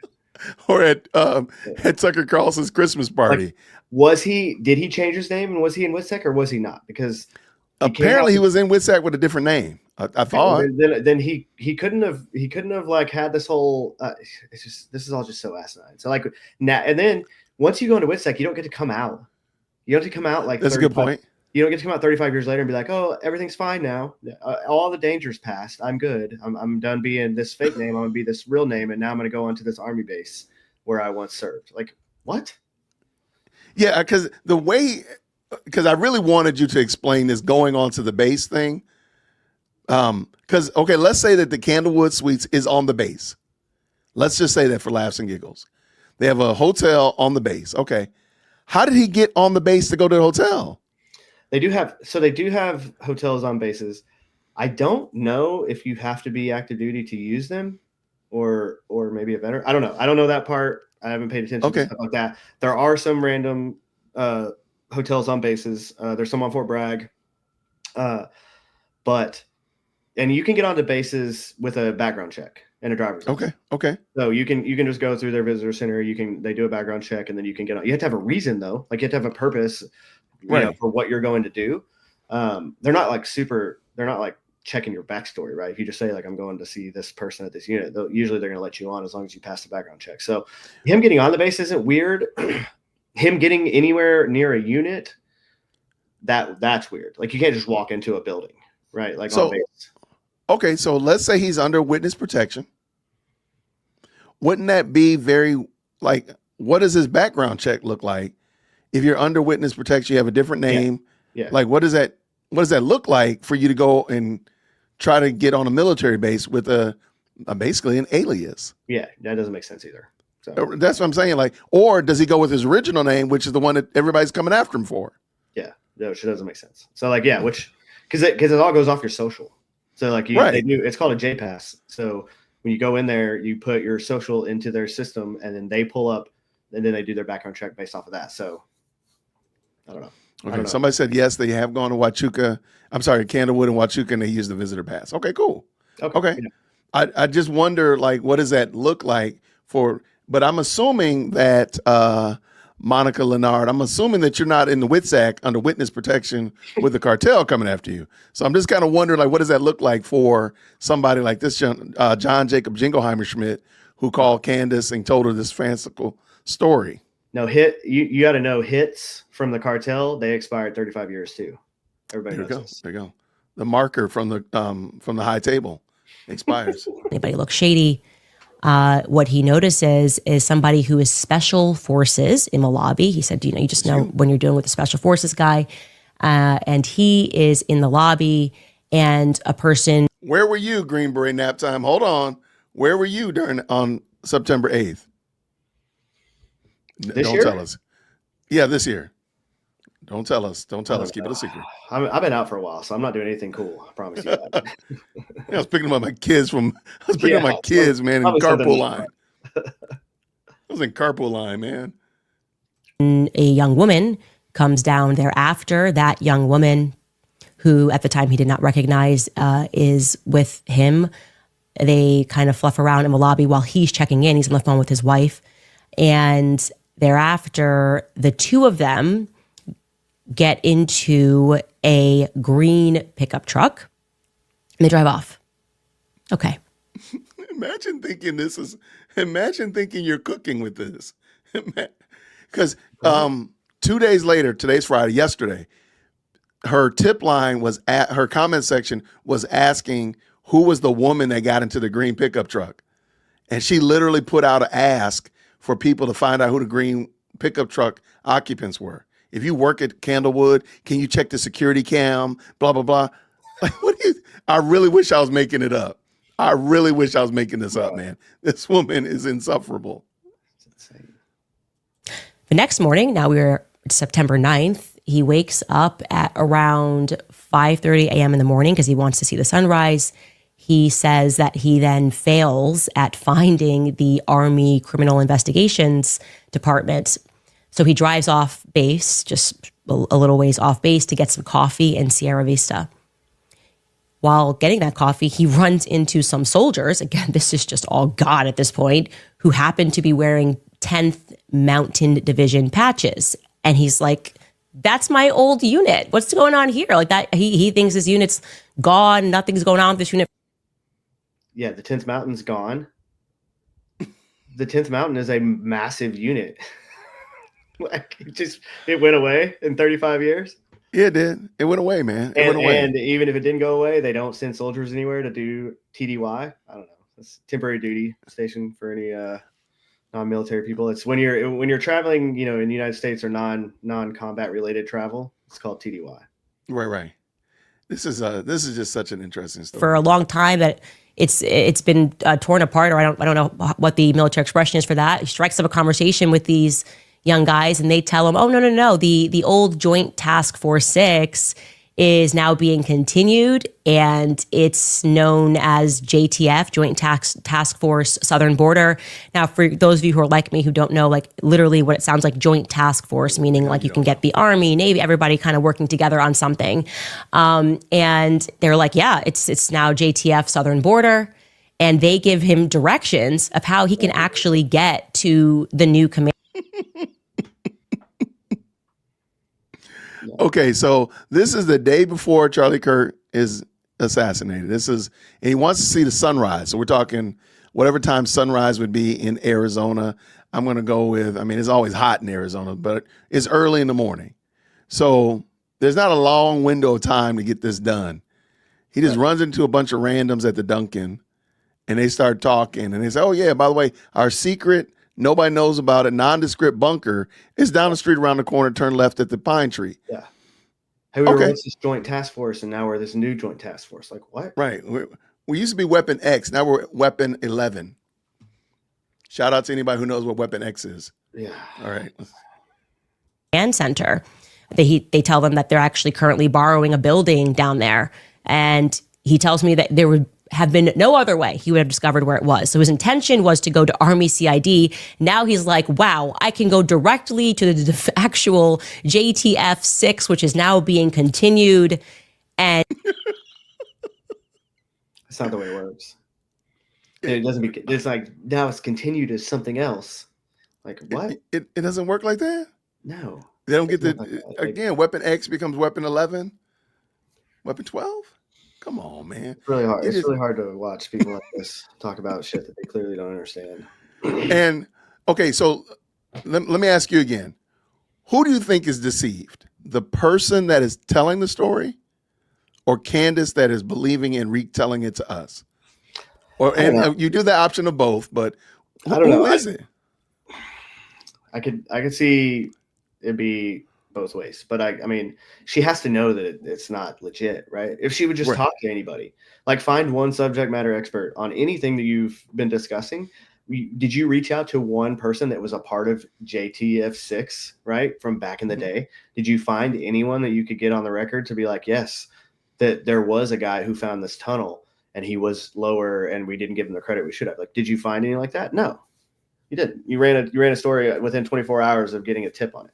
Or at Tucker Carlson's Christmas party. Did he change his name and was he in Witsec or was he not? Because apparently he was in Witsec with a different name. I thought. Then he couldn't have like had this whole. This is all just so asinine. So like now and then once you go into Witsec, you don't get to come out. You don't have to come out like. That's a good point. You don't get to come out 35 years later and be like, oh, everything's fine now. All the danger's passed. I'm good. I'm done being this fake name. I'm going to be this real name. And now I'm going to go onto this army base where I once served. Like, what? Yeah, because I really wanted you to explain this going on to the base thing. Because, okay, let's say that the Candlewood Suites is on the base. Let's just say that for laughs and giggles. They have a hotel on the base. Okay. How did he get on the base to go to the hotel? They do have hotels on bases. I don't know if you have to be active duty to use them or maybe a veteran. I don't know. I don't know that part. I haven't paid attention to stuff like that. There are some random hotels on bases. There's some on Fort Bragg. And you can get onto bases with a background check and a driver's license. Okay. So you can just go through their visitor center. They do a background check and then you can get on. You have to have a reason though. Like you have to have a purpose. Right. For what you're going to do. They're not like checking your backstory, right? If you just say like, I'm going to see this person at this unit, usually they're going to let you on as long as you pass the background check. So him getting on the base isn't weird. Him getting anywhere near a unit, that's weird. Like you can't just walk into a building, right? Like on base. Okay, so let's say he's under witness protection. Wouldn't that be very like, what does his background check look like? If you're under witness protection, you have a different name. Yeah. Like, what does that look like for you to go and try to get on a military base with a basically an alias. Yeah, that doesn't make sense either. So That's what I'm saying. Like, or does he go with his original name, which is the one that everybody's coming after him for? yeah, no, it doesn't make sense. So like, yeah, which because it all goes off your social. So like they do, it's called a J pass. So when you go in there, you put your social into their system, and then they pull up, and then they do their background check based off of that. So I don't know. Okay, somebody said yes, they have gone to Huachuca. I'm sorry, Candlewood and Huachuca, and they use the visitor pass. Okay, cool. Okay. Yeah. I just wonder, like, what does that look like for? But I'm assuming that Monica Leonard, I'm assuming that you're not in the WITSAC under witness protection with the cartel coming after you. So I'm just kind of wondering, like, what does that look like for somebody like this, John Jacob Jingleheimer Schmidt, who called Candace and told her this fanciful story? No, you got to know hits from the cartel, they expired 35 years too. Everybody knows this. There you go. The marker from the high table expires. Anybody look shady? What he notices is somebody who is special forces in the lobby. He said, you just know when you're dealing with a special forces guy. And he is in the lobby, and a person. Where were you, Green Beret nap time? Hold on. Where were you on September 8th? This Don't year? tell us. Yeah, this year. Don't tell us. Don't tell us. Keep it a secret. I've been out for a while, so I'm not doing anything cool. I promise you that. I was picking up my kids man, in carpool line. I was in carpool line, man. A young woman comes down thereafter. That young woman, who at the time he did not recognize, is with him. They kind of fluff around in the lobby while he's checking in. He's on the phone with his wife. And thereafter, the two of them get into a green pickup truck and they drive off. Okay. Imagine thinking you're cooking with this. Because 2 days later, today's Friday, yesterday, her tip line was her comment section was asking who was the woman that got into the green pickup truck. And she literally put out an ask for people to find out who the green pickup truck occupants were. If you work at Candlewood, can you check the security cam? Blah, blah, blah. Like, I really wish I was making it up. I really wish I was making this up, man. This woman is insufferable. The next morning, now we're September 9th, he wakes up at around 5:30 a.m. in the morning because he wants to see the sunrise. He says that he then fails at finding the Army Criminal Investigations Department. So he drives off base, just a little ways off base, to get some coffee in Sierra Vista. While getting that coffee, he runs into some soldiers. Again, this is just all God at this point, who happen to be wearing 10th Mountain Division patches. And he's like, that's my old unit. What's going on here? Like that, he thinks his unit's gone. Nothing's going on with this unit. Yeah, the 10th Mountain's gone. The 10th Mountain is a massive unit. Like it went away in 35 years. Yeah, it did. It went away, man. It went away. And even if it didn't go away, they don't send soldiers anywhere to do TDY. I don't know. It's temporary duty station for any non-military people. It's when you're traveling, in the United States or non-combat related travel. It's called TDY. Right. This is just such an interesting story. For a long time that it's been torn apart, or I don't know what the military expression is for that. He strikes up a conversation with these young guys and they tell him, oh, no. The old Joint Task Force 6 is now being continued, and it's known as JTF, Joint Task Force Southern Border. Now, for those of you who are like me who don't know, like literally what it sounds like, Joint Task Force, meaning like you can get the Army, Navy, everybody kind of working together on something. And they're like, yeah, it's now JTF Southern Border. And they give him directions of how he can actually get to the new command. Okay, so this is the day before Charlie Kirk is assassinated. And he wants to see the sunrise. So we're talking whatever time sunrise would be in Arizona. I'm going to go with, it's always hot in Arizona, but it's early in the morning. So there's not a long window of time to get this done. He just runs into a bunch of randoms at the Dunkin', and they start talking. And they say, oh, yeah, by the way, our secret, nobody knows about it, nondescript bunker is down the street around the corner, turn left at the pine tree. Yeah. Hey, we were Okay. once this joint task force, and now we're this new joint task force. Like, what? Right. We used to be Weapon X. Now we're Weapon 11. Shout out to anybody who knows what Weapon X is. Yeah. All right. Command center. They tell them that they're actually currently borrowing a building down there. And he tells me that there would have been no other way he would have discovered where it was. So his intention was to go to Army CID. Now he's like, wow, I can go directly to the actual JTF 6, which is now being continued. And That's not the way it works. And it doesn't be. It's like now it's continued as something else. Like what? It doesn't work like that? No. They don't get It's the not like that. Like, again, Weapon X becomes Weapon 11, Weapon 12? Come on, man. it's really hard. You It's just- really hard to watch people like this talk about shit that they clearly don't understand. And okay, so let me ask you again. Who do you think is deceived? The person that is telling the story or Candace that is believing and retelling it to us? Or I don't know. and you do the option of both, but I don't know. who is it? I could see it'd be both ways, but I mean, she has to know that it's not legit, right? If she would just Right. talk to anybody, like find one subject matter expert on anything that you've been discussing. Did you reach out to one person that was a part of JTF6, right, from back in the day? Did you find anyone that you could get on the record to be like, yes, that there was a guy who found this tunnel and he was lower and we didn't give him the credit we should have? Like, did you find anything like that? No, you didn't. You ran a story within 24 hours of getting a tip on it.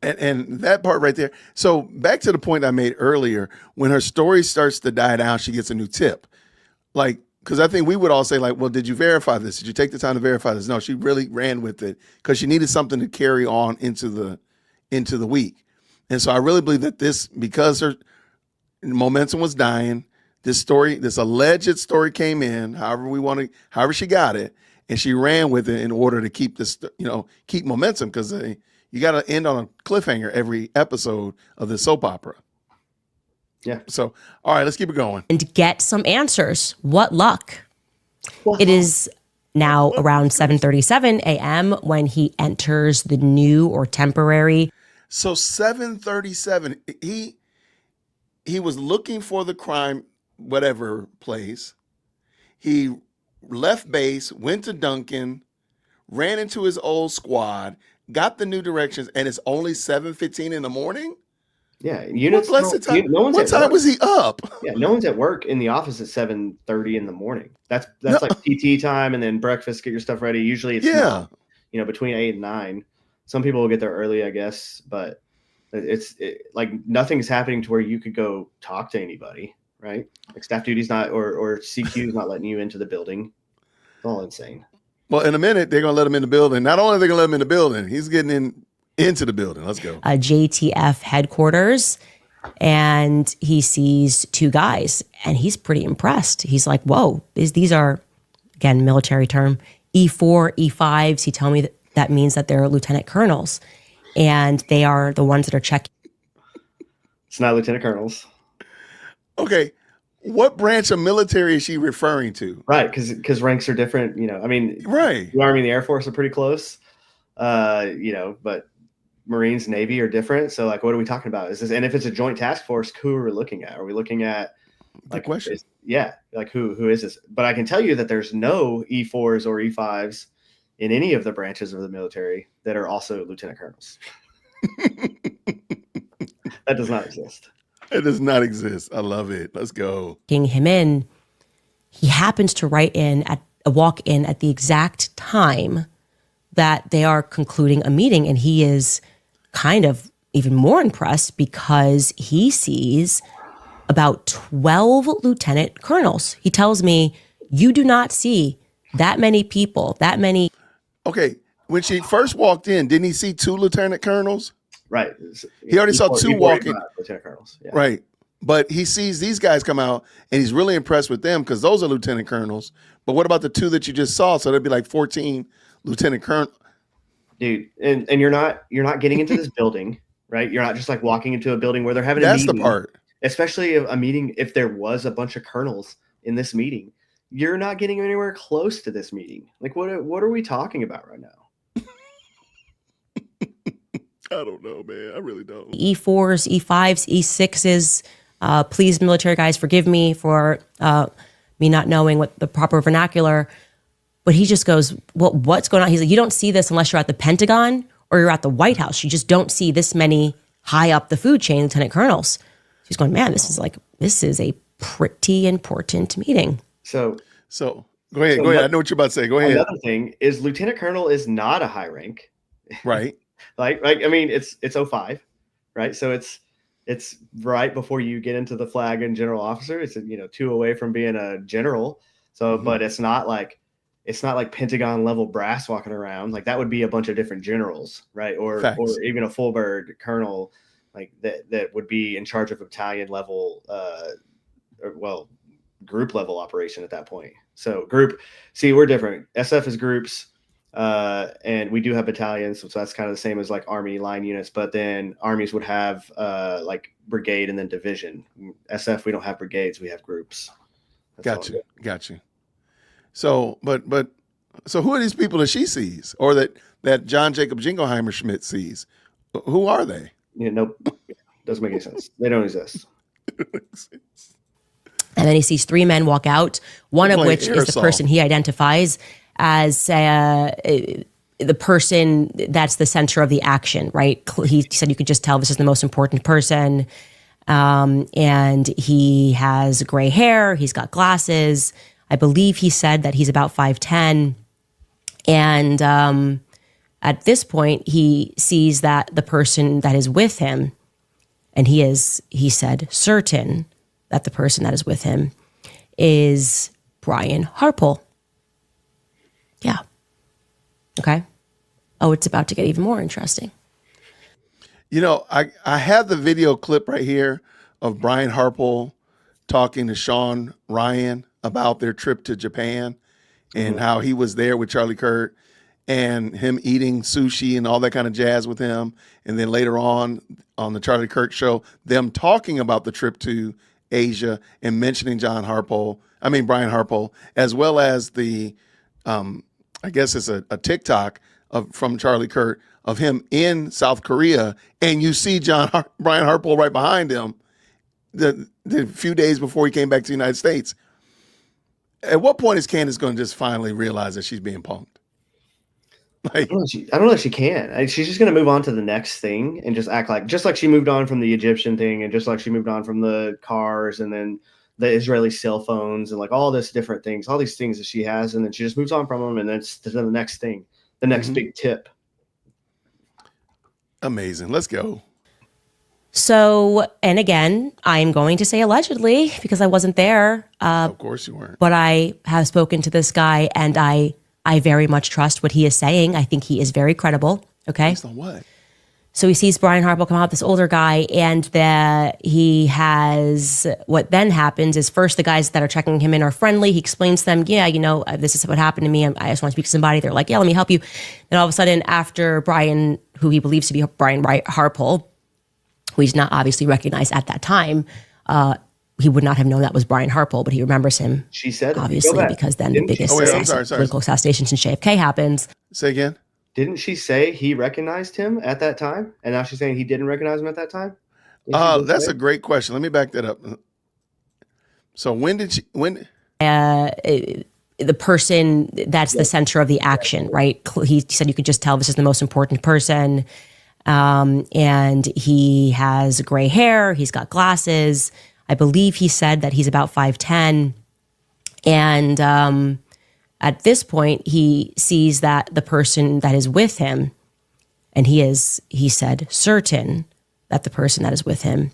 And that part right there. So back to the point I made earlier, when her story starts to die down, she gets a new tip. Like, because I think we would all say, like, well, did you verify this? Did you take the time to verify this? No, she really ran with it because she needed something to carry on into the week. And so I really believe that this, because her momentum was dying, this alleged story came in, however she got it, and she ran with it in order to keep this, keep momentum, because you got to end on a cliffhanger every episode of the soap opera. Yeah. So, all right, let's keep it going. and get some answers. What luck. It is now around 7:37 a.m. when he enters the new or temporary So 7:37, he was looking for the crime, whatever place. He left base, went to Duncan, ran into his old squad, got the new directions, and it's only 7:15 in the morning? Yeah, units. What blessed time? No one's What at time work. was he up? Yeah, no one's at work in the office at 7:30 in the morning. That's No. like PT time, and then breakfast. Get your stuff ready. Usually, it's Yeah. not, between 8 and 9. Some people will get there early, I guess, but it's like nothing's happening to where you could go talk to anybody, right? Like staff duty's not, or CQ is not letting you into the building. It's all insane. Well, in a minute, they're going to let him in the building. Not only are they going to let him in the building, he's getting into the building. Let's go. JTF headquarters, and he sees two guys, and he's pretty impressed. He's like, whoa, these are, again, military term, E4, E5s. He told me that means that they're lieutenant colonels, and they are the ones that are checking. It's not lieutenant colonels, Okay. What branch of military is she referring to? right? Because ranks are different. I mean, Right. the Army and the Air Force are pretty close, but Marines, Navy are different. So, like, what are we talking about? And if it's a joint task force, who are we looking at? Are we looking at, Good question. like who is this? But I can tell you that there's no E4s or E5s in any of the branches of the military that are also lieutenant colonels. That does not exist. It does not exist. I love it. Let's go. him in. He happens to walk in at the exact time that they are concluding a meeting, and he is kind of even more impressed because he sees about 12 lieutenant colonels. He tells me, you do not see that many people, that many. Okay. When she first walked in, didn't he see two lieutenant colonels? Right. He already saw two walking. lieutenant colonels. Yeah. Right. But he sees these guys come out and he's really impressed with them because those are lieutenant colonels. But what about the two that you just saw? So there'd be like 14 lieutenant colonel. Dude, and you're not getting into this building, right? You're not just like walking into a building where they're having a That's meeting. the part. Especially a meeting, if there was a bunch of colonels in this meeting, you're not getting anywhere close to this meeting. Like, what are we talking about right now? I don't know, man. I really don't. E4s, E5s, E6s. Please, military guys, forgive me for me not knowing what the proper vernacular. But he just goes, well, what's going on? He's like, you don't see this unless you're at the Pentagon or you're at the White House. You just don't see this many high up the food chain lieutenant colonels. He's going, man, this is a pretty important meeting. So go ahead. Go ahead. I know what you're about to say. Go ahead. Another thing is lieutenant colonel is not a high rank. Right. Like, I mean, it's 05, right? So it's right before you get into the flag and general officer. It's 2 away from being a general. So, but it's not like Pentagon level brass walking around. Like that would be a bunch of different generals, right? Or even a full bird colonel, like that would be in charge of a battalion level, group level operation at that point. So we're different. SF is groups. And we do have battalions, so that's kind of the same as like Army line units, but then armies would have like brigade and then division. SF, we don't have brigades, we have groups. Got you. So, so who are these people that she sees, or that John Jacob Jingleheimer Schmidt sees? Who are they? Nope, doesn't make any sense. They don't exist. And then he sees 3 men walk out, one of which is the person he identifies as the person that's the center of the action, right? He said you could just tell this is the most important person. And he has gray hair. He's got glasses. I believe he said that he's about 5'10". And at this point, he sees that the person that is with him, and he said, certain that the person that is with him is Brian Harpole. Yeah. Okay. Oh, it's about to get even more interesting. I have the video clip right here of Brian Harpole talking to Sean Ryan about their trip to Japan and how he was there with Charlie Kirk and him eating sushi and all that kind of jazz with him. And then later on the Charlie Kirk show, them talking about the trip to Asia and mentioning Brian Harpole, as well as the, I guess it's a TikTok from Charlie Kirk of him in South Korea, and you see Brian Harpole right behind him the few days before he came back to the United States. At what point is Candace going to just finally realize that she's being punked? Like, I don't know if she can. She's just going to move on to the next thing and just act just like she moved on from the Egyptian thing, and just like she moved on from the cars and then the Israeli cell phones and like all this different things, all these things that she has, and then she just moves on from them, and then it's to the next thing, the next big tip. Amazing. Let's go. So, and again, I'm going to say allegedly because I wasn't there. Of course you weren't. But I have spoken to this guy, and I very much trust what he is saying. I think he is very credible. Okay. Based on what? So he sees Brian Harpole come out, this older guy, and what then happens is first the guys that are checking him in are friendly. He explains to them, this is what happened to me. I just want to speak to somebody. They're like, yeah, let me help you. And all of a sudden, after Brian, who he believes to be Brian Harpole, who he's not obviously recognized at that time, he would not have known that was Brian Harpole, but he remembers him. She said, obviously, because then the biggest political assassination since JFK happens. Say again? Didn't she say he recognized him at that time? And now she's saying he didn't recognize him at that time? That's a great question. Let me back that up. So when the person that's the center of the action, right? He said you could just tell this is the most important person. And he has gray hair. He's got glasses. I believe he said that he's about 5'10". And at this point, he sees that the person that is with him, and he said, certain that the person that is with him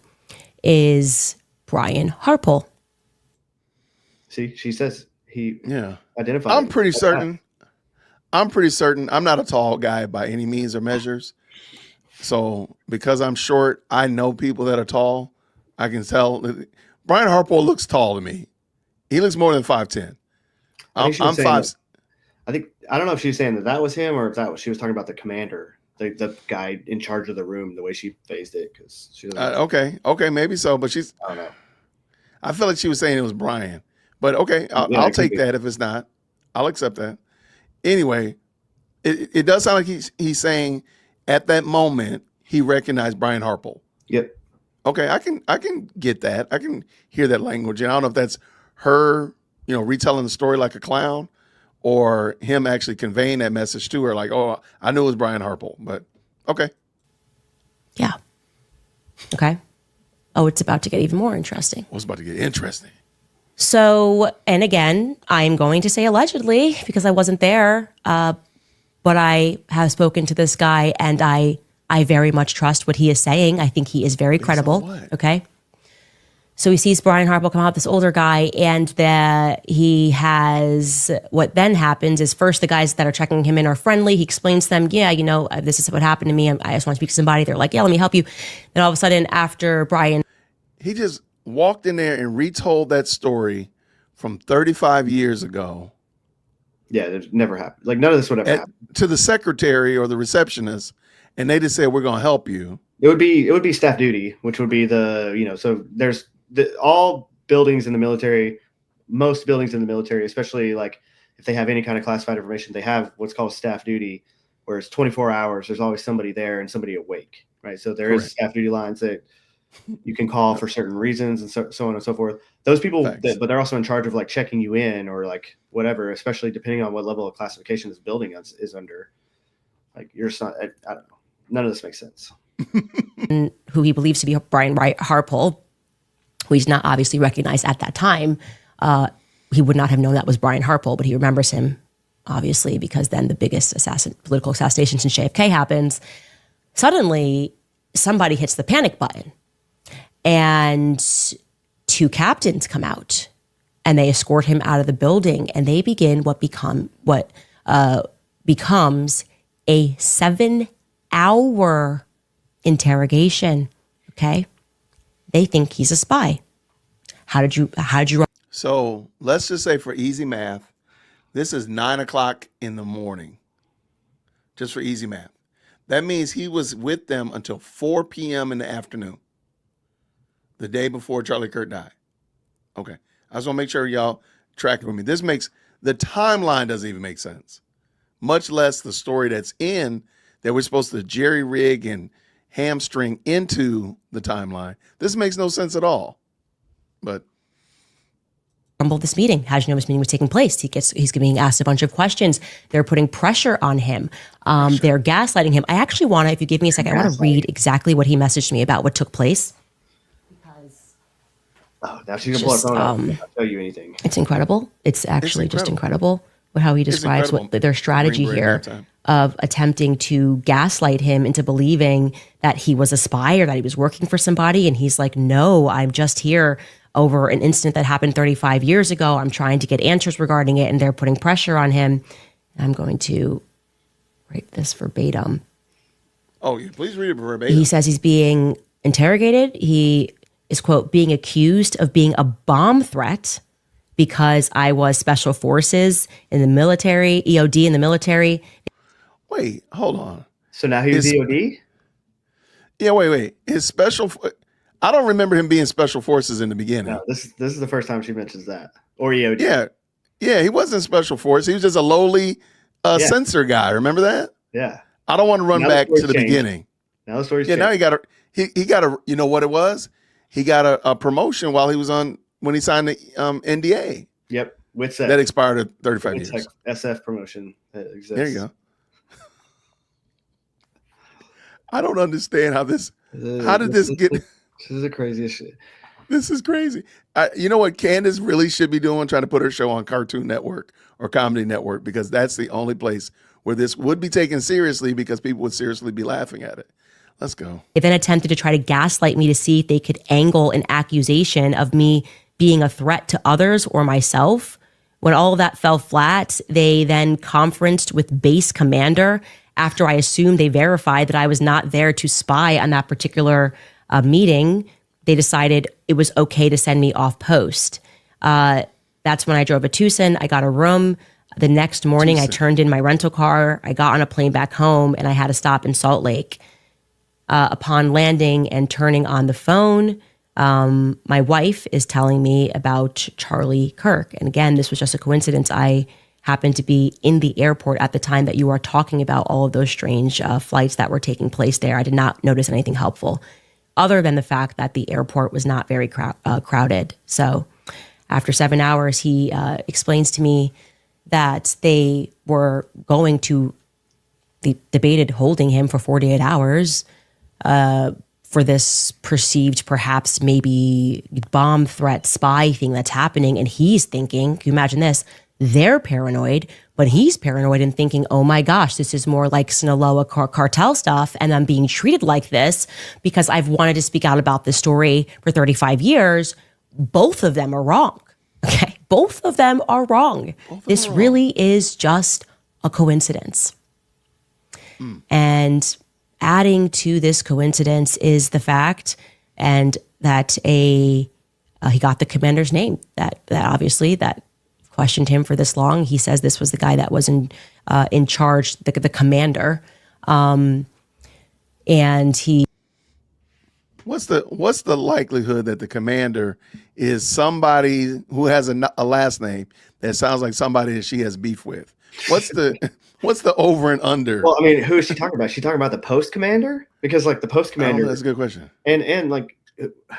is Brian Harpole. See, she says he identified. I'm pretty certain. I'm not a tall guy by any means or measures. So because I'm short, I know people that are tall. I can tell. Brian Harpole looks tall to me. He looks more than 5'10". I'm 5. I don't know if she was saying that was him, or if she was talking about the commander, the guy in charge of the room, the way she phrased it, because she doesn't. Okay, maybe so, but I don't know. I feel like she was saying it was Brian, but okay, I'll take that if it's not. I'll accept that. Anyway, it does sound like he's saying at that moment he recognized Brian Harple. Yep. Okay, I can get that. I can hear that language. And I don't know if that's her, retelling the story like a clown, or him actually conveying that message to her, like, oh, I knew it was Brian Harple, but okay. Yeah. Okay. Oh, it's about to get even more interesting. Well, it's about to get interesting. So, and again, I'm going to say allegedly because I wasn't there, but I have spoken to this guy, and I very much trust what he is saying. I think he is very credible. Okay. So he sees Brian Harple come out, this older guy, and he has, what then happens is first the guys that are checking him in are friendly. He explains to them, this is what happened to me. I just want to speak to somebody. They're like, yeah, let me help you. Then all of a sudden after Brian. He just walked in there and retold that story from 35 years ago. Yeah, it never happened. Like none of this would ever happen. To the secretary or the receptionist, and they just said, we're going to help you. It would be staff duty, which would be so there's all buildings in the military, most buildings in the military, especially like if they have any kind of classified information, they have what's called staff duty, where it's 24 hours. There's always somebody there and somebody awake, right? So there is staff duty lines that you can call for certain reasons and so on and so forth. Those people, but they're also in charge of like checking you in or like whatever, especially depending on what level of classification this building is under. Like you're just not, I don't know. None of this makes sense. Who he believes to be Brian Harple, who he's not obviously recognized at that time. He would not have known that was Brian Harple, but he remembers him, obviously, because then the biggest political assassination since JFK happens. Suddenly, somebody hits the panic button, and two captains come out, and they escort him out of the building, and they begin what becomes a 7-hour interrogation. Okay. They think he's a spy. How did you? So let's just say for easy math, this is 9:00 in the morning, just for easy math. That means he was with them until 4 p.m. in the afternoon, the day before Charlie Kirk died. Okay. I just want to make sure y'all tracking with me. The timeline doesn't even make sense, much less the story that's in that we're supposed to jerry rig and hamstring into the timeline. This makes no sense at all. But this meeting? How did you know this meeting was taking place? He's being asked a bunch of questions. They're putting pressure on him. They're gaslighting him. I actually want to, if you give me a second, I want to read exactly what he messaged me about what took place. Now she's gonna pull her phone up. I'll tell you anything. It's incredible. It's actually just incredible how he describes their strategy here of attempting to gaslight him into believing that he was a spy or that he was working for somebody. And he's like, no, I'm just here over an incident that happened 35 years ago. I'm trying to get answers regarding it, and they're putting pressure on him. I'm going to write this verbatim. Oh, please read it verbatim. He says he's being interrogated. He is, quote, being accused of being a bomb threat because I was special forces in the military, EOD in the military. Wait, hold on. So now he's EOD? Yeah, wait. I don't remember him being special forces in the beginning. No, this is the first time she mentions that. Or EOD. Yeah, he wasn't special force. He was just a lowly censor guy. Remember that? Yeah. I don't want to run back to the beginning. Now the story's changed. Now he got a you know what it was? He got a promotion while he was when he signed the NDA. Yep. With that expired at 35 years. Like SF promotion that exists. There you go. I don't understand how did this get? This is the craziest shit. This is crazy. You know what Candace really should be doing? Trying to put her show on Cartoon Network or Comedy Network, because that's the only place where this would be taken seriously, because people would seriously be laughing at it. Let's go. They then attempted to try to gaslight me to see if they could angle an accusation of me being a threat to others or myself. When all of that fell flat, they then conferenced with base commander after I assumed they verified that I was not there to spy on that particular meeting. They decided it was okay to send me off post. That's when I drove a Tucson. I got a room. The next morning, I turned in my rental car. I got on a plane back home, and I had to stop in Salt Lake. Upon landing and turning on the phone, my wife is telling me about Charlie Kirk. And again, this was just a coincidence. I happened to be in the airport at the time that you are talking about all of those strange flights that were taking place there. I did not notice anything helpful other than the fact that the airport was not very crowded. So after 7 hours, he explains to me that they were going to, they debated holding him for 48 hours for this perceived, perhaps maybe bomb threat spy thing that's happening. And he's thinking, can you imagine this? They're paranoid, but he's paranoid and thinking, oh my gosh, this is more like Sinaloa cartel stuff. And I'm being treated like this because I've wanted to speak out about this story for 35 years. Both of them are wrong. Okay. Both of them are wrong. This really is just a coincidence. And adding to this coincidence is the fact and that he got the commander's name that obviously that questioned him for this long. He says this was the guy that was in charge, the commander. And he. What's the likelihood that the commander is somebody who has a last name that sounds like somebody that she has beef with? What's the over and under? Well, I mean, who is she talking about? Is she talking about the post commander? Because like the post commander, that's a good question. And like,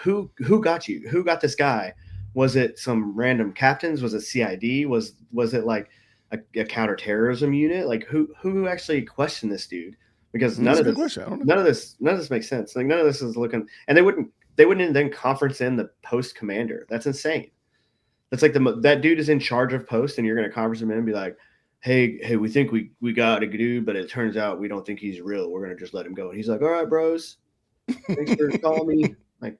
who got you? Who got this guy? Was it some random captains? Was it CID? Was it like a counterterrorism unit? Like who actually questioned this dude? Because none of this makes sense. Like none of this is looking, and they wouldn't then conference in the post commander. That's insane. That's like that dude is in charge of post, and you're going to conference him in and be like, hey, we think we got a dude, but it turns out we don't think he's real. We're going to just let him go. And he's like, all right, bros, thanks for calling me. Like,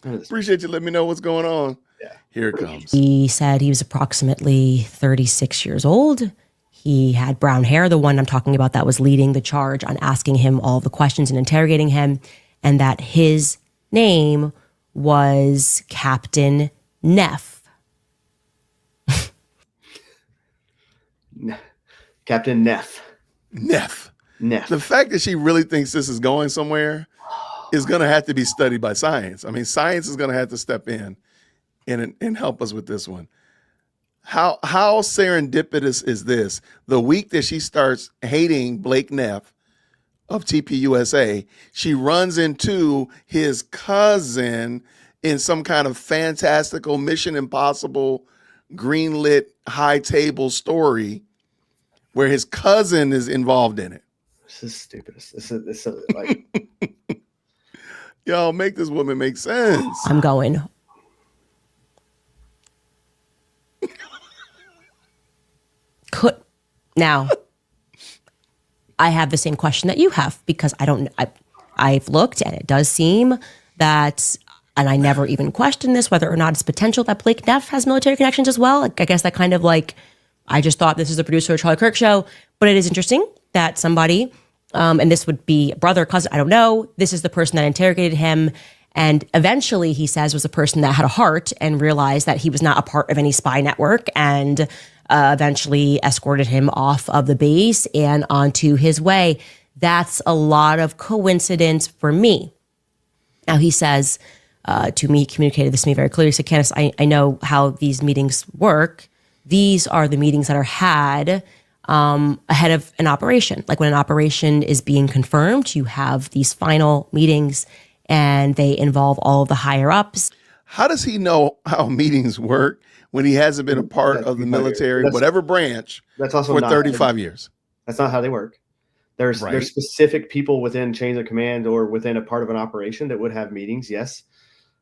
appreciate you letting me know what's going on. Yeah, here it comes. He said he was approximately 36 years old. He had brown hair, the one I'm talking about that was leading the charge on asking him all the questions and interrogating him, and that his name was Captain Neff. Captain Neff. Neff. The fact that she really thinks this is going somewhere is going to have to be studied by science. I mean, science is going to have to step in and help us with this one. How serendipitous is this? The week that she starts hating Blake Neff of TPUSA, she runs into his cousin in some kind of fantastical Mission Impossible greenlit high table story where his cousin is involved in it. This is stupid. This is like, y'all make this woman make sense. I'm going. Now, I have the same question that you have because I've looked and it does seem that, and I never even questioned this, whether or not it's potential that Blake Neff has military connections as well. Like, I guess that kind of like, I just thought this is the producer of Charlie Kirk show, but it is interesting that somebody, and this would be a brother, cousin, I don't know, this is the person that interrogated him. And eventually, he says, was a person that had a heart and realized that he was not a part of any spy network and eventually escorted him off of the base and onto his way. That's a lot of coincidence for me. Now, he says to me, he communicated this to me very clearly. He said, Candace, I know how these meetings work. These are the meetings that are had ahead of an operation. Like when an operation is being confirmed, you have these final meetings and they involve all of the higher ups. How does he know how meetings work when he hasn't been a part of the military, whatever branch, that's also for not 35 years? That's not how they work. There's specific people within chains of command or within a part of an operation that would have meetings, yes.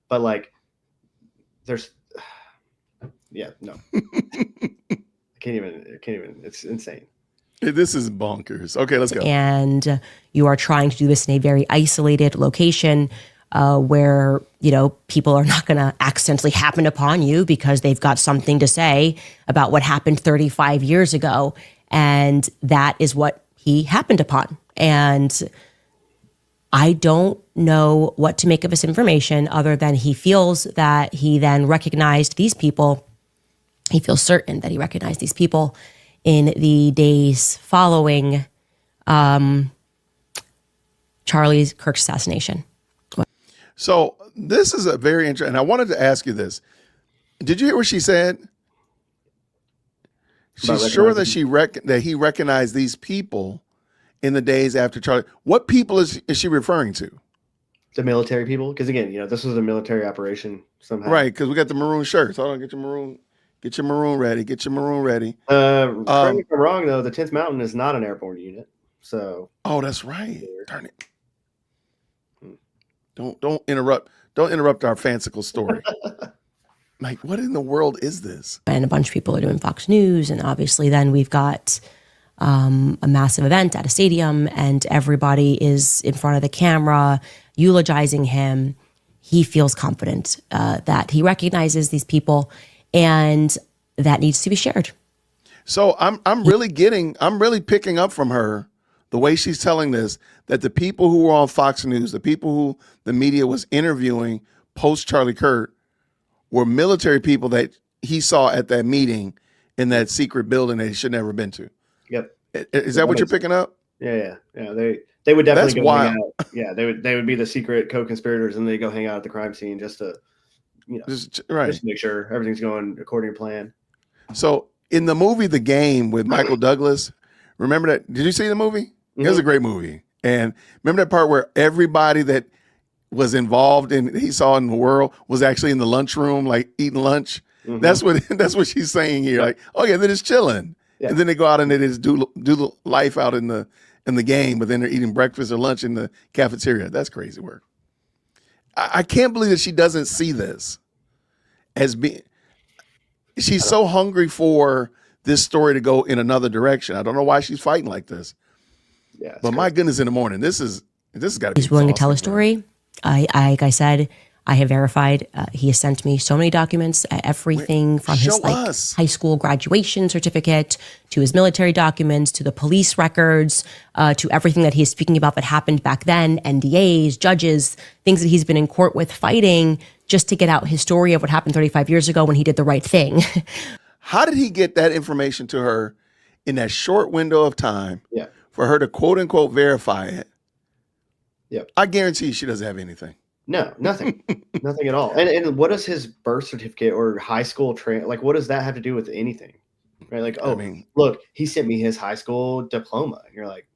But like there's no. I can't even, it's insane. This is bonkers. Okay, let's go. And you are trying to do this in a very isolated location where, people are not going to accidentally happen upon you because they've got something to say about what happened 35 years ago. And that is what he happened upon. And I don't know what to make of this information other than he feels that he then recognized these people. He feels certain that he recognized these people in the days following Charlie Kirk's assassination. So this is a very interesting, and I wanted to ask you this. Did you hear what she said? She's sure that he recognized these people in the days after Charlie. What people is she referring to? The military people, because again, this was a military operation somehow. Right, because we got the maroon shirts. Hold on, get your maroon ready. Get your maroon ready. Correct me if I'm wrong, though. The 10th Mountain is not an airborne unit, so. Oh, that's right. Darn it! Don't interrupt our fanciful story. Like, what in the world is this? And a bunch of people are doing Fox News, and obviously, then we've got a massive event at a stadium, and everybody is in front of the camera eulogizing him. He feels confident that he recognizes these people, and that needs to be shared. So I'm really picking up from her the way she's telling this, that the people who were on Fox News, the people who the media was interviewing post Charlie Kirk, were military people that he saw at that meeting in that secret building that he should never been to. Yep. Is that what you're picking up? Yeah. They would definitely go wild. hang out. Yeah, they would be the secret co-conspirators, and they go hang out at the crime scene just to, just to make sure everything's going according to plan. So in the movie The Game with Michael Douglas, remember that? Did you see the movie? It was a great movie. And remember that part where everybody that was involved in he saw in the world was actually in the lunchroom, like eating lunch. That's what she's saying here. Like, oh yeah, they're just chilling. Yeah. And then they go out and they just do the life out in the game, but then they're eating breakfast or lunch in the cafeteria. That's crazy work. I can't believe that she doesn't see this as being. She's so hungry for this story to go in another direction. I don't know why she's fighting like this. Yeah, but my goodness, in the morning, this has got to be. He's willing to tell a story. Like I said, I have verified. He has sent me so many documents, everything from his high school graduation certificate to his military documents to the police records to everything that he's speaking about that happened back then, NDAs, judges, things that he's been in court with fighting just to get out his story of what happened 35 years ago when he did the right thing. How did he get that information to her in that short window of time for her to quote unquote verify it? Yep. I guarantee she doesn't have anything. No, nothing. Nothing at all. And what does his birth certificate or high school what does that have to do with anything? Right? Like, look, he sent me his high school diploma. And you're like,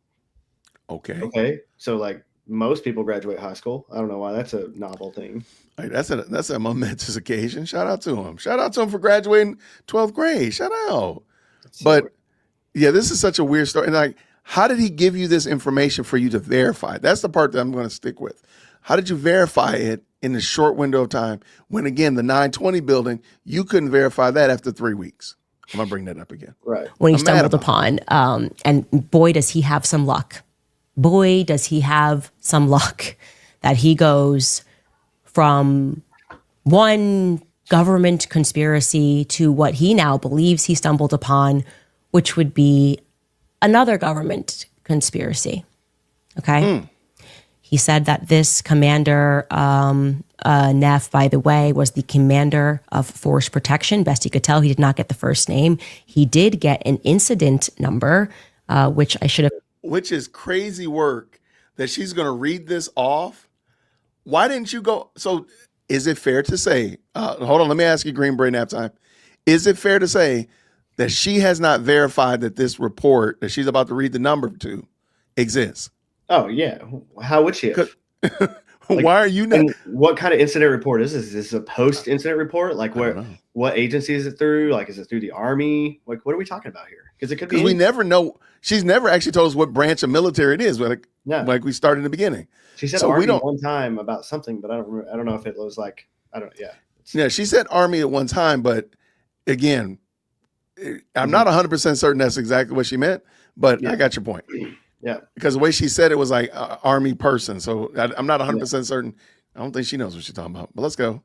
okay. So like most people graduate high school. I don't know why that's a novel thing. Like, that's a momentous occasion. Shout out to him. Shout out to him for graduating 12th grade. Shout out. But yeah, this is such a weird story. And like, how did he give you this information for you to verify? That's the part that I'm going to stick with. How did you verify it in a short window of time when, again, the 920 building, you couldn't verify that after 3 weeks? I'm going to bring that up again. Right. When he stumbled upon, and boy, does he have some luck. Boy, does he have some luck that he goes from one government conspiracy to what he now believes he stumbled upon, which would be another government conspiracy. Okay? He said that this commander, Neff, by the way, was the commander of force protection. Best he could tell, he did not get the first name. He did get an incident number, which I should have. Which is crazy work that she's going to read this off. Why didn't you go? So is it fair to say, hold on, let me ask you, Green Beret Nap Time. Is it fair to say that she has not verified that this report that she's about to read the number to exists? Oh, yeah. How would she have? Why are you not? What kind of incident report is this? Is this a post-incident report? Like, what agency is it through? Like, is it through the Army? Like, what are we talking about here? Because it could be. Because we never know. She's never actually told us what branch of military it is. Like we started in the beginning. She said Army one time about something, but I don't remember. I don't know if it was like, Yeah, she said Army at one time, but again, I'm not 100% certain that's exactly what she meant, but I got your point. Yeah. Because the way she said it was like Army person. So I'm not 100% certain. I don't think she knows what she's talking about, but let's go.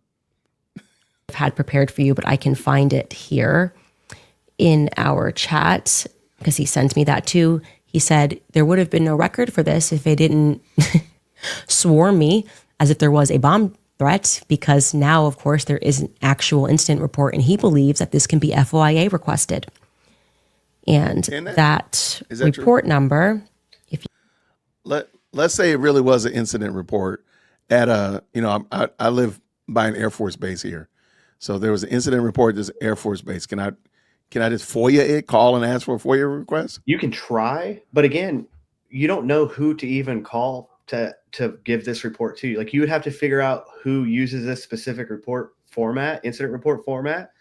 I've had prepared for you, but I can find it here in our chat because he sent me that too. He said there would have been no record for this if they didn't swarm me as if there was a bomb threat, because now, of course, there is an actual incident report, and he believes that this can be FOIA requested. And that report number, let's say it really was an incident report at I live by an Air Force base here. So there was an incident report, there's an Air Force base. Can Can I just FOIA it, call and ask for a FOIA request? You can try, but again, you don't know who to even call to give this report to you. Like, you would have to figure out who uses this specific report format, incident report format,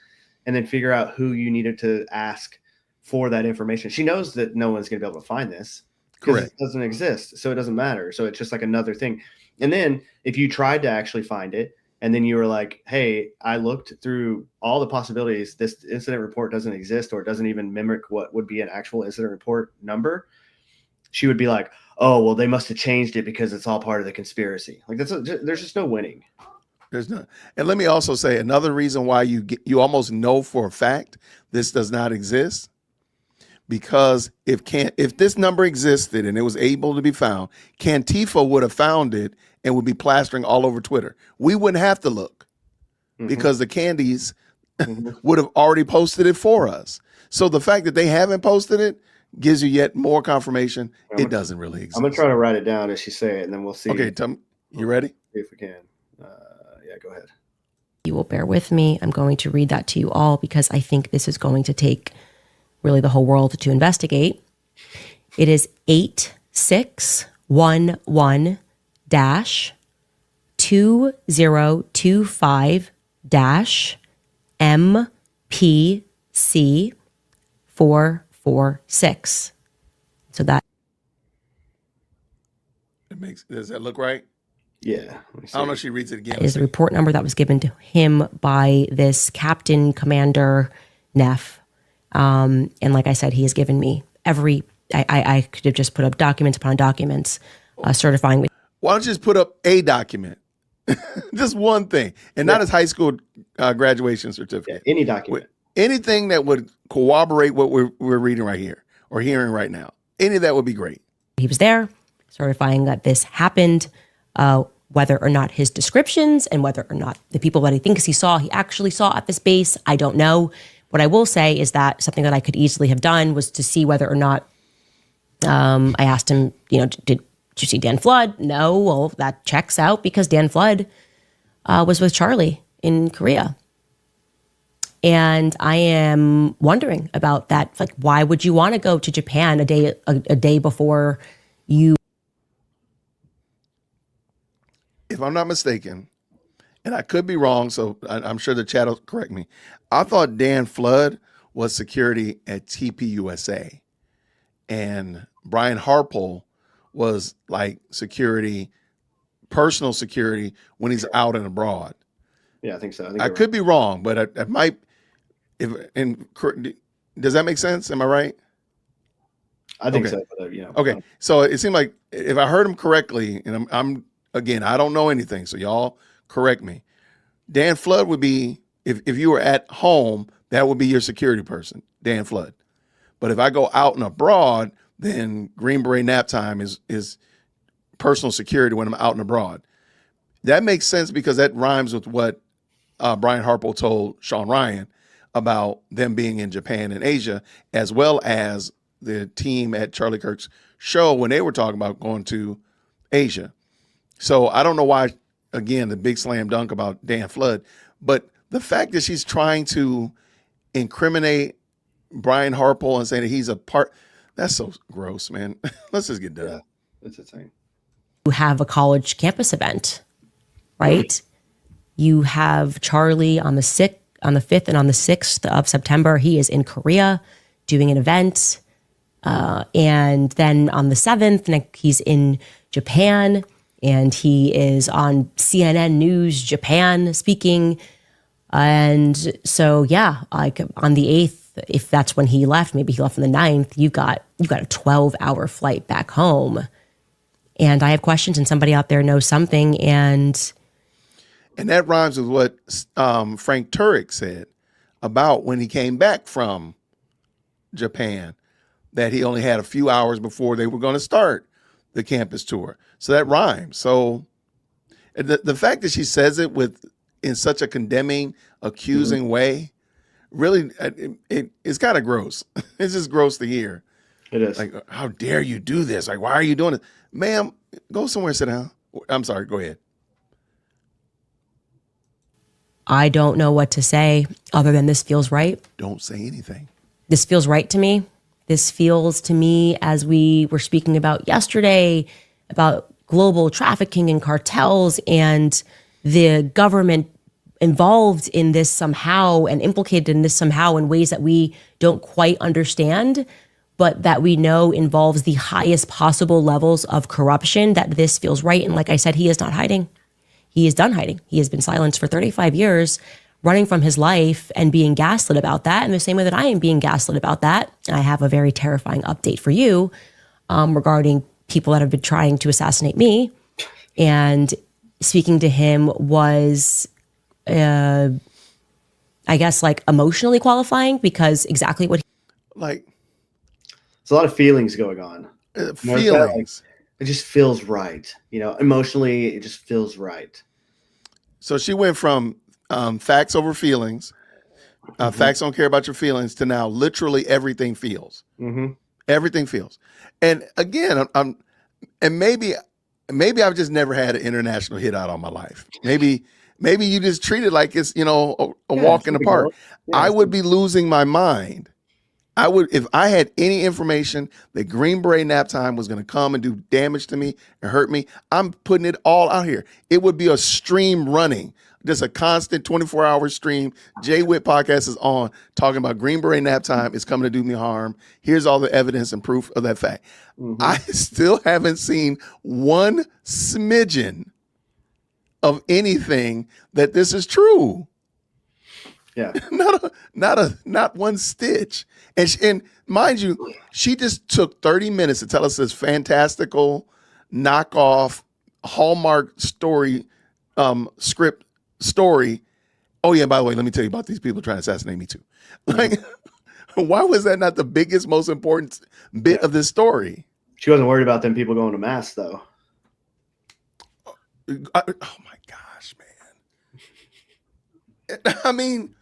and then figure out who you needed to ask for that information. She knows that no one's going to be able to find this. Correct. It doesn't exist, so it doesn't matter. So it's just like another thing. And then if you tried to actually find it, and then you were like, hey, I looked through all the possibilities. This incident report doesn't exist, or it doesn't even mimic what would be an actual incident report number. She would be like, oh, well, they must have changed it because it's all part of the conspiracy. Like, there's just no winning. There's none. And let me also say another reason why you almost know for a fact this does not exist, because if this number existed and it was able to be found, Cantifa would have found it and would be plastering all over Twitter. We wouldn't have to look because the Candies would have already posted it for us. So the fact that they haven't posted it gives you yet more confirmation it doesn't really exist. I'm going to try to write it down as she say it, and then we'll see. Okay, Tom, you ready? See if we can. Yeah, go ahead. You will bear with me. I'm going to read that to you all because I think this is going to take really the whole world to investigate. It is 8611-2025-MPC446. So that Does that look right? Yeah. I don't know if she reads it again. is the report number that was given to him by this Captain Commander Neff. And like I said, he has given me I could have just put up documents upon documents certifying. Why don't you just put up a document? Just one thing. And not his high school graduation certificate. Yeah, any document. Anything that would corroborate what we're reading right here or hearing right now. Any of that would be great. He was there certifying that this happened, whether or not his descriptions and whether or not the people that he thinks he actually saw at this base, I don't know. What I will say is that something that I could easily have done was to see whether or not I asked him, did you see Dan Flood? No. Well, that checks out because Dan Flood was with Charlie in Korea. And I am wondering about that. Like, why would you want to go to Japan a day before you? If I'm not mistaken, and I could be wrong, so I'm sure the chat will correct me. I thought Dan Flood was security at TPUSA, and Brian Harpole was like security, personal security when he's out and abroad. Yeah, I think so. I could be wrong, but I might. Does that make sense? Am I right? I think Okay. so. But, Okay, so it seemed like if I heard him correctly, and I'm again, I don't know anything, so y'all correct me. Dan Flood would be, if you were at home, that would be your security person, Dan Flood. But if I go out and abroad, then Green Beret nap time is personal security when I'm out and abroad. That makes sense because that rhymes with what Brian Harpole told Sean Ryan about them being in Japan and Asia, as well as the team at Charlie Kirk's show when they were talking about going to Asia. So I don't know why, again, the big slam dunk about Dan Flood, but the fact that she's trying to incriminate Brian Harpole and saying that he's a part, that's so gross, man. Let's just get done. Yeah, that's insane. You have a college campus event, right? You have Charlie on the 5th and on the 6th of September. He is in Korea doing an event. And then on the 7th, he's in Japan and he is on CNN News Japan speaking. And so, yeah, like on the 8th, if that's when he left, maybe he left on the 9th, you've got a 12-hour flight back home. And I have questions and somebody out there knows something. And that rhymes with what Frank Turek said about when he came back from Japan, that he only had a few hours before they were going to start the campus tour. So that rhymes. So the fact that she says it in such a condemning, accusing way, really, it's kind of gross. It's just gross to hear. It is. Like, how dare you do this? Like, why are you doing it? Ma'am, go somewhere, sit down. I'm sorry, go ahead. I don't know what to say other than this feels right. Don't say anything. this feels right to me. This feels to me, as we were speaking about yesterday, about global trafficking and cartels and the government involved in this somehow and implicated in this somehow in ways that we don't quite understand, but that we know involves the highest possible levels of corruption, that this feels right. And like I said, he is not hiding. He is done hiding. He has been silenced for 35 years, running from his life and being gaslit about that, in the same way that I am being gaslit about that. I have a very terrifying update for you regarding people that have been trying to assassinate me. And speaking to him was, I guess, like emotionally qualifying, because exactly what Like, There's a lot of feelings going on. feelings. It just feels right. Emotionally, it just feels right. So she went from facts over feelings, facts don't care about your feelings, to now literally everything feels. Mm-hmm. Everything feels. And again, and maybe I've just never had an international hit out on my life. Maybe you just treat it like it's, a walk in the park. I would be losing my mind. I would, if I had any information that Green Beret nap time was going to come and do damage to me and hurt me, I'm putting it all out here. It would be a stream running, just a constant 24-hour stream. Jay Witt podcast is on talking about Green Beret nap time is coming to do me harm. Here's all the evidence and proof of that fact. Mm-hmm. I still haven't seen one smidgen of anything that this is true. Yeah. Not one stitch. And mind you, she just took 30 minutes to tell us this fantastical knockoff Hallmark story, script story. Oh yeah, by the way, let me tell you about these people trying to assassinate me too. Like, why was that not the biggest, most important bit of this story? She wasn't worried about them people going to mass, though. Oh my gosh, man. I mean,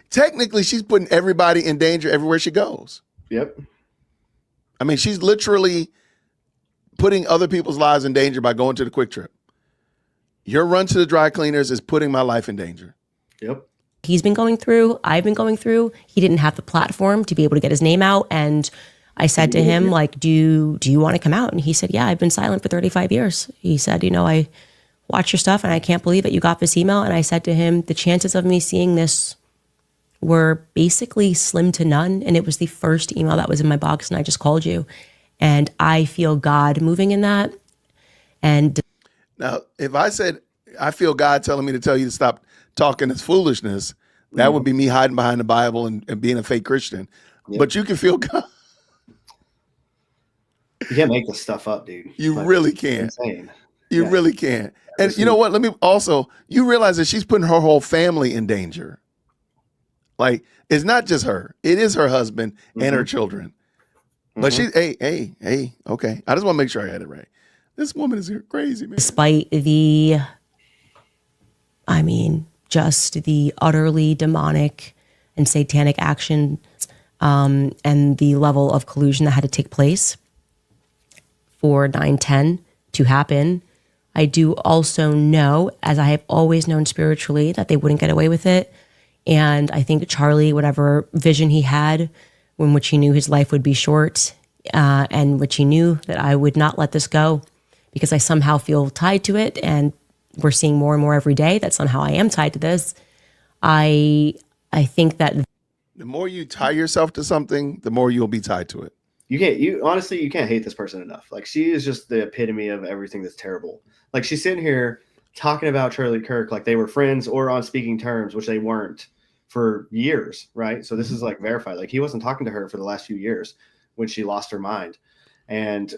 technically, she's putting everybody in danger everywhere she goes. Yep. I mean, she's literally putting other people's lives in danger by going to the Quick Trip. Your run to the dry cleaners is putting my life in danger. Yep. he's been going through, I've been going through. He didn't have the platform to be able to get his name out. And I said to him, like, do you want to come out? And he said, yeah, I've been silent for 35 years. He said, I watch your stuff and I can't believe that you got this email. And I said to him, the chances of me seeing this were basically slim to none. And it was the first email that was in my box, and I just called you. And I feel God moving in that. And now, if I said, I feel God telling me to tell you to stop talking this foolishness, that would be me hiding behind the Bible and being a fake Christian. Yep. But you can feel God. You can't make this stuff up, dude. You really can't. Insane. You really can't. And you know what? Let me also, you realize that she's putting her whole family in danger. Like, it's not just her. It is her husband and her children. But she's, hey, okay. I just want to make sure I had it right. This woman is crazy, man. Despite the, just the utterly demonic and satanic action and the level of collusion that had to take place for 9/10 to happen, I do also know, as I have always known spiritually, that they wouldn't get away with it. And I think Charlie, whatever vision he had, in which he knew his life would be short, and which he knew that I would not let this go because I somehow feel tied to it. And we're seeing more and more every day that somehow I am tied to this. I think that the more you tie yourself to something, the more you'll be tied to it. Honestly, you can't hate this person enough. Like, she is just the epitome of everything that's terrible. Like, she's sitting here talking about Charlie Kirk like they were friends or on speaking terms, which they weren't for years, right? So this is like verified. Like, he wasn't talking to her for the last few years when she lost her mind. And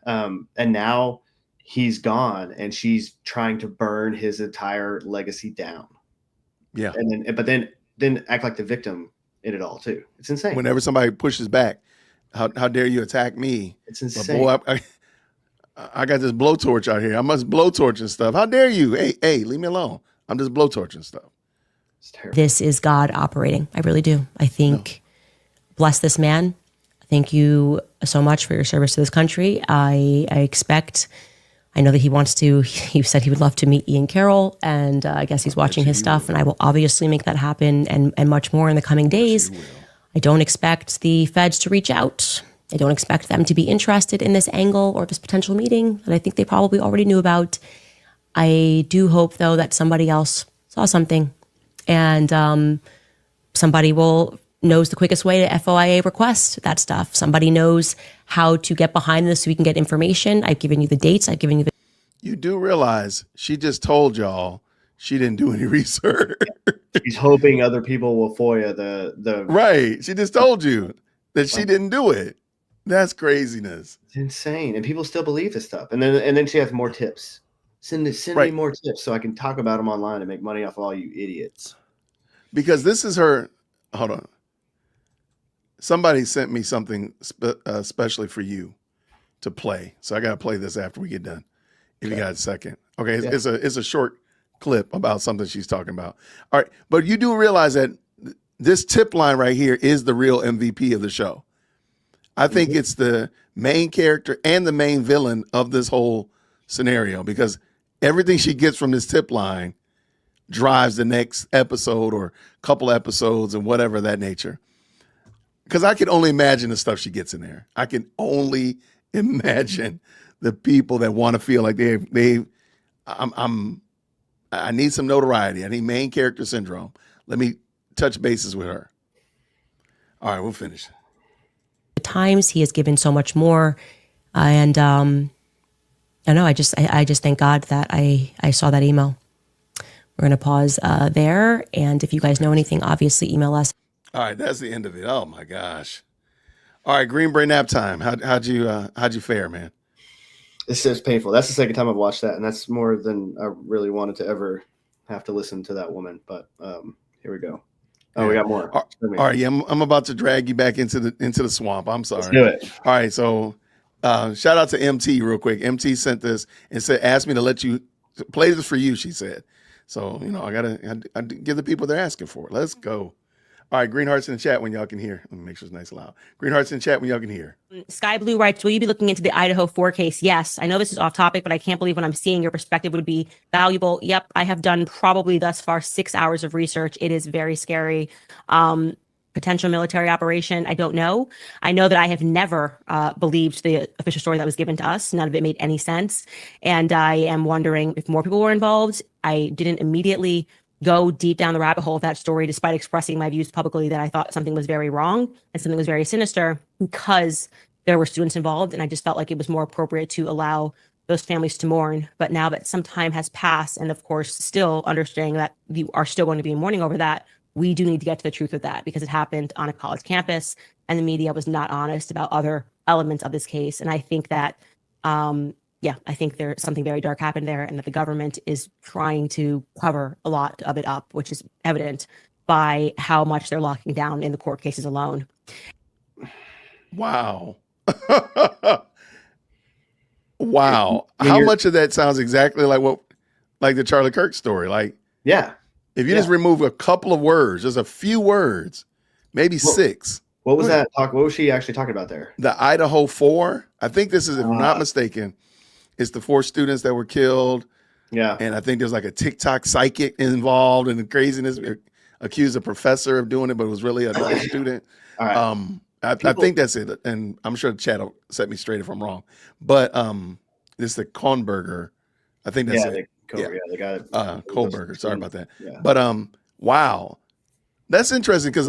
and now he's gone and she's trying to burn his entire legacy down. Yeah. And then act like the victim in it all too. It's insane. Whenever somebody pushes back, how dare you attack me? It's insane. But boy, I got this blowtorch out here. I must blowtorch and stuff. How dare you? Hey, leave me alone. I'm just blowtorching stuff. It's terrible. This is God operating. I really do. I think, bless this man. Thank you so much for your service to this country. I know that he said he would love to meet Ian Carroll, and I guess he's watching his stuff, and I will obviously make that happen and much more in the coming days. I don't expect the feds to reach out. I don't expect them to be interested in this angle or this potential meeting that I think they probably already knew about. I do hope, though, that somebody else saw something and somebody knows the quickest way to FOIA request that stuff. Somebody knows how to get behind this so we can get information. I've given you the dates. I've given you the... You do realize she just told y'all she didn't do any research. She's hoping other people will FOIA the Right. She just told you that she didn't do it. That's craziness. It's insane. And people still believe this stuff. And then she has more tips. Send me more tips so I can talk about them online and make money off of all you idiots. Because this is her. Hold on. Somebody sent me something especially for you to play. So I got to play this after we get done. If you got a second. Okay. It's a short clip about something she's talking about. All right. But you do realize that this tip line right here is the real MVP of the show. I think it's the main character and the main villain of this whole scenario, because everything she gets from this tip line drives the next episode or couple episodes and whatever that nature. Because I can only imagine the stuff she gets in there. I can only imagine the people that want to feel like I need some notoriety. I need main character syndrome. Let me touch bases with her. All right, we'll finish. Times he has given so much more, and I know I just thank God that I saw that email. We're gonna pause there, and if you guys know anything, obviously email us. All right, that's the end of it. Oh my gosh! All right, Green Brain nap time. How'd you fare, man? It's just painful. That's the second time I've watched that, and that's more than I really wanted to ever have to listen to that woman. But here we go. Oh, we got more. All right, yeah, I'm about to drag you back into the swamp. I'm sorry. Let's do it. All right, so shout out to MT real quick. MT sent this and asked me to let you play this for you. She said, so I gotta give the people they're asking for. Let's go. All right, green hearts in the chat when y'all can hear. Let me make sure it's nice and loud. Green hearts in the chat when y'all can hear. Sky Blue writes, will you be looking into the Idaho 4 case? Yes. I know this is off topic, but I can't believe what I'm seeing. Your perspective would be valuable. Yep. I have done probably thus far 6 hours of research. It is very scary. Potential military operation. I don't know. I know that I have never believed the official story that was given to us. None of it made any sense. And I am wondering if more people were involved. I didn't immediately go deep down the rabbit hole of that story, despite expressing my views publicly that I thought something was very wrong and something was very sinister, because there were students involved. And I just felt like it was more appropriate to allow those families to mourn. But now that some time has passed, and of course, still understanding that you are still going to be mourning over that, we do need to get to the truth of that, because it happened on a college campus and the media was not honest about other elements of this case. And I think that, I think there's something very dark happened there, and that the government is trying to cover a lot of it up, which is evident by how much they're locking down in the court cases alone. Wow. Wow. How much of that sounds exactly like the Charlie Kirk story? Like, yeah. If you just remove a couple of words, just a few words, maybe 6. What was that talk? What was she actually talking about there? The Idaho 4. I think this is, if I'm not mistaken, it's the 4 students that were killed. Yeah. And I think there's like a TikTok psychic involved in the craziness. Accused a professor of doing it, but it was really another student. All right. I think that's it. And I'm sure the chat will set me straight if I'm wrong. But this is the Kornberger. I think that's it. The guy. Kohlberger. Sorry about that. Yeah. But wow, that's interesting, because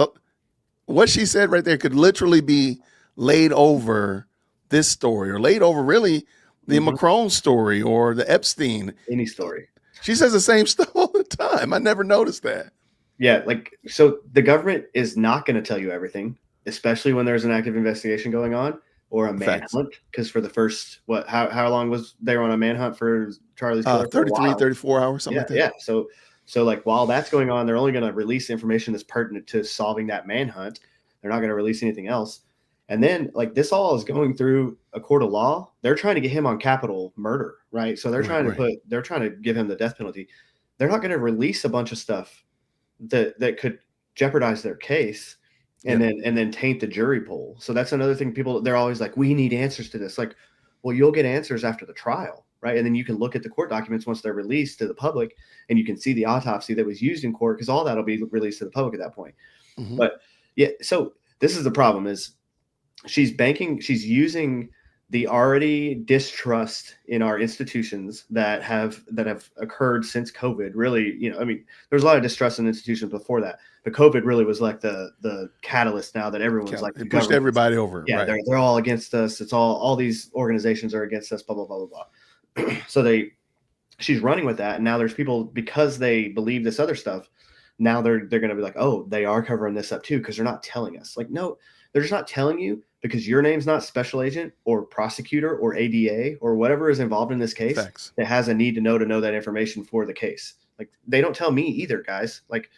what she said right there could literally be laid over this story, or laid over really the Macron story or the Epstein. Any story. She says the same stuff all the time. I never noticed that. Yeah, so the government is not going to tell you everything, especially when there's an active investigation going on or a manhunt. Because for the first, how long was they on a manhunt for Charlie's killer? 33, 34 hours, something like that. Yeah. So while that's going on, they're only going to release information that's pertinent to solving that manhunt. They're not going to release anything else. And then this all is going through a court of law. They're trying to get him on capital murder, right? So they're trying to give him the death penalty. They're not going to release a bunch of stuff that could jeopardize their case and then taint the jury pool. So that's another thing. They're always like, we need answers to this. Like, well, you'll get answers after the trial, right? And then you can look at the court documents once they're released to the public, and you can see the autopsy that was used in court, because all that'll be released to the public at that point. But yeah, so this is the problem: is she's using the already distrust in our institutions that have occurred since COVID. Really, I mean, there's a lot of distrust in institutions before that, but COVID really was like the catalyst. Now that everyone's like, it pushed everybody over. Yeah, right. they're all against us. It's all these organizations are against us. Blah blah blah blah blah. So she's running with that, and now there's people, because they believe this other stuff. Now they're going to be like, oh, they are covering this up too, because they're not telling us. Like, no, they're just not telling you because your name's not special agent or prosecutor or ADA or whatever is involved in this case. Facts. That has a need to know that information for the case. Like, they don't tell me either, guys. Like,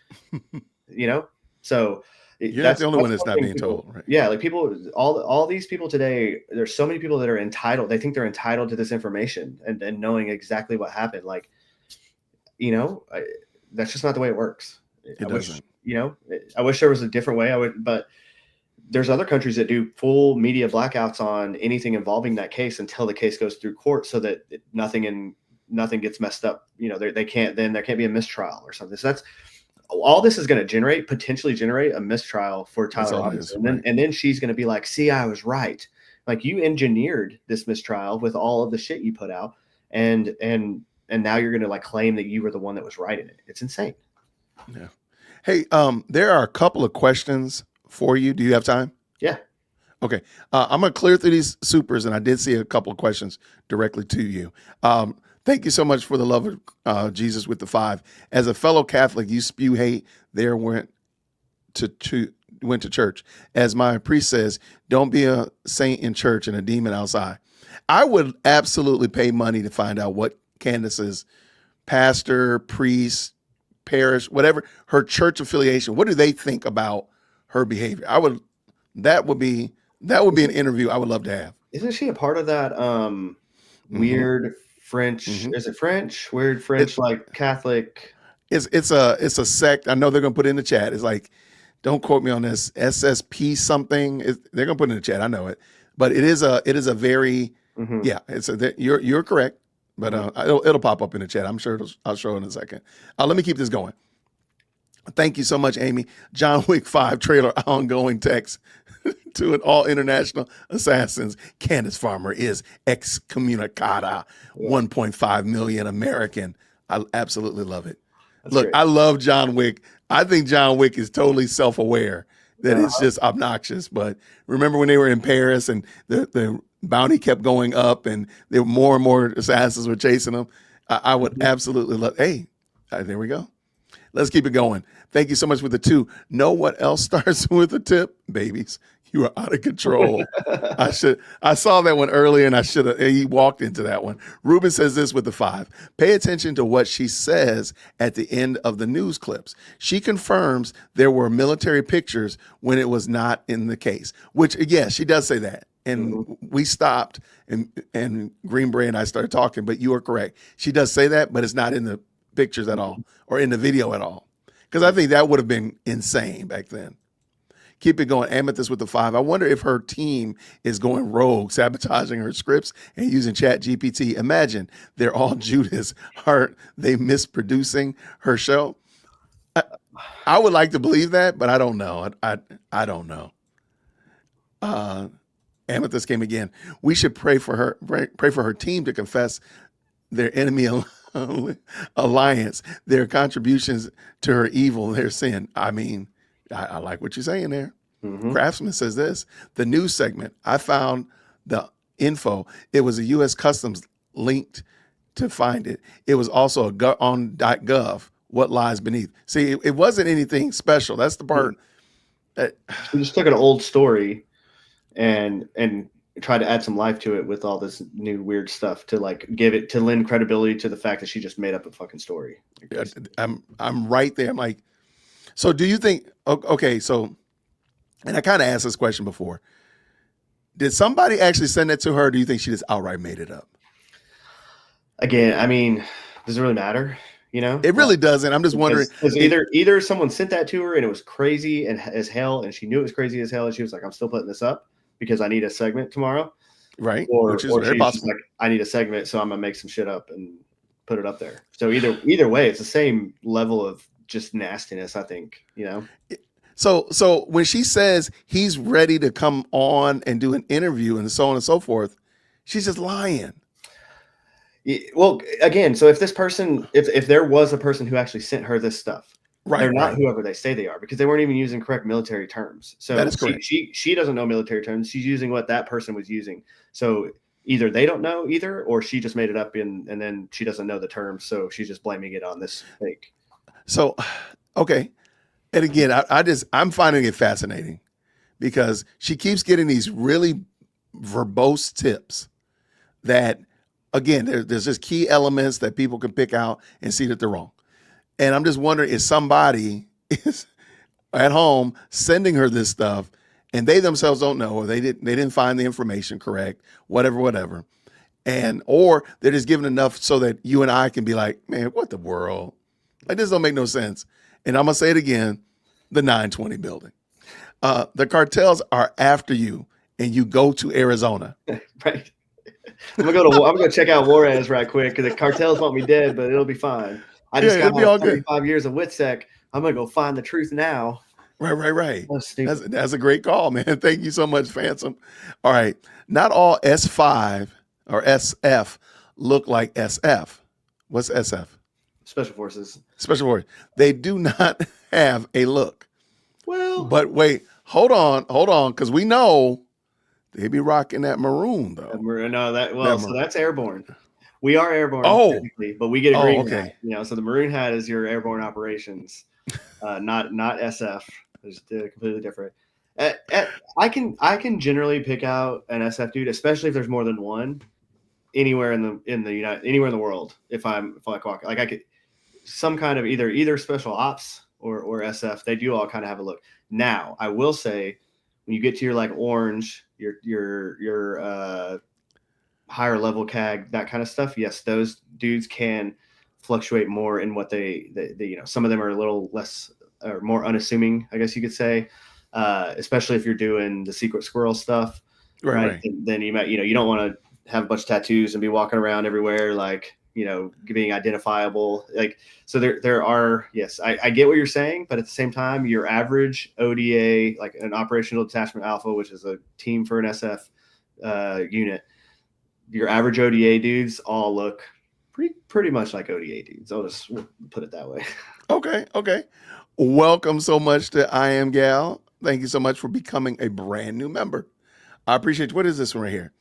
so You're not the only one that's not being told, right? Yeah, like people, all these people today, there's so many people that are entitled. They think they're entitled to this information and knowing exactly what happened. Like, that's just not the way it works. It doesn't. I wish there was a different way. But there's other countries that do full media blackouts on anything involving that case until the case goes through court, so that nothing gets messed up. They can't, then there can't be a mistrial or something. So that's all this is going to potentially generate a mistrial for Tyler Robinson. And then she's going to be like, see, I was right. Like, you engineered this mistrial with all of the shit you put out. And now you're going to like claim that you were the one that was right in it. It's insane. Yeah. Hey, there are a couple of questions for you. Do you have time? Yeah. Okay. I'm going to clear through these supers, and I did see a couple of questions directly to you. Thank you so much for the love of Jesus with the 5. As a fellow Catholic, you spew hate. There went to church. As my priest says, don't be a saint in church and a demon outside. I would absolutely pay money to find out what Candace's pastor, priest, parish, whatever, her church affiliation, what do they think about her behavior? That would be an interview I would love to have. Isn't she a part of that weird French? Is it French? Weird French, like Catholic? It's a sect. I know they're gonna put it in the chat. It's like, don't quote me on this, SSP something. They're gonna put it in the chat. I know it, but it is a very yeah. You're correct. But it'll pop up in the chat. I'm sure I'll show it in a second. Let me keep this going. Thank you so much, Amy. John Wick 5 trailer ongoing text to an all international assassins. Candace Farmer is excommunicada. 1.5 million American. I absolutely love it. Look, great. I love John Wick. I think John Wick is totally self-aware that it's just obnoxious. But remember when they were in Paris and the bounty kept going up and there were more and more assassins were chasing them? I would absolutely love. Hey, there we go. Let's keep it going. Thank you so much for the 2. Know what else starts with a tip? Babies, you are out of control. I saw that one earlier and he walked into that one. Ruben says this with the 5. Pay attention to what she says at the end of the news clips. She confirms there were military pictures when it was not in the case, which, yes, she does say that. And we stopped and Green Bray and I started talking, but you are correct. She does say that, but it's not in the pictures at all or in the video at all. Because I think that would have been insane back then. Keep it going. Amethyst with the 5. I wonder if her team is going rogue, sabotaging her scripts and using Chat GPT. Imagine they're all Judas. Are they misproducing her show? I would like to believe that, but I don't know. I don't know. Amethyst came again. We should pray for her team to confess their enemy alliance, their contributions to her evil, their sin. I mean, I like what you're saying there. Craftsman says this, the news segment, I found the info. It was a U.S. Customs linked to find it. It was also on .gov, what lies beneath. See, it wasn't anything special. That's the part. We just took an old story and try to add some life to it with all this new weird stuff to like to lend credibility to the fact that she just made up a fucking story. I'm right there. I'm like, so do you think, okay, so, and I kind of asked this question before. Did somebody actually send that to her? Or do you think she just outright made it up? Again, I mean, does it really matter? It really doesn't. I'm just wondering. Because either someone sent that to her and it was crazy as hell and she knew it was crazy as hell and she was like, I'm still putting this up because I need a segment tomorrow. Right. Or Which is she's very possible. like, I need a segment, so I'm going to make some shit up and put it up there. So either way, it's the same level of just nastiness, I think, So when she says he's ready to come on and do an interview and so on and so forth, she's just lying. Well, again, so if this person, if there was a person who actually sent her this stuff, they're not whoever they say they are, because they weren't even using correct military terms. So that is correct. She doesn't know military terms. She's using what that person was using. So either they don't know either, or she just made it up and then she doesn't know the terms. So she's just blaming it on this fake. So, okay. And again, I'm finding it fascinating because she keeps getting these really verbose tips that, again, there's just key elements that people can pick out and see that they're wrong. And I'm just wondering if somebody is at home sending her this stuff and they themselves don't know, or they didn't find the information correct, whatever. Or they're just giving enough so that you and I can be like, man, what the world? Like, this don't make no sense. And I'm going to say it again, the 920 building. The cartels are after you and you go to Arizona. Right. I'm gonna check out Juarez right quick because the cartels want me dead, but it'll be fine. I just got all 35 years of WITSEC. I'm gonna go find the truth now. Right. That's That's a great call, man. Thank you so much, Phantom. All right. Not all S5 or SF look like SF. What's SF? Special Forces. Special Forces. They do not have a look. Well, but wait, hold on, because we know they be rocking that maroon though. So that's airborne. We are airborne, technically, but we get a green hat. So the maroon hat is your airborne operations, not SF. It's completely different. I can generally pick out an SF dude, especially if there's more than one, anywhere in the world. If I walk, like I could, some kind of either special ops or SF, they do all kind of have a look. Now, I will say, when you get to your like orange, your higher level CAG, that kind of stuff, yes, those dudes can fluctuate more in what they some of them are a little less or more unassuming, I guess you could say, especially if you're doing the secret squirrel stuff, right? Then you might, you don't want to have a bunch of tattoos and be walking around everywhere like, being identifiable. Like, so there are, yes, I get what you're saying, but at the same time, your average ODA, like an operational detachment alpha, which is a team for an SF unit, your average ODA dudes all look pretty much like ODA dudes. I'll just put it that way. Okay. Welcome so much to I Am Gal. Thank you so much for becoming a brand new member. I appreciate you. What is this one right here?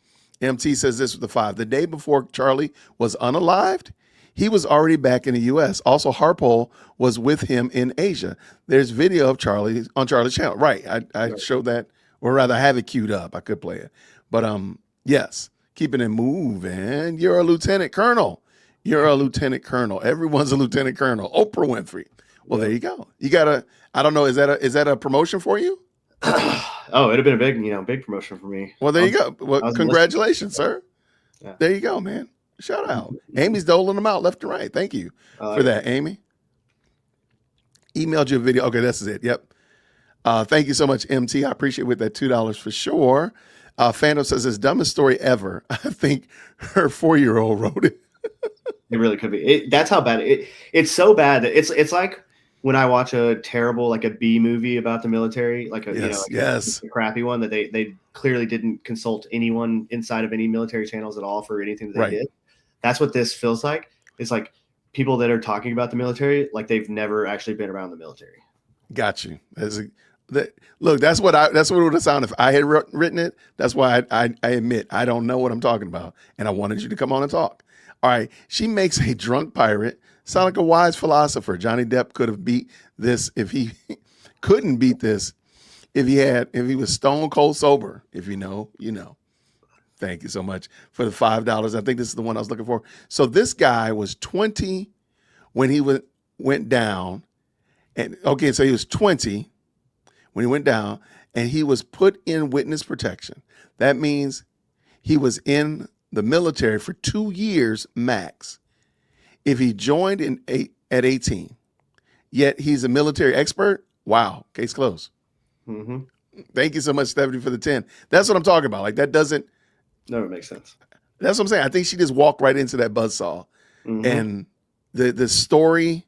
MT says this with the 5. The day before Charlie was unalived, he was already back in the U.S. Also, Harpole was with him in Asia. There's video of Charlie on Charlie's channel. Right. I showed that, or rather I have it queued up. I could play it. But yes, keeping it moving. You're a lieutenant colonel. Everyone's a lieutenant colonel. Oprah Winfrey. Well, there you go. You got I don't know, is that a promotion for you? Oh, it'd have been a big promotion for me. Well, there you go. Well, congratulations, sir. Yeah. There you go, man. Shout out. Amy's doling them out left and right. Thank you for that, Amy. Emailed you a video. Okay, this is it. Yep. Thank you so much, MT. I appreciate it with that $2 for sure. Phantom says, it's dumbest story ever. I think her 4-year-old wrote it. It really could be. That's how bad it's so bad that it's like when I watch a terrible, like a B movie about the military, like a crappy one that they clearly didn't consult anyone inside of any military channels at all for anything that they did. That's what this feels like. It's like people that are talking about the military, like they've never actually been around the military. Got you. Look, that's what it would have sounded if I had written it. That's why I admit I don't know what I'm talking about, and I wanted you to come on and talk. All right. She makes a drunk pirate sound like a wise philosopher. Johnny Depp could have beat this if he couldn't beat this if he was stone cold sober. If you know, you know. Thank you so much for the $5. I think this is the one I was looking for. So this guy was 20 when he went down. And okay, so he was 20 when he went down, and he was put in witness protection. That means he was in the military for 2 years max. If he joined at 18, yet he's a military expert, wow, case closed. Mm-hmm. Thank you so much, Stephanie, for the 10. That's what I'm talking about. Like, that doesn't never make sense. That's what I'm saying. I think she just walked right into that buzzsaw. Mm-hmm. And the story,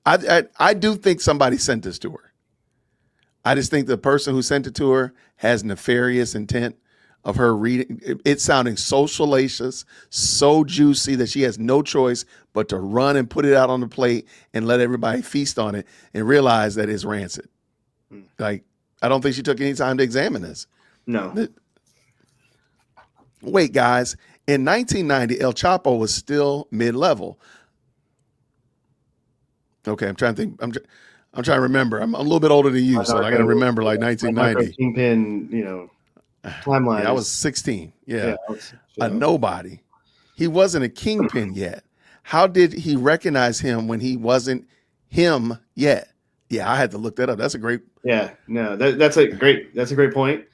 I do think somebody sent this to her. I just think the person who sent it to her has nefarious intent of her reading. It's sounding so salacious, so juicy that she has no choice but to run and put it out on the plate and let everybody feast on it and realize that it's rancid. Like, I don't think she took any time to examine this. No. Wait, guys. In 1990, El Chapo was still mid-level. Okay, I'm trying to think. I'm trying to remember. I'm a little bit older than you, so I got to remember like 1990. Kingpin, timeline. Yeah, I was 16. Yeah, I was, a nobody. He wasn't a kingpin yet. How did he recognize him when he wasn't him yet? Yeah, I had to look that up. That's a great. Yeah, no, that's a great point.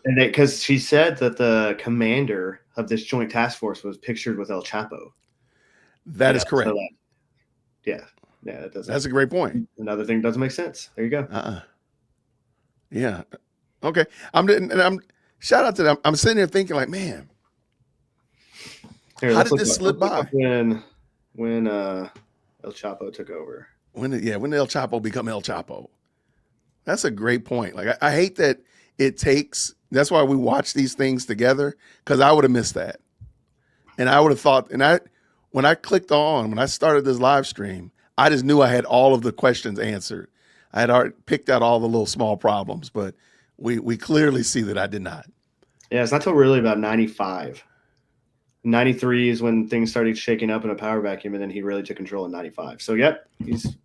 And because she said that the commander of this joint task force was pictured with El Chapo. That is correct. So that doesn't. That's a great point. Another thing doesn't make sense. There you go. Yeah. Okay. I'm shout out to them. I'm sitting there thinking like, man, how did this slip by? When El Chapo took over. When did El Chapo become El Chapo? That's a great point. Like I hate that it takes. That's why we watch these things together, because I would have missed that, and I would have thought. And when I started this live stream, I just knew I had all of the questions answered. I had already picked out all the little small problems, but we clearly see that I did not. Yeah, it's not till really about 95. 93 is when things started shaking up in a power vacuum, and then he really took control in 95. So, yep,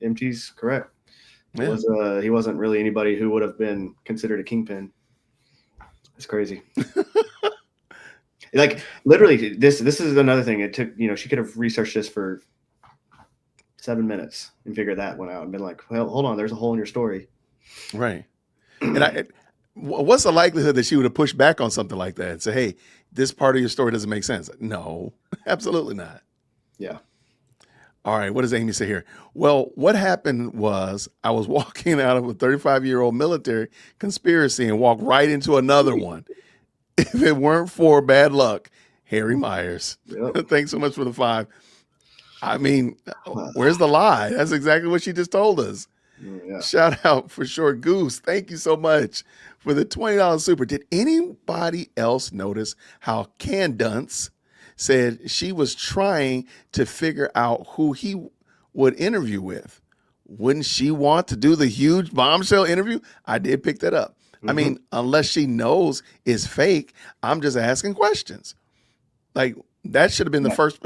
MT's correct. Yeah. He wasn't really anybody who would have been considered a kingpin. It's crazy. Like, literally, this is another thing. It took, she could have researched this for 7 minutes and figured that one out and been like, well, hold on, there's a hole in your story. Right. And what's the likelihood that she would have pushed back on something like that and say, hey, this part of your story doesn't make sense? No, absolutely not. Yeah. All right. What does Amy say here? Well, what happened was I was walking out of a 35-year-old military conspiracy and walked right into another one. If it weren't for bad luck, Harry Myers. Yep. Thanks so much for the 5. I mean, where's the lie? That's exactly what she just told us. Yeah. Shout out for Short Goose. Thank you so much for the $20 super. Did anybody else notice how Candace said she was trying to figure out who he would interview with? Wouldn't she want to do the huge bombshell interview? I did pick that up. Mm-hmm. I mean, unless she knows it's fake, I'm just asking questions. Like, that should have been the first.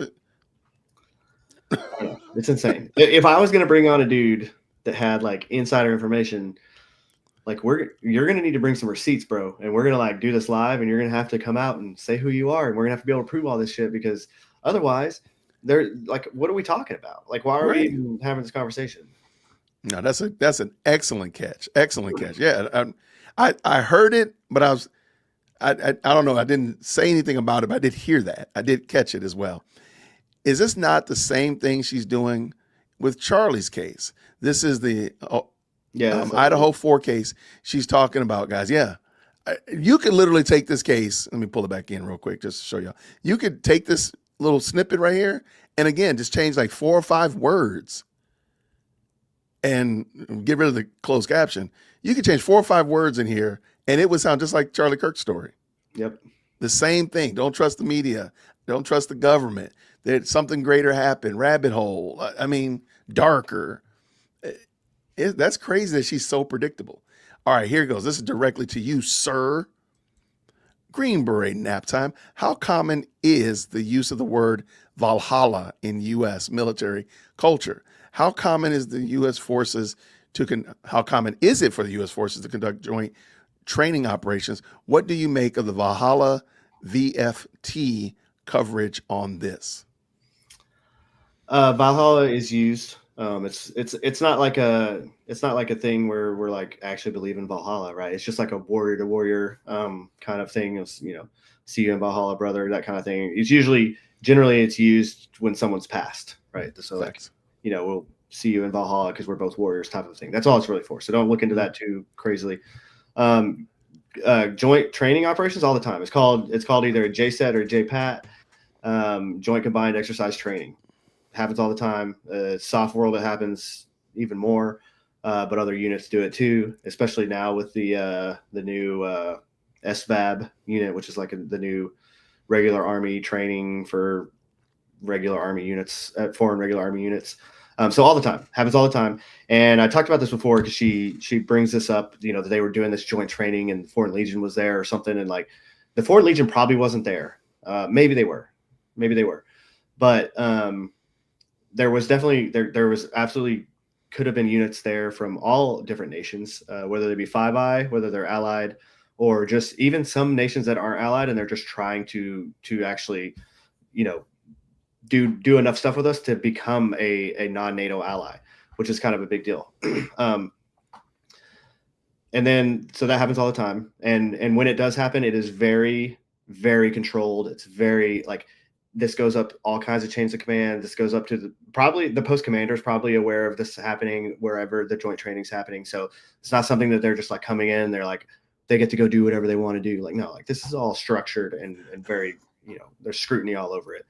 It's insane. If I was going to bring on a dude that had like insider information, like you're going to need to bring some receipts, bro. And we're going to like do this live, and you're going to have to come out and say who you are. And we're going to have to be able to prove all this shit, because otherwise they're like, what are we talking about? Like, why are we even having this conversation? No, that's an excellent catch. Excellent catch. Yeah. I heard it, but I don't know. I didn't say anything about it, but I did hear that. I did catch it as well. Is this not the same thing she's doing with Charlie's case? This is the Idaho 4 case she's talking about, guys. Yeah. You could literally take this case. Let me pull it back in real quick just to show y'all. You could take this little snippet right here and, again, just change like 4 or 5 words and get rid of the closed caption. You could change 4 or 5 words in here, and it would sound just like Charlie Kirk's story. Yep. The same thing. Don't trust the media. Don't trust the government. That something greater happened. Rabbit hole. I mean, darker. That's crazy that she's so predictable. All right, here goes. This is directly to you, sir. Green Beret nap time. How common is the use of the word Valhalla in U.S. military culture? How common is the U.S. forces how common is it for the U.S. forces to conduct joint training operations? What do you make of the Valhalla VFT coverage on this? Valhalla is used. It's not like a thing where we're like actually believe in Valhalla, right? It's just like a warrior to warrior kind of thing. It's, see you in Valhalla, brother, that kind of thing. It's generally it's used when someone's passed, right? So like, we'll see you in Valhalla because we're both warriors type of thing. That's all it's really for. So don't look into that too crazily. Joint training operations all the time. It's called either a JSET or JPAT, joint combined exercise training. Happens all the time. Soft world, it happens even more. But other units do it too, especially now with the new SVAB unit, which is like the new regular Army training for regular Army units, foreign regular Army units. So all the time, happens all the time. And I talked about this before because she brings this up, that they were doing this joint training and Foreign Legion was there or something. And like the Foreign Legion probably wasn't there. Maybe they were, but there was definitely, there was absolutely could have been units there from all different nations, whether they be Five Eye, whether they're allied, or just even some nations that aren't allied and they're just trying to actually, do enough stuff with us to become a non-NATO ally, which is kind of a big deal. And then, so that happens all the time. And when it does happen, it is very, very controlled. It's very like, this goes up all kinds of chains of command. This goes up to probably the post commander is probably aware of this happening wherever the joint training's happening. So it's not something that they're just like coming in. They're like, they get to go do whatever they want to do. Like, no, like this is all structured and very, there's scrutiny all over it.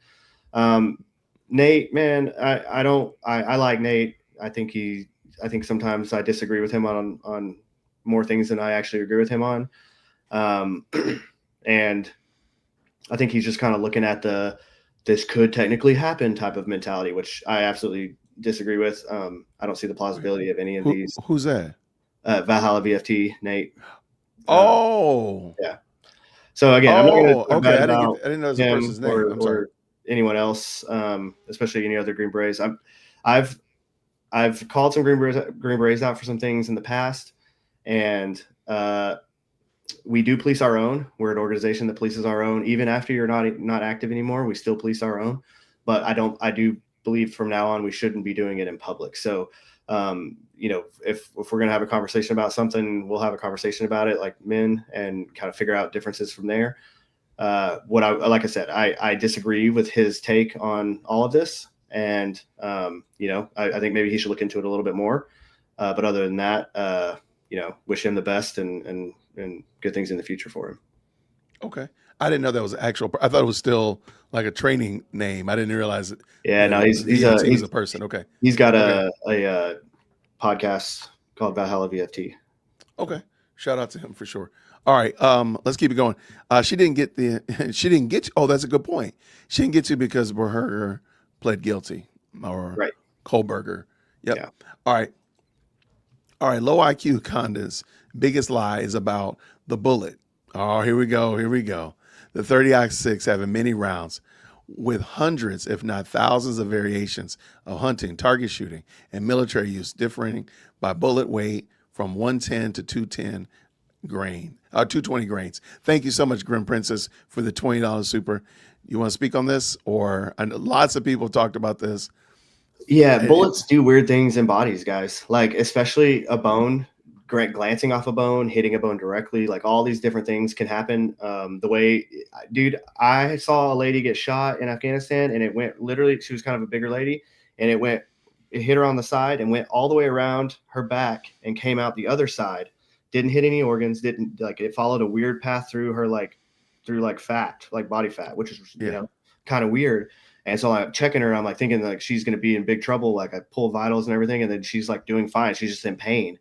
Nate, man, I like Nate. I think sometimes I disagree with him on more things than I actually agree with him on. And I think he's just kind of looking at this could technically happen type of mentality, which I absolutely disagree with. I don't see the plausibility of any of these. Who's that? Valhalla VFT, Nate. Yeah. So again, I'm not going to talk okay. bad I about didn't know the him person's name. I'm sorry. or anyone else, especially any other Green Berets. I've called some Green Berets out for some things in the past, and we do police our own. We're an organization that polices our own. Even after you're not active anymore, we still police our own. But I do believe from now on we shouldn't be doing it in public. So, if we're gonna have a conversation about something, we'll have a conversation about it like men and kind of figure out differences from there. Like I said, I disagree with his take on all of this, and I think maybe he should look into it a little bit more. But other than that, wish him the best and good things in the future for him. Okay. I didn't know that was actual. I thought it was still like a training name. I didn't realize it. Yeah, no, he's a person. Okay. He's got a podcast called Valhalla VFT. Okay. Shout out to him for sure. All right. Let's keep it going. She didn't get you. Oh, that's a good point. She didn't get you because Berger pled guilty or right. Kohlberger. Yep. Yeah. All right. Low IQ Candace. Biggest lie is about the bullet. Oh, here we go. The 30-06 having many rounds with hundreds, if not thousands of variations of hunting, target shooting, and military use differing by bullet weight from 110 to 220 grains. Thank you so much, Grim Princess, for the $20 super. You want to speak on this? Or I know lots of people talked about this. Yeah, bullets do weird things in bodies, guys. Like especially a bone, glancing off a bone, hitting a bone directly, like all these different things can happen. I saw a lady get shot in Afghanistan and it went literally, she was kind of a bigger lady, and it hit her on the side and went all the way around her back and came out the other side. Didn't hit any organs, it followed a weird path through her, through fat, like body fat, which is, kind of weird. And so I'm checking her, I'm like thinking like she's going to be in big trouble. Like I pull vitals and everything, and then she's like doing fine. She's just in pain.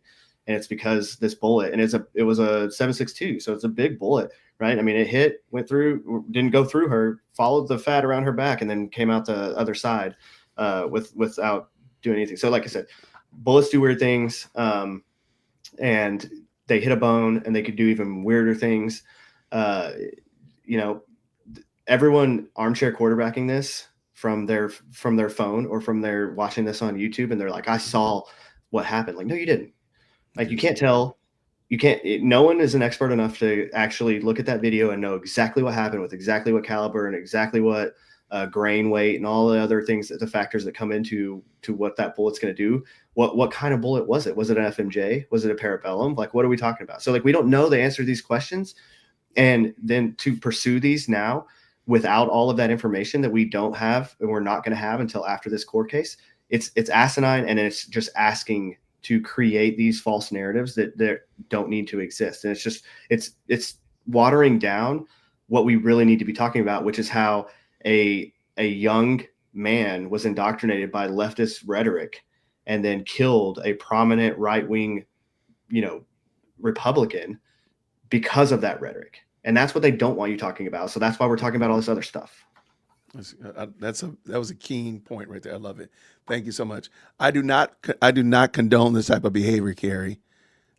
And it's because this bullet, and it was a 7.62. So it's a big bullet, right? I mean, it went through, didn't go through her, followed the fat around her back, and then came out the other side without doing anything. So like I said, bullets do weird things. And they hit a bone, and they could do even weirder things. Everyone armchair quarterbacking this from their phone or from their watching this on YouTube, and they're like, I saw what happened. Like, no, you didn't. Like, you can't tell. No one is an expert enough to actually look at that video and know exactly what happened with exactly what caliber and exactly what grain weight and all the other things, the factors that come into what that bullet's going to do. What kind of bullet was it? Was it an FMJ? Was it a Parabellum? Like, what are we talking about? So like, we don't know the answer to these questions. And then to pursue these now without all of that information that we don't have and we're not going to have until after this court case, it's asinine, and it's just asking to create these false narratives that don't need to exist. And it's just, it's watering down what we really need to be talking about, which is how a young man was indoctrinated by leftist rhetoric and then killed a prominent right-wing, Republican because of that rhetoric. And that's what they don't want you talking about. So that's why we're talking about all this other stuff. That was a keen point right there. I love it. Thank you so much. I do not condone this type of behavior, Carrie.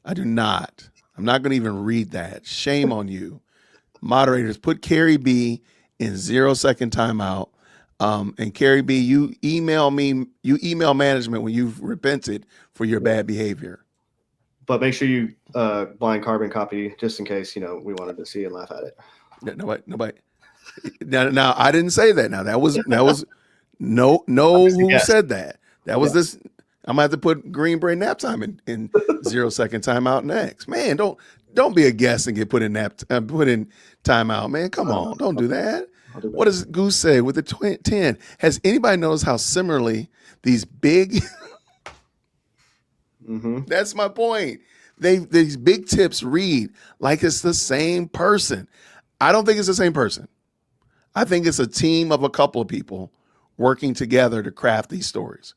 I do not. I'm not going to even read that. Shame on you. Moderators, put Carrie B in 0-second timeout. And Carrie B, you email management when you've repented for your bad behavior. But make sure you blind carbon copy just in case, we wanted to see and laugh at it. Nobody. Now I didn't say that. Now that was no who said that. That was this. I'm gonna have to put Green Beret nap time in 0-second timeout next. Man, don't be a guest and get put in timeout, man. Come on, don't do that. What does Goose say with the 10? Has anybody noticed how similarly these big That's my point. These big tips read like it's the same person. I don't think it's the same person. I think it's a team of a couple of people working together to craft these stories.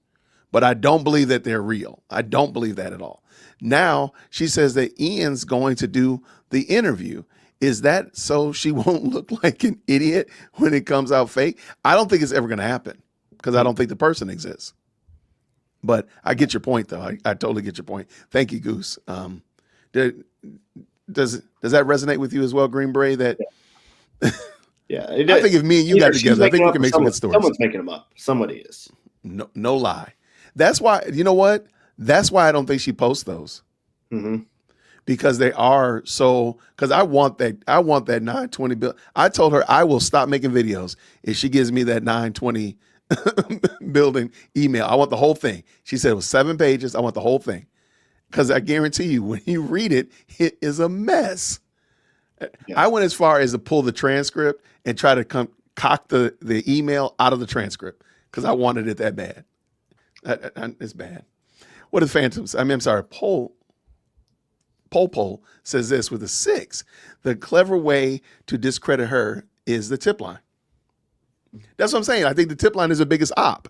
But I don't believe that they're real. I don't believe that at all. Now she says that Ian's going to do the interview. Is that so she won't look like an idiot when it comes out fake? I don't think it's ever going to happen because I don't think the person exists. But I get your point, though. I totally get your point. Thank you, Goose. Does that resonate with you as well, Green Beret? That yeah, I think if me and you got together, I think we can make some good stories. Someone's making them up. Somebody is. No lie. That's why. You know what? That's why I don't think she posts those. Mm-hmm. Because they are so. Because I want that 920 bill. I told her I will stop making videos if she gives me that 920 building email. I want the whole thing. She said it was 7 pages. I want the whole thing. Because I guarantee you, when you read it, it is a mess. Yeah. I went as far as to pull the transcript and try to cock the email out of the transcript because I wanted it that bad. It's bad. What is Phantoms? I'm sorry. Pole says this with a 6. The clever way to discredit her is the tip line. That's what I'm saying. I think the tip line is the biggest op.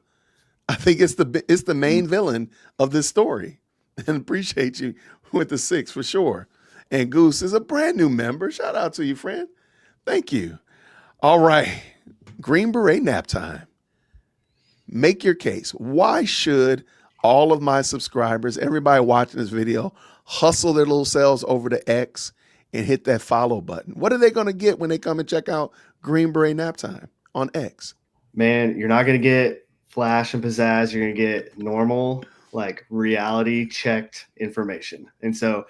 I think it's the main villain of this story. And appreciate you with the 6 for sure. And Goose is a brand new member. Shout out to you, friend. Thank you. All right. Green Beret nap time. Make your case. Why should all of my subscribers, everybody watching this video, hustle their little selves over to X and hit that follow button? What are they going to get when they come and check out Green Beret nap time on X? Man, you're not going to get flash and pizzazz. You're going to get normal, like reality checked information. And so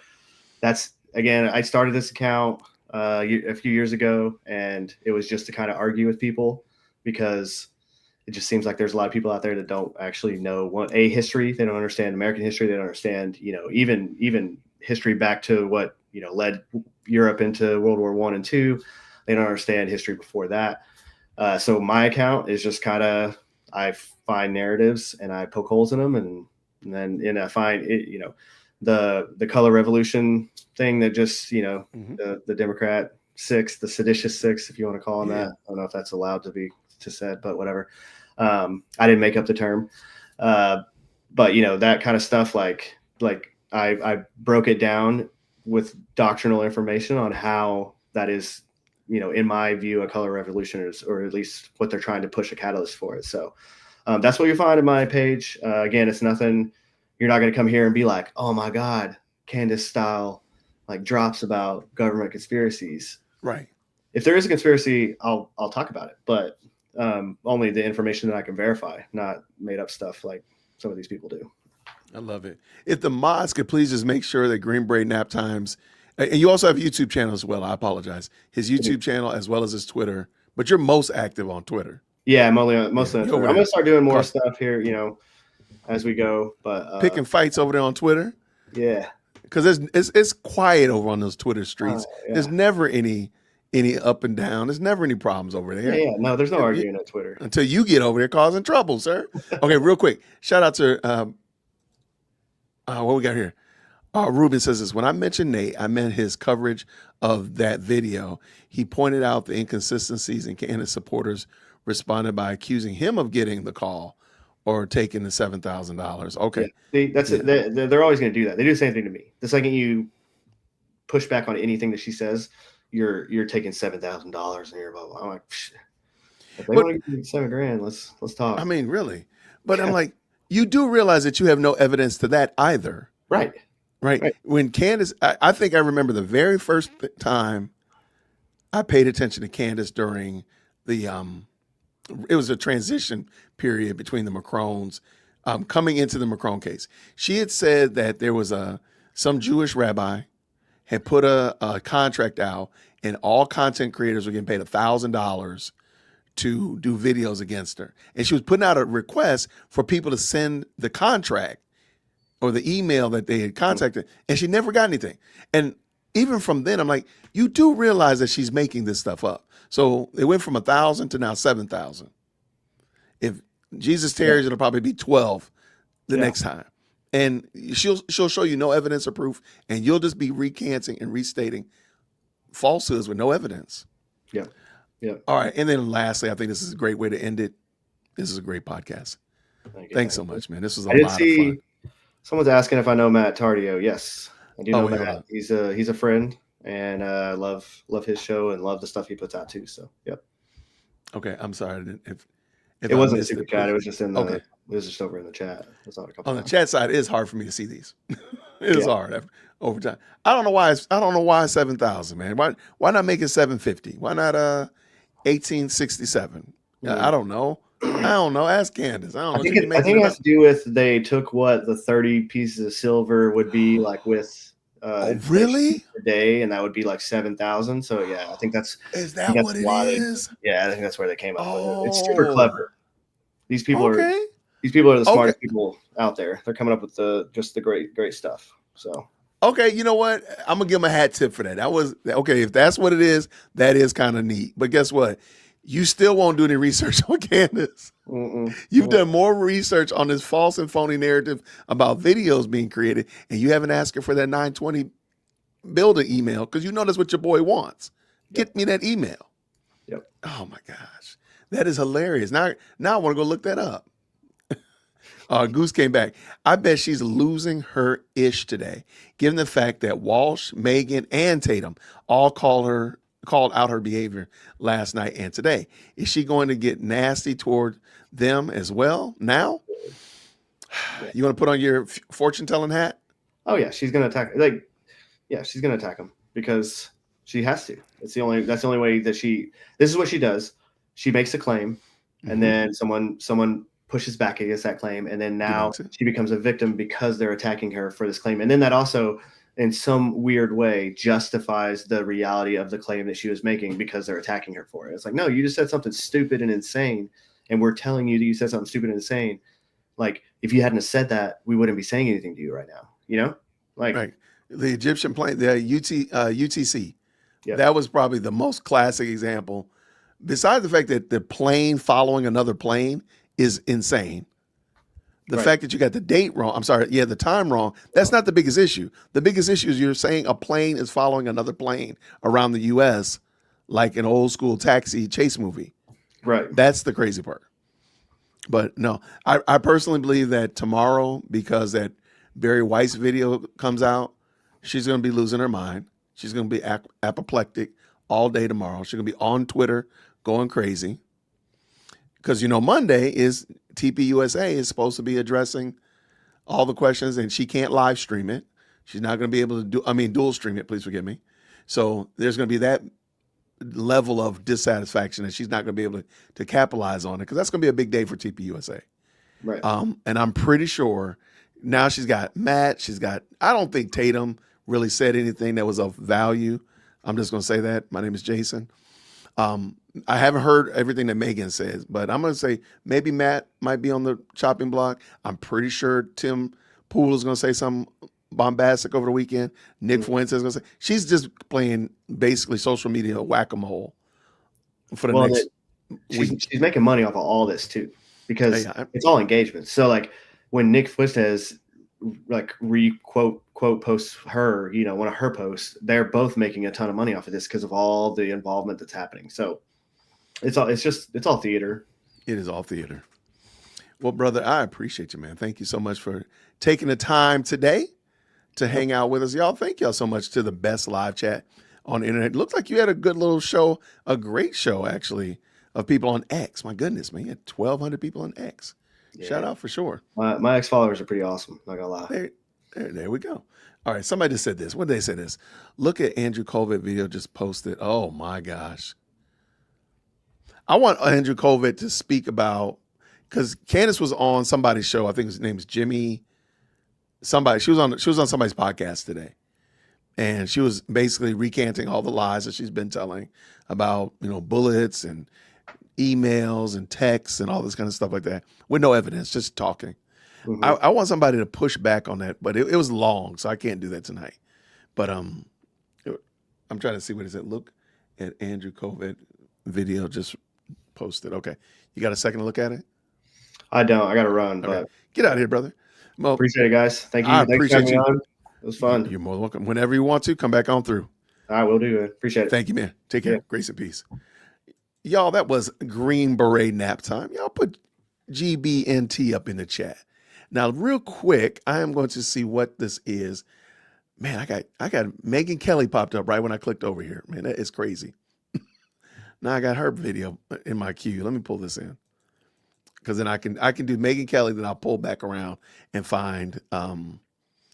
that's, again, I started this account a few years ago, and it was just to kind of argue with people because it just seems like there's a lot of people out there that don't actually know history. They don't understand American history. They don't understand, even history back to what, led Europe into World War I and II. They don't understand history before that. So my account is just kind of, I find narratives and I poke holes in them, and then I find it, the color revolution thing that just, the Democrat 6, the seditious 6, if you want to call them that. I don't know if that's allowed to be said, but whatever. I didn't make up the term. But that kind of stuff, like I broke it down with doctrinal information on how that is, in my view, a color revolution is, or at least what they're trying to push a catalyst for it. So that's what you find in my page. Again, it's nothing. You're not going to come here and be like, oh my God, Candace style, like drops about government conspiracies. Right. If there is a conspiracy, I'll talk about it, but only the information that I can verify, not made up stuff like some of these people do. I love it. If the mods could please just make sure that Green Beret nap times, and you also have a YouTube channel as well. I apologize. His YouTube channel as well as his Twitter, but you're most active on Twitter. Yeah, mostly on Twitter. I'm going to start doing more stuff here, as we go, but picking fights over there on Twitter. Yeah. Because it's quiet over on those Twitter streets. Yeah. There's never any up and down. There's never any problems over there. Yeah. No, there's no arguing on Twitter. Until you get over there causing trouble, sir. Okay, real quick. Shout out to what we got here. Ruben says this. When I mentioned Nate, I meant his coverage of that video. He pointed out the inconsistencies, and Candace supporters responded by accusing him of getting the call or taking the $7,000. Okay. Yeah. See, that's Yeah. it. They're always going to do that. They do the same thing to me. The second you push back on anything that she says, you're taking $7,000 and you're blah, blah. I'm like, if they want to give me $7,000, let's talk. I mean, really. But I'm like, you do realize that you have no evidence to that either. Right. When Candace, I think I remember the very first time I paid attention to Candace during the it was a transition period between the Macrones coming into the Macron case. She had said that there was some Jewish rabbi had put a contract out, and all content creators were getting paid $1,000 to do videos against her. And she was putting out a request for people to send the contract or the email that they had contacted, and she never got anything. And even from then, I'm like, you do realize that she's making this stuff up. So it went from 1,000 to now 7,000. If Jesus tarries, it'll probably be 12 the next time. And she'll show you no evidence or proof, and you'll just be recanting and restating falsehoods with no evidence. Yeah. All right. And then lastly, I think this is a great way to end it. This is a great podcast. Thanks so much, man. This was a lot of fun. Someone's asking if I know Matt Tardio. Yes, I do know wait, Matt. He's a friend, and love his show and love the stuff he puts out too. So, yep. Okay, I'm sorry. If it wasn't a super chat, it was just in the. Okay. It was just over in the chat. It's not a couple on the chat side, it is hard for me to see these. It is hard over time. I don't know why 7,000, man. Why not make it 750? Why not 1867? I don't know. Ask Candace. I think it has to do with they took what the 30 pieces of silver would be like with really a day, and that would be like 7,000. So yeah, I think that's what it is. Yeah, I think that's where they came up with it. It's super clever. These people are the smartest people out there. They're coming up with the great stuff. So okay, you know what? I'm gonna give them a hat tip for that. That was okay. If that's what it is, that is kind of neat. But guess what? You still won't do any research on Candace. You've done more research on this false and phony narrative about videos being created, and you haven't asked her for that 920 builder email because you know that's what your boy wants. Get me that email. Yep. Oh my gosh, that is hilarious. Now I want to go look that up. Goose came back. I bet she's losing her ish today, given the fact that Walsh, Megan, and Tatum all called out her behavior last night and today. Is she going to get nasty toward them as well now? You want to put on your fortune telling hat? Oh yeah, she's going to attack. She's going to attack them because she has to. That's the only way that this is what she does. She makes a claim, and then someone pushes back against that claim, and then now she becomes a victim because they're attacking her for this claim. And then that also, in some weird way, justifies the reality of the claim that she was making because they're attacking her for it. It's like, no, you just said something stupid and insane, and we're telling you that you said something stupid and insane. Like, if you hadn't have said that, we wouldn't be saying anything to you right now. You know? Like right. The Egyptian plane, the UTC. Yep. That was probably the most classic example. Besides the fact that the plane following another plane is insane. The fact that you got the date wrong, the time wrong, that's not the biggest issue. The biggest issue is you're saying a plane is following another plane around the U.S. like an old school taxi chase movie. Right. That's the crazy part. But no, I personally believe that tomorrow, because that Barry Weiss video comes out, she's going to be losing her mind. She's going to be apoplectic all day tomorrow. She's going to be on Twitter going crazy. Because, Monday is TPUSA is supposed to be addressing all the questions, and she can't live stream it. She's not going to be able to dual stream it. Please forgive me. So there's going to be that level of dissatisfaction that she's not going to be able to capitalize on it, because that's going to be a big day for TPUSA. Right. And I'm pretty sure now she's got Matt. I don't think Tatum really said anything that was of value. I'm just going to say that. My name is Jason. I haven't heard everything that Megan says, but I'm going to say maybe Matt might be on the chopping block. I'm pretty sure Tim Poole is going to say something bombastic over the weekend. Nick Fuentes is going to say. She's just playing basically social media whack-a-mole for the next week. She's making money off of all this too, because it's all engagement. So like when Nick Fuentes quote posts her, one of her posts, they're both making a ton of money off of this because of all the involvement that's happening. So it's all theater. It is all theater. Well, brother, I appreciate you, man. Thank you so much for taking the time today to hang out with us. Y'all, thank y'all so much to the best live chat on the internet. It looks like you had a good little show, a great show, actually, of people on X. My goodness, man. You had 1,200 people on X. Yeah. Shout out for sure. My ex followers are pretty awesome. Not gonna lie. There we go. All right, somebody just said this. What did they say this? Look at Andrew COVID video just posted. Oh my gosh. I want Andrew COVID to speak about, because Candace was on somebody's show. I think his name is Jimmy. Somebody. She was on somebody's podcast today, and she was basically recanting all the lies that she's been telling about, bullets and emails and texts and all this kind of stuff like that with no evidence, just talking. Mm-hmm. I want somebody to push back on that, but it was long, so I can't do that tonight. But I'm trying to see what is it. Look at Andrew COVID video just posted. Okay, you got a second to look at it? I don't. I got to run. Okay. But get out of here, brother. Well, appreciate it, guys. Thank you. I Thanks appreciate for having you. me on. It was fun. You're more than welcome. Whenever you want to, come back on through. I will do it. Appreciate it. Thank you, man. Take care. Yeah. Grace and peace. Y'all, that was Green Beret nap time. Y'all put GBNT up in the chat. Now, real quick, I am going to see what this is. Man, I got Megyn Kelly popped up right when I clicked over here. Man, that is crazy. Now I got her video in my queue. Let me pull this in, because then I can do Megyn Kelly. Then I'll pull back around and find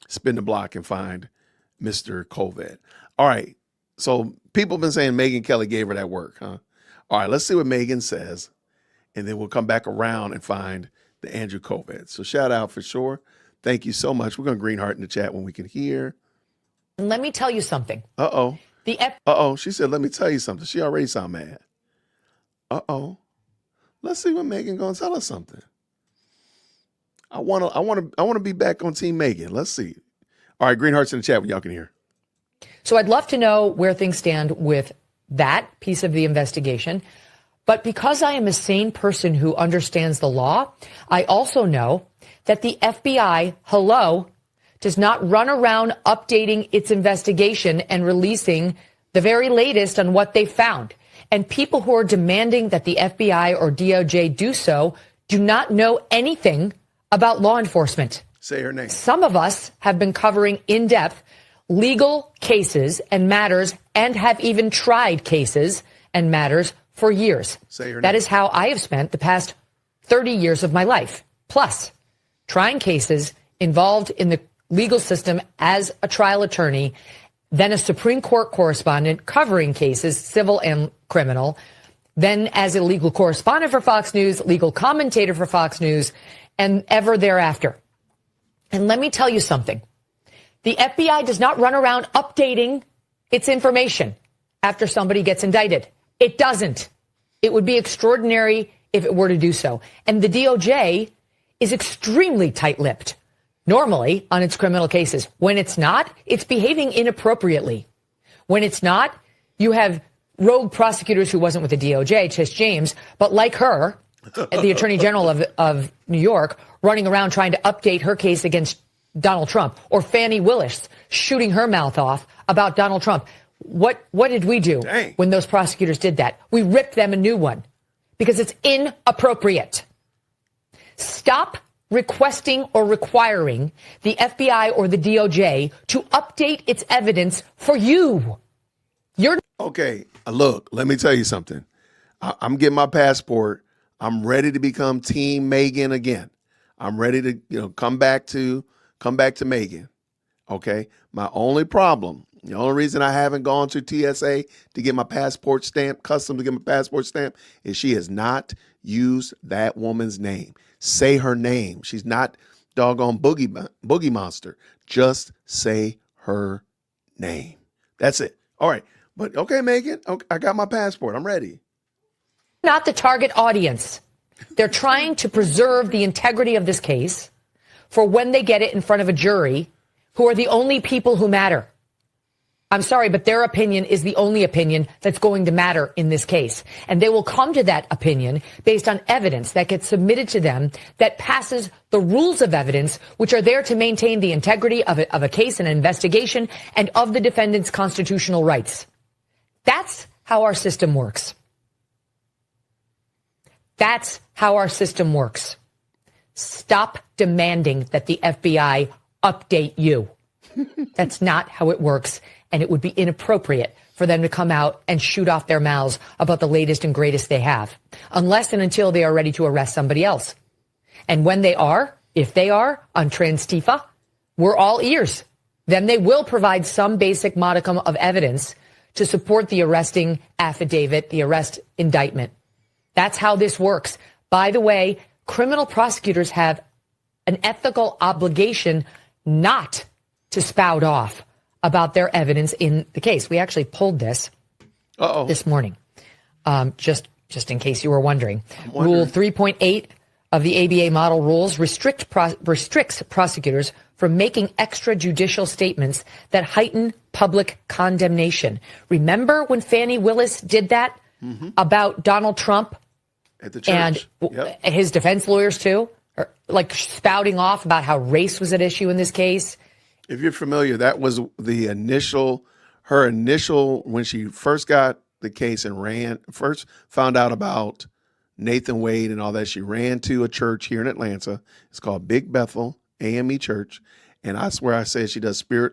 spin the block and find Mr. COVID. All right. So people have been saying Megyn Kelly gave her that work, huh? All right, let's see what Megyn says, and then we'll come back around and find the Andrew COVID. So shout out for sure. Thank you so much. We're going to green heart in the chat when we can hear. And let me tell you something. Uh-oh. The She said, let me tell you something. She already sound mad. Let's see what Megyn going to tell us something. I want to be back on Team Megyn. Let's see. All right, green hearts in the chat when y'all can hear. So I'd love to know where things stand with that piece of the investigation. But because I am a sane person who understands the law, I also know that the FBI, does not run around updating its investigation and releasing the very latest on what they found. And people who are demanding that the FBI or DOJ do so do not know anything about law enforcement. Say her name. Some of us have been covering in depth legal cases and matters and have even tried cases and matters for years. Say her name. That is how I have spent the past 30 years of my life. Plus, trying cases involved in the legal system as a trial attorney, then a Supreme Court correspondent covering cases, civil and criminal, then as a legal correspondent for Fox News, legal commentator for Fox News, and ever thereafter. And let me tell you something. The FBI does not run around updating its information after somebody gets indicted. It doesn't. It would be extraordinary if it were to do so. And the DOJ is extremely tight-lipped, normally, on its criminal cases. When it's not, it's behaving inappropriately. When it's not, you have rogue prosecutors who wasn't with the DOJ, Tish James, but like her, the Attorney General of New York, running around trying to update her case against Donald Trump, or Fannie Willis shooting her mouth off about Donald Trump. What did we do when those prosecutors did that? We ripped them a new one because it's inappropriate. Stop requesting or requiring the FBI or the DOJ to update its evidence for you. Okay, look, let me tell you something. I'm getting my passport. I'm ready to become Team Megyn again. I'm ready to, come back to Megyn. Okay. My only problem, the only reason I haven't gone to TSA to get my passport stamp, customs to get my passport stamp, is she has not used that woman's name. Say her name. She's not doggone Boogie Monster. Just say her name. That's it. All right. But okay, Megyn, okay, I got my passport. I'm ready. Not the target audience. They're trying to preserve the integrity of this case for when they get it in front of a jury, who are the only people who matter. I'm sorry, but their opinion is the only opinion that's going to matter in this case. And they will come to that opinion based on evidence that gets submitted to them that passes the rules of evidence, which are there to maintain the integrity of a case and an investigation and of the defendant's constitutional rights. That's how our system works. That's how our system works. stop demanding that the FBI update you. That's not how it works, and it would be inappropriate for them to come out and shoot off their mouths about the latest and greatest they have, unless and until they are ready to arrest somebody else. And when they are, if they are, on Transtifa, we're all ears. Then they will provide some basic modicum of evidence to support the arresting affidavit, the arrest indictment. That's how this works. By the way, criminal prosecutors have an ethical obligation not to spout off about their evidence in the case. We actually pulled this this morning, just in case you were wondering. Rule 3.8 of the ABA model rules restricts prosecutors from making extrajudicial statements that heighten public condemnation. Remember when Fani Willis did that about Donald Trump at the church. And his defense lawyers too, like spouting off about how race was at issue in this case? If you're familiar, that was her initial, when she first got the case and first found out about Nathan Wade and all that, she ran to a church here in Atlanta. It's called Big Bethel AME Church. And I swear I said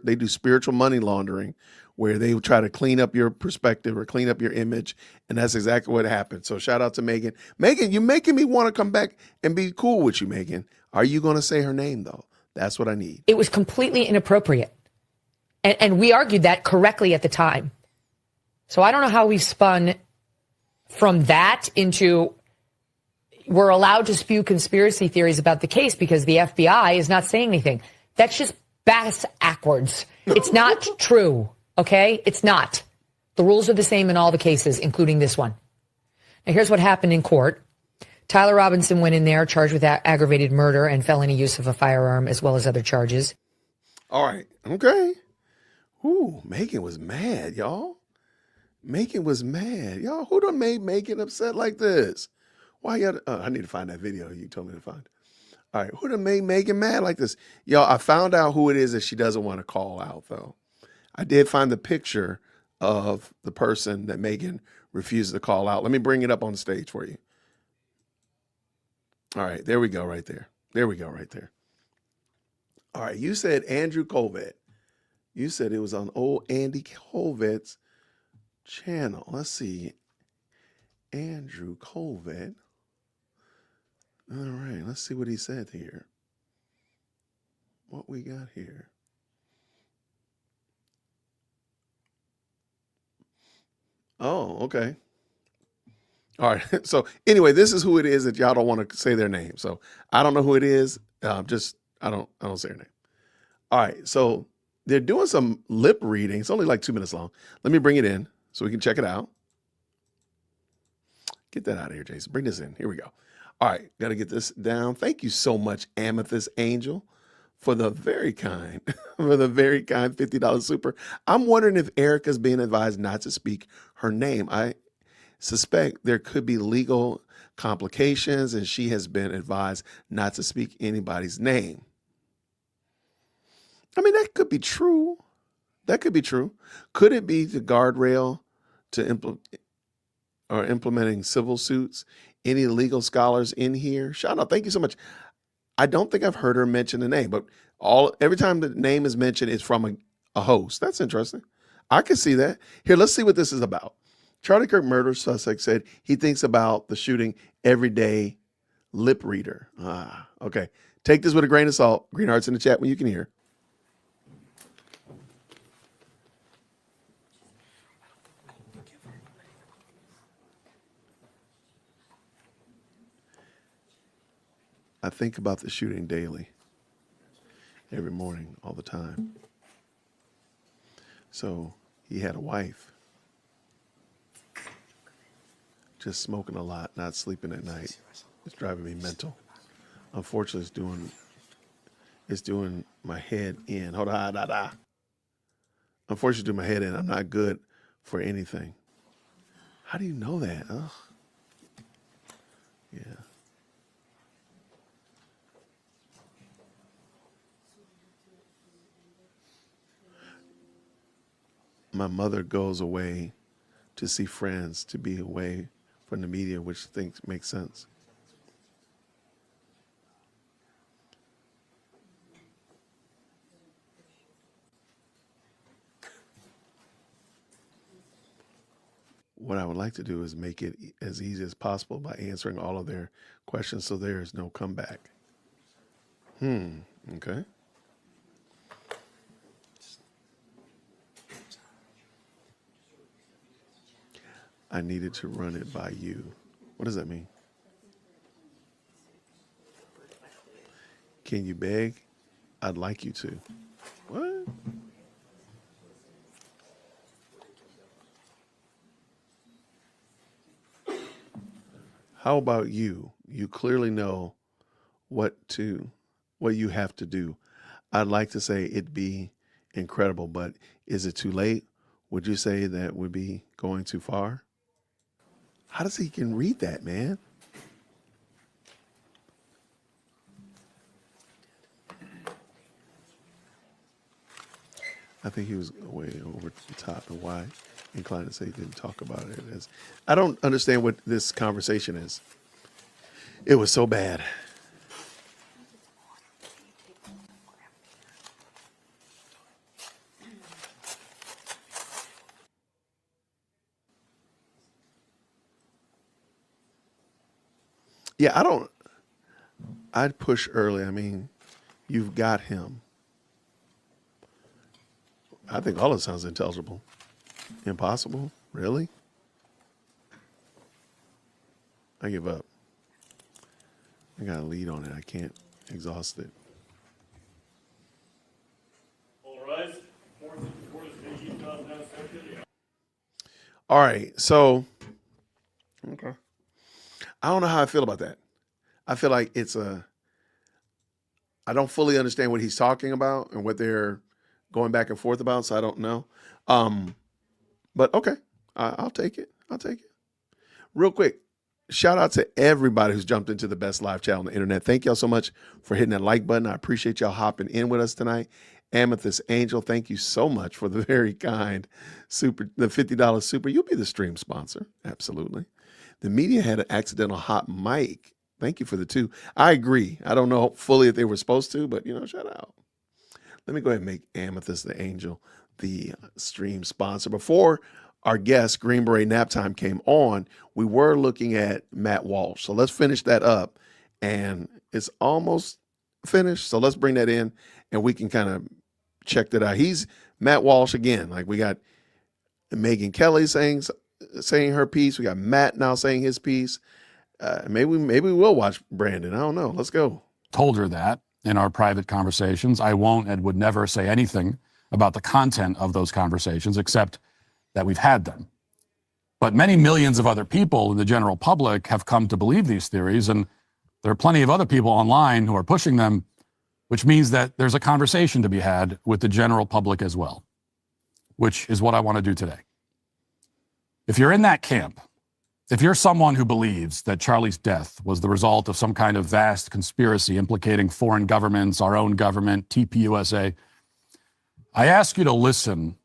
they do spiritual money laundering, where they will try to clean up your perspective or clean up your image. And that's exactly what happened. So shout out to Megan. Megan, you're making me want to come back and be cool with you, Megan. Are you going to say her name, though? That's what I need. It was completely inappropriate. And we argued that correctly at the time. So I don't know how we've spun from that into we're allowed to spew conspiracy theories about the case because the FBI is not saying anything. That's just backwards. It's not true, okay? It's not. The rules are the same in all the cases, including this one. Now, here's what happened in court. Tyler Robinson went in there charged with aggravated murder and felony use of a firearm, as well as other charges. All right. Okay. Ooh, Megan was mad, y'all. Megan was mad. Y'all, who done made Megan upset like this? Why y'all? I need to find that video you told me to find. All right. Who done made Megan mad like this? Y'all, I found out who it is that she doesn't want to call out, though. I did find the picture of the person that Megan refused to call out. Let me bring it up on stage for you. All right, there we go right there. There we go right there. All right, you said Andrew Colvett. You said it was on old Andy Colvett's channel. Let's see. Andrew Colvett. All right, let's see what he said here. What we got here. Oh, okay. All right. So anyway, this is who it is that y'all don't want to say their name. So I don't know who it is. I don't say her name. All right. So they're doing some lip reading. It's only like 2 minutes long. Let me bring it in so we can check it out. Get that out of here, Jason. Bring this in. Here we go. All right. Got to get this down. Thank you so much, Amethyst Angel, for the very kind, $50 super. I'm wondering if Erica's being advised not to speak her name. I suspect there could be legal complications, and she has been advised not to speak anybody's name. I mean, that could be true. That could be true. Could it be the guardrail to implementing civil suits? Any legal scholars in here? Shout out. Thank you so much. I don't think I've heard her mention the name, but every time the name is mentioned, it's from a host. That's interesting. I can see that. Here, let's see what this is about. Charlie Kirk murder suspect said he thinks about the shooting every day. Lip reader. Okay. Take this with a grain of salt. Green hearts in the chat when you can hear. I think about the shooting daily, every morning, all the time. So he had a wife, just smoking a lot, not sleeping at night. It's driving me mental. Unfortunately, it's doing my head in. Hold on, Unfortunately, it's doing my head in. I'm not good for anything. How do you know that? Ugh. Yeah. My mother goes away to see friends, to be away from the media, which makes sense. what I would like to do is make it as easy as possible by answering all of their questions so there is no comeback. Okay. I needed to run it by you. What does that mean? Can you beg? I'd like you to. What? How about you? You clearly know what you have to do. I'd like to say it'd be incredible, but is it too late? Would you say that would be going too far? How does he can read that, man? I think he was way over the top, and why inclined to say he didn't talk about it as I don't understand what this conversation is. It was so bad. Yeah, I'd push early. I mean, you've got him. I think all it sounds intelligible. Impossible? Really? I give up. I got a lead on it. I can't exhaust it. All right. All right. So, okay. I don't know how I feel about that. I feel like I don't fully understand what he's talking about and what they're going back and forth about, so I don't know. But okay, I'll take it. I'll take it. Real quick, shout out to everybody who's jumped into the best live chat on the internet. Thank y'all so much for hitting that like button. I appreciate y'all hopping in with us tonight. Amethyst Angel, thank you so much for the very kind the $50 super. You'll be the stream sponsor. Absolutely. The media had an accidental hot mic. Thank you for the 2. I agree. I don't know fully if they were supposed to, but shout out. Let me go ahead and make Amethyst the Angel the stream sponsor. Before our guest, Green Beret Naptime, came on, we were looking at Matt Walsh. So let's finish that up. And it's almost finished. So let's bring that in and we can kind of check that out. He's Matt Walsh again. Like we got Megyn Kelly saying her piece. We got Matt now saying his piece. Maybe we will watch Brandon. I don't know. Let's go. Told her that in our private conversations. I won't and would never say anything about the content of those conversations except that we've had them. But many millions of other people in the general public have come to believe these theories, and there are plenty of other people online who are pushing them, which means that there's a conversation to be had with the general public as well, which is what I want to do today. If you're in that camp, if you're someone who believes that Charlie's death was the result of some kind of vast conspiracy implicating foreign governments, our own government, TPUSA, I ask you to listen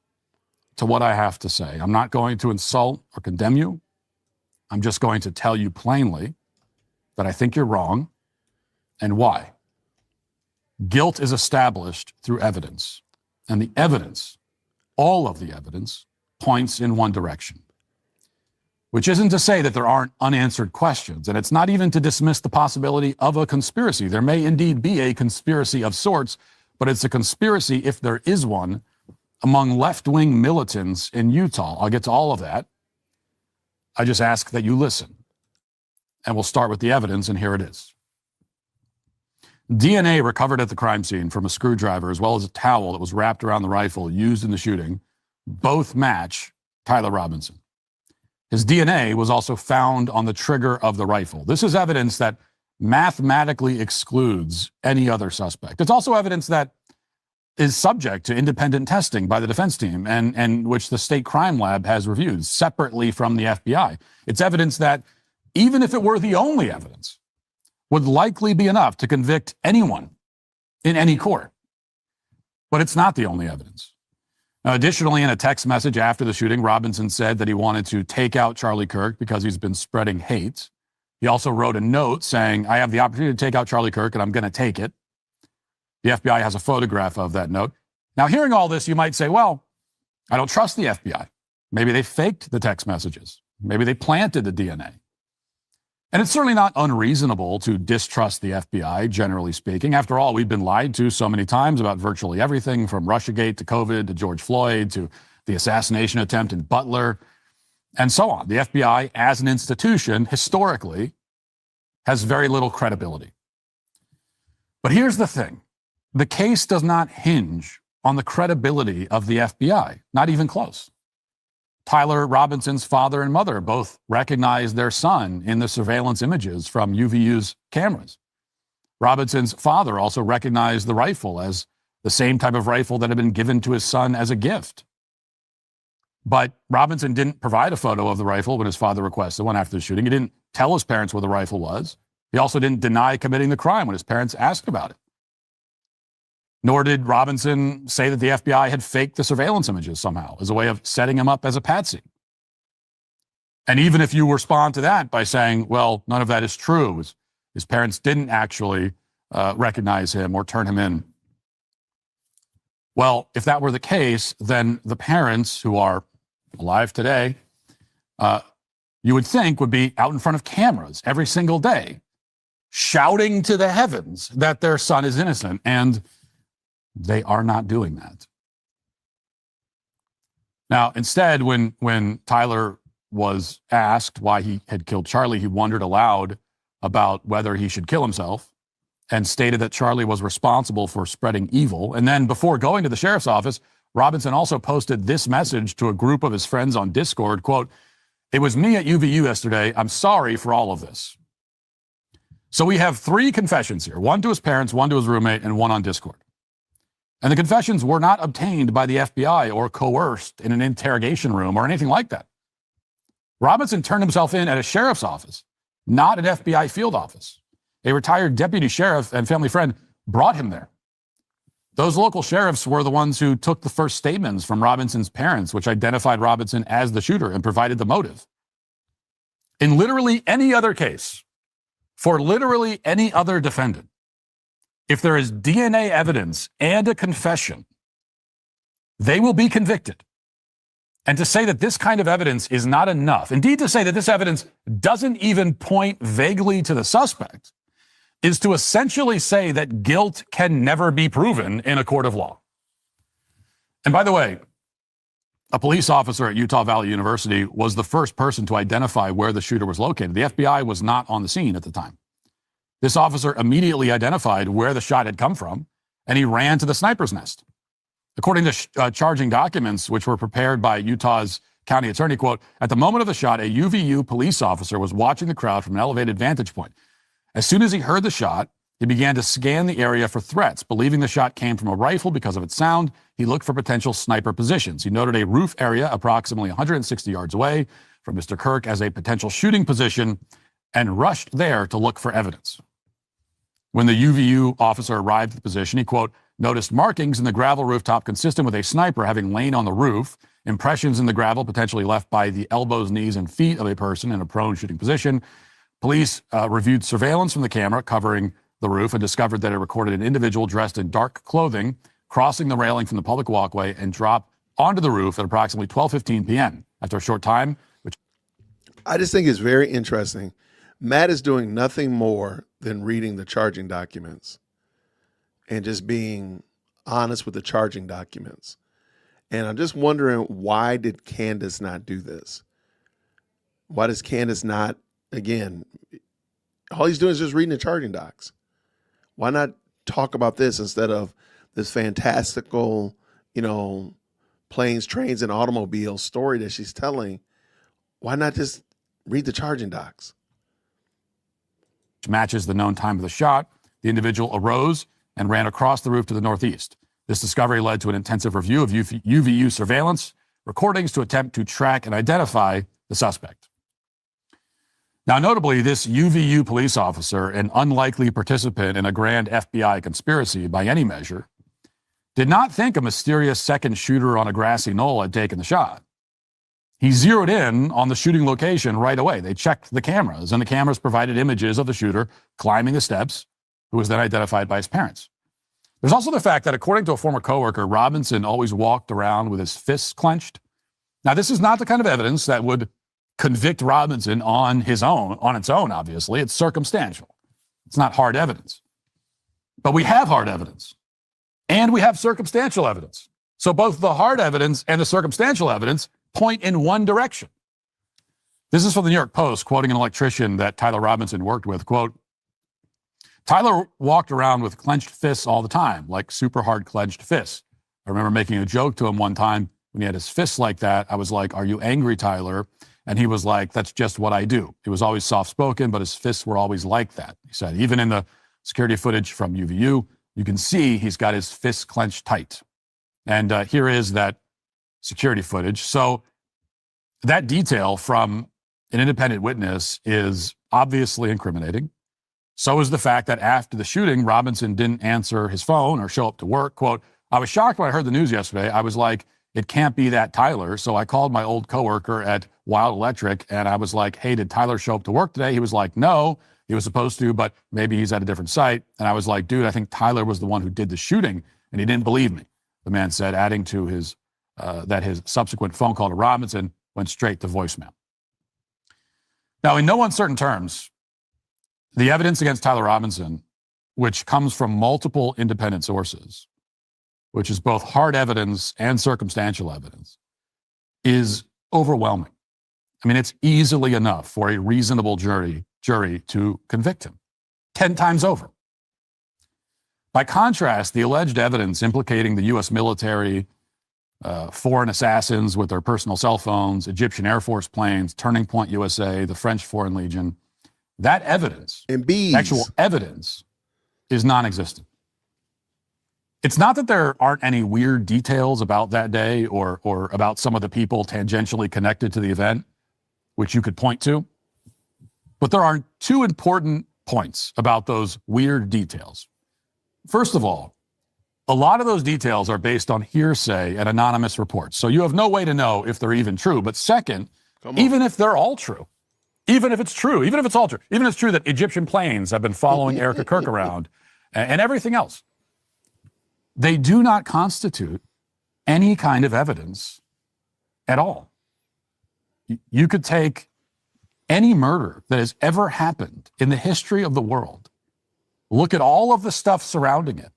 to what I have to say. I'm not going to insult or condemn you. I'm just going to tell you plainly that I think you're wrong and why. Guilt is established through evidence, and the evidence, all of the evidence, points in one direction. Which isn't to say that there aren't unanswered questions, and it's not even to dismiss the possibility of a conspiracy. There may indeed be a conspiracy of sorts, but it's a conspiracy, if there is one, among left-wing militants in Utah. I'll get to all of that. I just ask that you listen. And we'll start with the evidence, and here it is. DNA recovered at the crime scene from a screwdriver as well as a towel that was wrapped around the rifle used in the shooting both match Tyler Robinson. His DNA was also found on the trigger of the rifle. This is evidence that mathematically excludes any other suspect. It's also evidence that is subject to independent testing by the defense team and which the state crime lab has reviewed separately from the FBI. It's evidence that even if it were the only evidence, would likely be enough to convict anyone in any court. But it's not the only evidence. Now, additionally, in a text message after the shooting, Robinson said that he wanted to take out Charlie Kirk because he's been spreading hate. He also wrote a note saying, I have the opportunity to take out Charlie Kirk and I'm going to take it. The FBI has a photograph of that note. Now, hearing all this, you might say, well, I don't trust the FBI. Maybe they faked the text messages. Maybe they planted the DNA. And it's certainly not unreasonable to distrust the FBI, generally speaking. After all, we've been lied to so many times about virtually everything from Russiagate to COVID to George Floyd to the assassination attempt in Butler and so on. The FBI, as an institution, historically, has very little credibility. But here's the thing. The case does not hinge on the credibility of the FBI, not even close. Tyler Robinson's father and mother both recognized their son in the surveillance images from UVU's cameras. Robinson's father also recognized the rifle as the same type of rifle that had been given to his son as a gift. But Robinson didn't provide a photo of the rifle when his father requested one after the shooting. He didn't tell his parents where the rifle was. He also didn't deny committing the crime when his parents asked about it. Nor did Robinson say that the FBI had faked the surveillance images somehow as a way of setting him up as a patsy. And even if you respond to that by saying, well, none of that is true, his parents didn't actually recognize him or turn him in. Well, if that were the case, then the parents who are alive today, you would think would be out in front of cameras every single day, shouting to the heavens that their son is innocent. And they are not doing that. Now, instead, when Tyler was asked why he had killed Charlie, he wondered aloud about whether he should kill himself and stated that Charlie was responsible for spreading evil. And then before going to the sheriff's office, Robinson also posted this message to a group of his friends on Discord, quote, "It was me at UVU yesterday. I'm sorry for all of this." So we have 3 confessions here, one to his parents, one to his roommate, and one on Discord. And the confessions were not obtained by the FBI or coerced in an interrogation room or anything like that. Robinson turned himself in at a sheriff's office, not an FBI field office. A retired deputy sheriff and family friend brought him there. Those local sheriffs were the ones who took the first statements from Robinson's parents, which identified Robinson as the shooter and provided the motive. In literally any other case, for literally any other defendant, if there is DNA evidence and a confession, they will be convicted. And to say that this kind of evidence is not enough, indeed to say that this evidence doesn't even point vaguely to the suspect, is to essentially say that guilt can never be proven in a court of law. And by the way, a police officer at Utah Valley University was the first person to identify where the shooter was located. The FBI was not on the scene at the time. This officer immediately identified where the shot had come from, and he ran to the sniper's nest. According to charging documents, which were prepared by Utah's county attorney, quote, "At the moment of the shot, a UVU police officer was watching the crowd from an elevated vantage point. As soon as he heard the shot, he began to scan the area for threats. Believing the shot came from a rifle because of its sound, he looked for potential sniper positions. He noted a roof area approximately 160 yards away from Mr. Kirk as a potential shooting position and rushed there to look for evidence. When the UVU officer arrived at the position, he, quote, noticed markings in the gravel rooftop consistent with a sniper having lain on the roof, impressions in the gravel potentially left by the elbows, knees, and feet of a person in a prone shooting position. Police reviewed surveillance from the camera covering the roof and discovered that it recorded an individual dressed in dark clothing crossing the railing from the public walkway and drop onto the roof at approximately 12:15 p.m. After a short time, which I just think it's very interesting. Matt is doing nothing more than reading the charging documents and just being honest with the charging documents. And I'm just wondering, why did Candace not do this? Why does Candace not, again, all he's doing is just reading the charging docs. Why not talk about this instead of this fantastical, planes, trains, and automobiles story that she's telling? Why not just read the charging docs? matches the known time of the shot, the individual arose and ran across the roof to the northeast. This discovery led to an intensive review of UVU surveillance recordings to attempt to track and identify the suspect. Now, notably, this UVU police officer, an unlikely participant in a grand FBI conspiracy by any measure, did not think a mysterious second shooter on a grassy knoll had taken the shot. He zeroed in on the shooting location right away. They checked the cameras, and the cameras provided images of the shooter climbing the steps, who was then identified by his parents. There's also the fact that, according to a former coworker, Robinson always walked around with his fists clenched. Now, this is not the kind of evidence that would convict Robinson on its own, obviously. It's circumstantial. It's not hard evidence. But we have hard evidence. And we have circumstantial evidence. So both the hard evidence and the circumstantial evidence point in one direction. This is from the New York Post, quoting an electrician that Tyler Robinson worked with. Quote, Tyler walked around with clenched fists all the time, like super hard clenched fists. I remember making a joke to him one time when he had his fists like that. I was like, are you angry, Tyler? And he was like, that's just what I do. He was always soft-spoken, but his fists were always like that. He said, even in the security footage from UVU, you can see he's got his fists clenched tight. And here is that security footage. So that detail from an independent witness is obviously incriminating. So is the fact that after the shooting, Robinson didn't answer his phone or show up to work. Quote, I was shocked when I heard the news yesterday. I was like, it can't be that Tyler. So I called my old coworker at Wild Electric and I was like, hey, did Tyler show up to work today? He was like, no, he was supposed to, but maybe he's at a different site. And I was like, dude, I think Tyler was the one who did the shooting. And he didn't believe me. The man said, adding to his that his subsequent phone call to Robinson went straight to voicemail. Now, in no uncertain terms, the evidence against Tyler Robinson, which comes from multiple independent sources, which is both hard evidence and circumstantial evidence, is overwhelming. I mean, it's easily enough for a reasonable jury to convict him 10 times over. By contrast, the alleged evidence implicating the U.S. military, foreign assassins with their personal cell phones, Egyptian Air Force planes, Turning Point USA, the French Foreign Legion, that evidence, and bees. Actual evidence, is non-existent. It's not that there aren't any weird details about that day or about some of the people tangentially connected to the event, which you could point to, but there are two important points about those weird details. First of all, a lot of those details are based on hearsay and anonymous reports, so you have no way to know if they're even true. But second, even if they're all true, even if it's true, even if it's all true, even if it's true that Egyptian planes have been following Erica Kirk around and everything else, they do not constitute any kind of evidence at all. You could take any murder that has ever happened in the history of the world, look at all of the stuff surrounding it,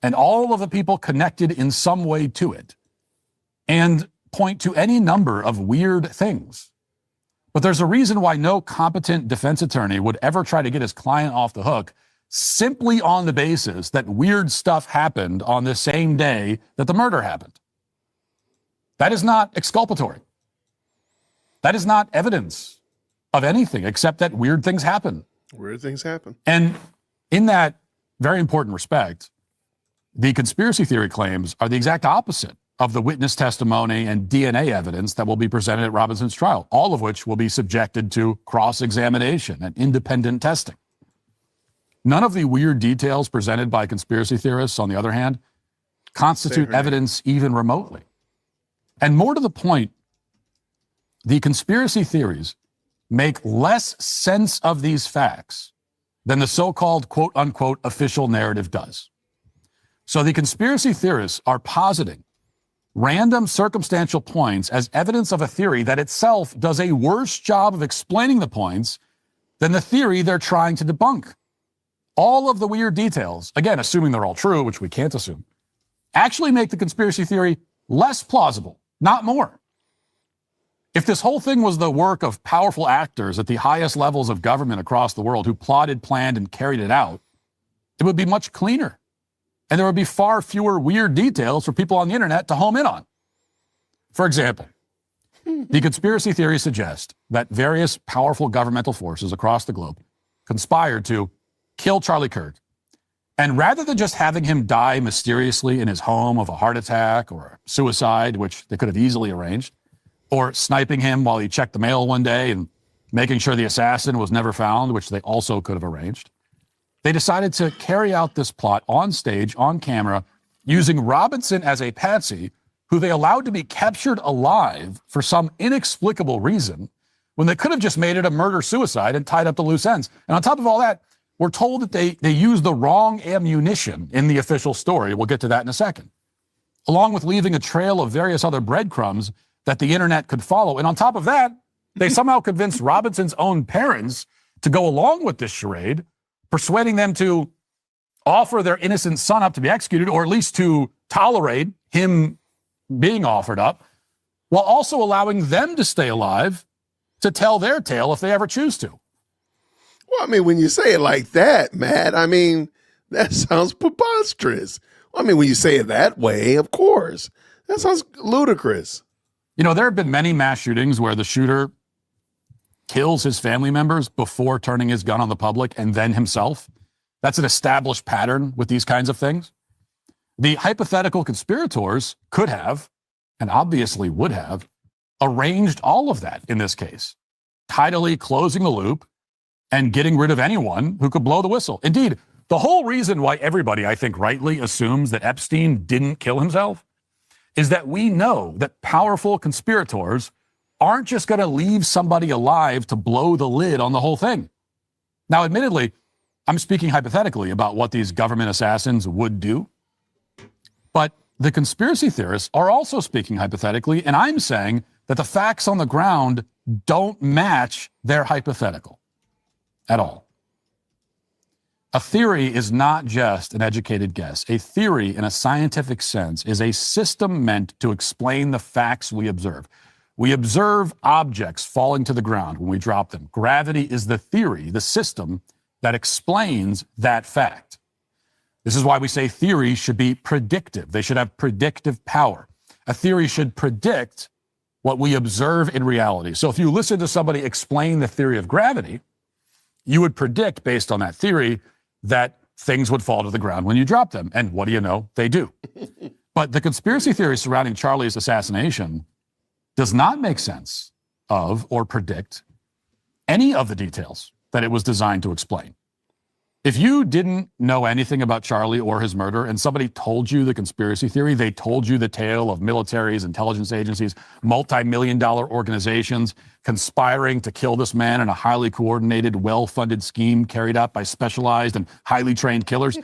and all of the people connected in some way to it, and point to any number of weird things. But there's a reason why no competent defense attorney would ever try to get his client off the hook simply on the basis that weird stuff happened on the same day that the murder happened. That is not exculpatory. That is not evidence of anything except that weird things happen. Weird things happen. And in that very important respect, the conspiracy theory claims are the exact opposite of the witness testimony and DNA evidence that will be presented at Robinson's trial, all of which will be subjected to cross-examination and independent testing. None of the weird details presented by conspiracy theorists, on the other hand, constitute evidence even remotely. And more to the point, the conspiracy theories make less sense of these facts than the so-called quote-unquote official narrative does. So the conspiracy theorists are positing random circumstantial points as evidence of a theory that itself does a worse job of explaining the points than the theory they're trying to debunk. All of the weird details, again, assuming they're all true, which we can't assume, actually make the conspiracy theory less plausible, not more. If this whole thing was the work of powerful actors at the highest levels of government across the world who plotted, planned, and carried it out, it would be much cleaner. And there would be far fewer weird details for people on the internet to home in on. For example, the conspiracy theories suggest that various powerful governmental forces across the globe conspired to kill Charlie Kirk. And rather than just having him die mysteriously in his home of a heart attack or a suicide, which they could have easily arranged, or sniping him while he checked the mail one day and making sure the assassin was never found, which they also could have arranged, they decided to carry out this plot on stage, on camera, using Robinson as a patsy, who they allowed to be captured alive for some inexplicable reason, when they could have just made it a murder-suicide and tied up the loose ends. And on top of all that, we're told that they used the wrong ammunition in the official story. We'll get to that in a second. Along with leaving a trail of various other breadcrumbs that the internet could follow. And on top of that, They somehow convinced Robinson's own parents to go along with this charade, persuading them to offer their innocent son up to be executed, or at least to tolerate him being offered up, while also allowing them to stay alive to tell their tale if they ever choose to. Well, I mean, when you say it like that, Matt, I mean, that sounds preposterous. I mean, when you say it that way, of course, that sounds ludicrous. You know, there have been many mass shootings where the shooter kills his family members before turning his gun on the public and then himself. That's an established pattern with these kinds of things. The hypothetical conspirators could have, and obviously would have, arranged all of that in this case, tidily closing the loop and getting rid of anyone who could blow the whistle. Indeed, the whole reason why everybody, I think, rightly assumes that Epstein didn't kill himself is that we know that powerful conspirators aren't just going to leave somebody alive to blow the lid on the whole thing. Now, admittedly, I'm speaking hypothetically about what these government assassins would do, but the conspiracy theorists are also speaking hypothetically, and I'm saying that the facts on the ground don't match their hypothetical at all. A theory is not just an educated guess. A theory, in a scientific sense, is a system meant to explain the facts we observe. We observe objects falling to the ground when we drop them. Gravity is the theory, the system that explains that fact. This is why we say theories should be predictive. They should have predictive power. A theory should predict what we observe in reality. So if you listen to somebody explain the theory of gravity, you would predict, based on that theory, that things would fall to the ground when you drop them. And what do you know? They do. But the conspiracy theory surrounding Charlie's assassination does not make sense of or predict any of the details that it was designed to explain. If you didn't know anything about Charlie or his murder and somebody told you the conspiracy theory, they told you the tale of militaries, intelligence agencies, multi-million-dollar organizations conspiring to kill this man in a highly coordinated, well-funded scheme carried out by specialized and highly trained killers,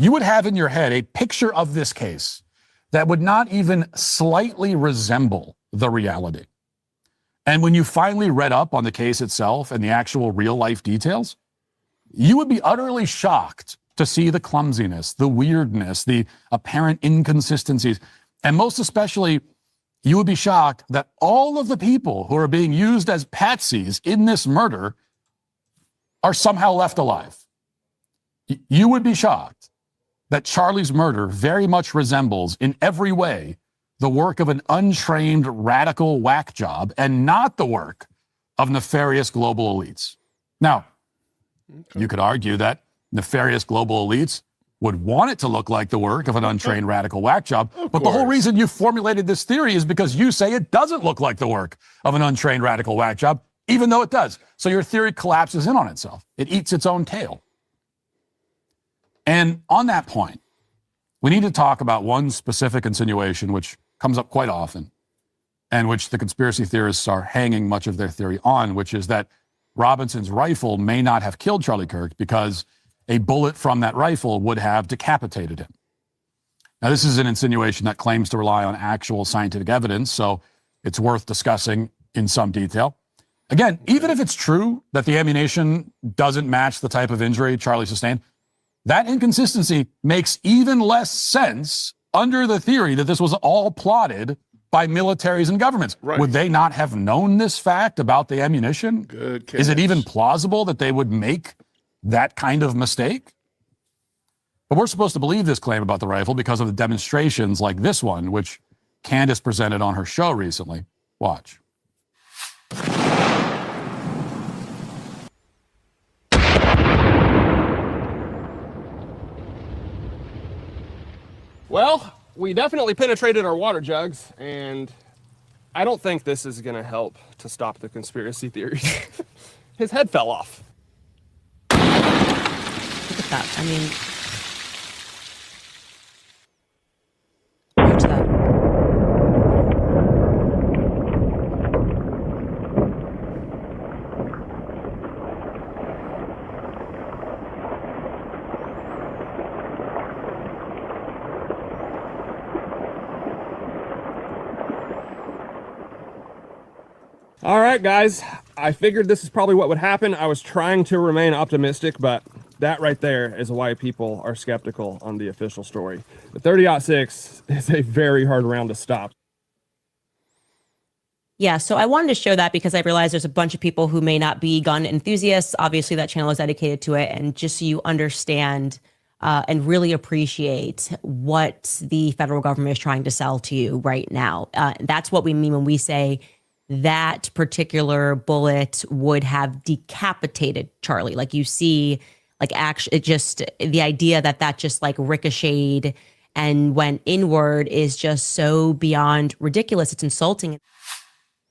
you would have in your head a picture of this case that would not even slightly resemble the reality. And when you finally read up on the case itself and the actual real-life details, you would be utterly shocked to see the clumsiness, the weirdness, the apparent inconsistencies, and most especially, you would be shocked that all of the people who are being used as patsies in this murder are somehow left alive. You would be shocked that Charlie's murder very much resembles, in every way, the work of an untrained radical whack job and not the work of nefarious global elites. Now, you could argue that nefarious global elites would want it to look like the work of an untrained radical whack job, but the whole reason you formulated this theory is because you say it doesn't look like the work of an untrained radical whack job, even though it does. So your theory collapses in on itself. It eats its own tail. And on that point, we need to talk about one specific insinuation which comes up quite often and which the conspiracy theorists are hanging much of their theory on, which is that Robinson's rifle may not have killed Charlie Kirk because a bullet from that rifle would have decapitated him. Now, this is an insinuation that claims to rely on actual scientific evidence, so it's worth discussing in some detail. Again, even if it's true that the ammunition doesn't match the type of injury Charlie sustained, that inconsistency makes even less sense under the theory that this was all plotted by militaries and governments. Right. Would they not have known this fact about the ammunition? Good catch. Is it even plausible that they would make that kind of mistake? But we're supposed to believe this claim about the rifle because of the demonstrations like this one, which Candace presented on her show recently. Watch. Well, we definitely penetrated our water jugs, and I don't think this is going to help to stop the conspiracy theories. His head fell off. Look at that. I mean, watch that. All right, guys. I figured this is probably what would happen. I was trying to remain optimistic, but that right there is why people are skeptical on the official story. The 30-06 is a very hard round to stop. Yeah, so I wanted to show that because I realized there's a bunch of people who may not be gun enthusiasts. Obviously, that channel is dedicated to it. And just so you understand and really appreciate what the federal government is trying to sell to you right now. That's what we mean when we say that particular bullet would have decapitated Charlie. Like you see, like actually, it just the idea that that just like ricocheted and went inward is just so beyond ridiculous. It's insulting.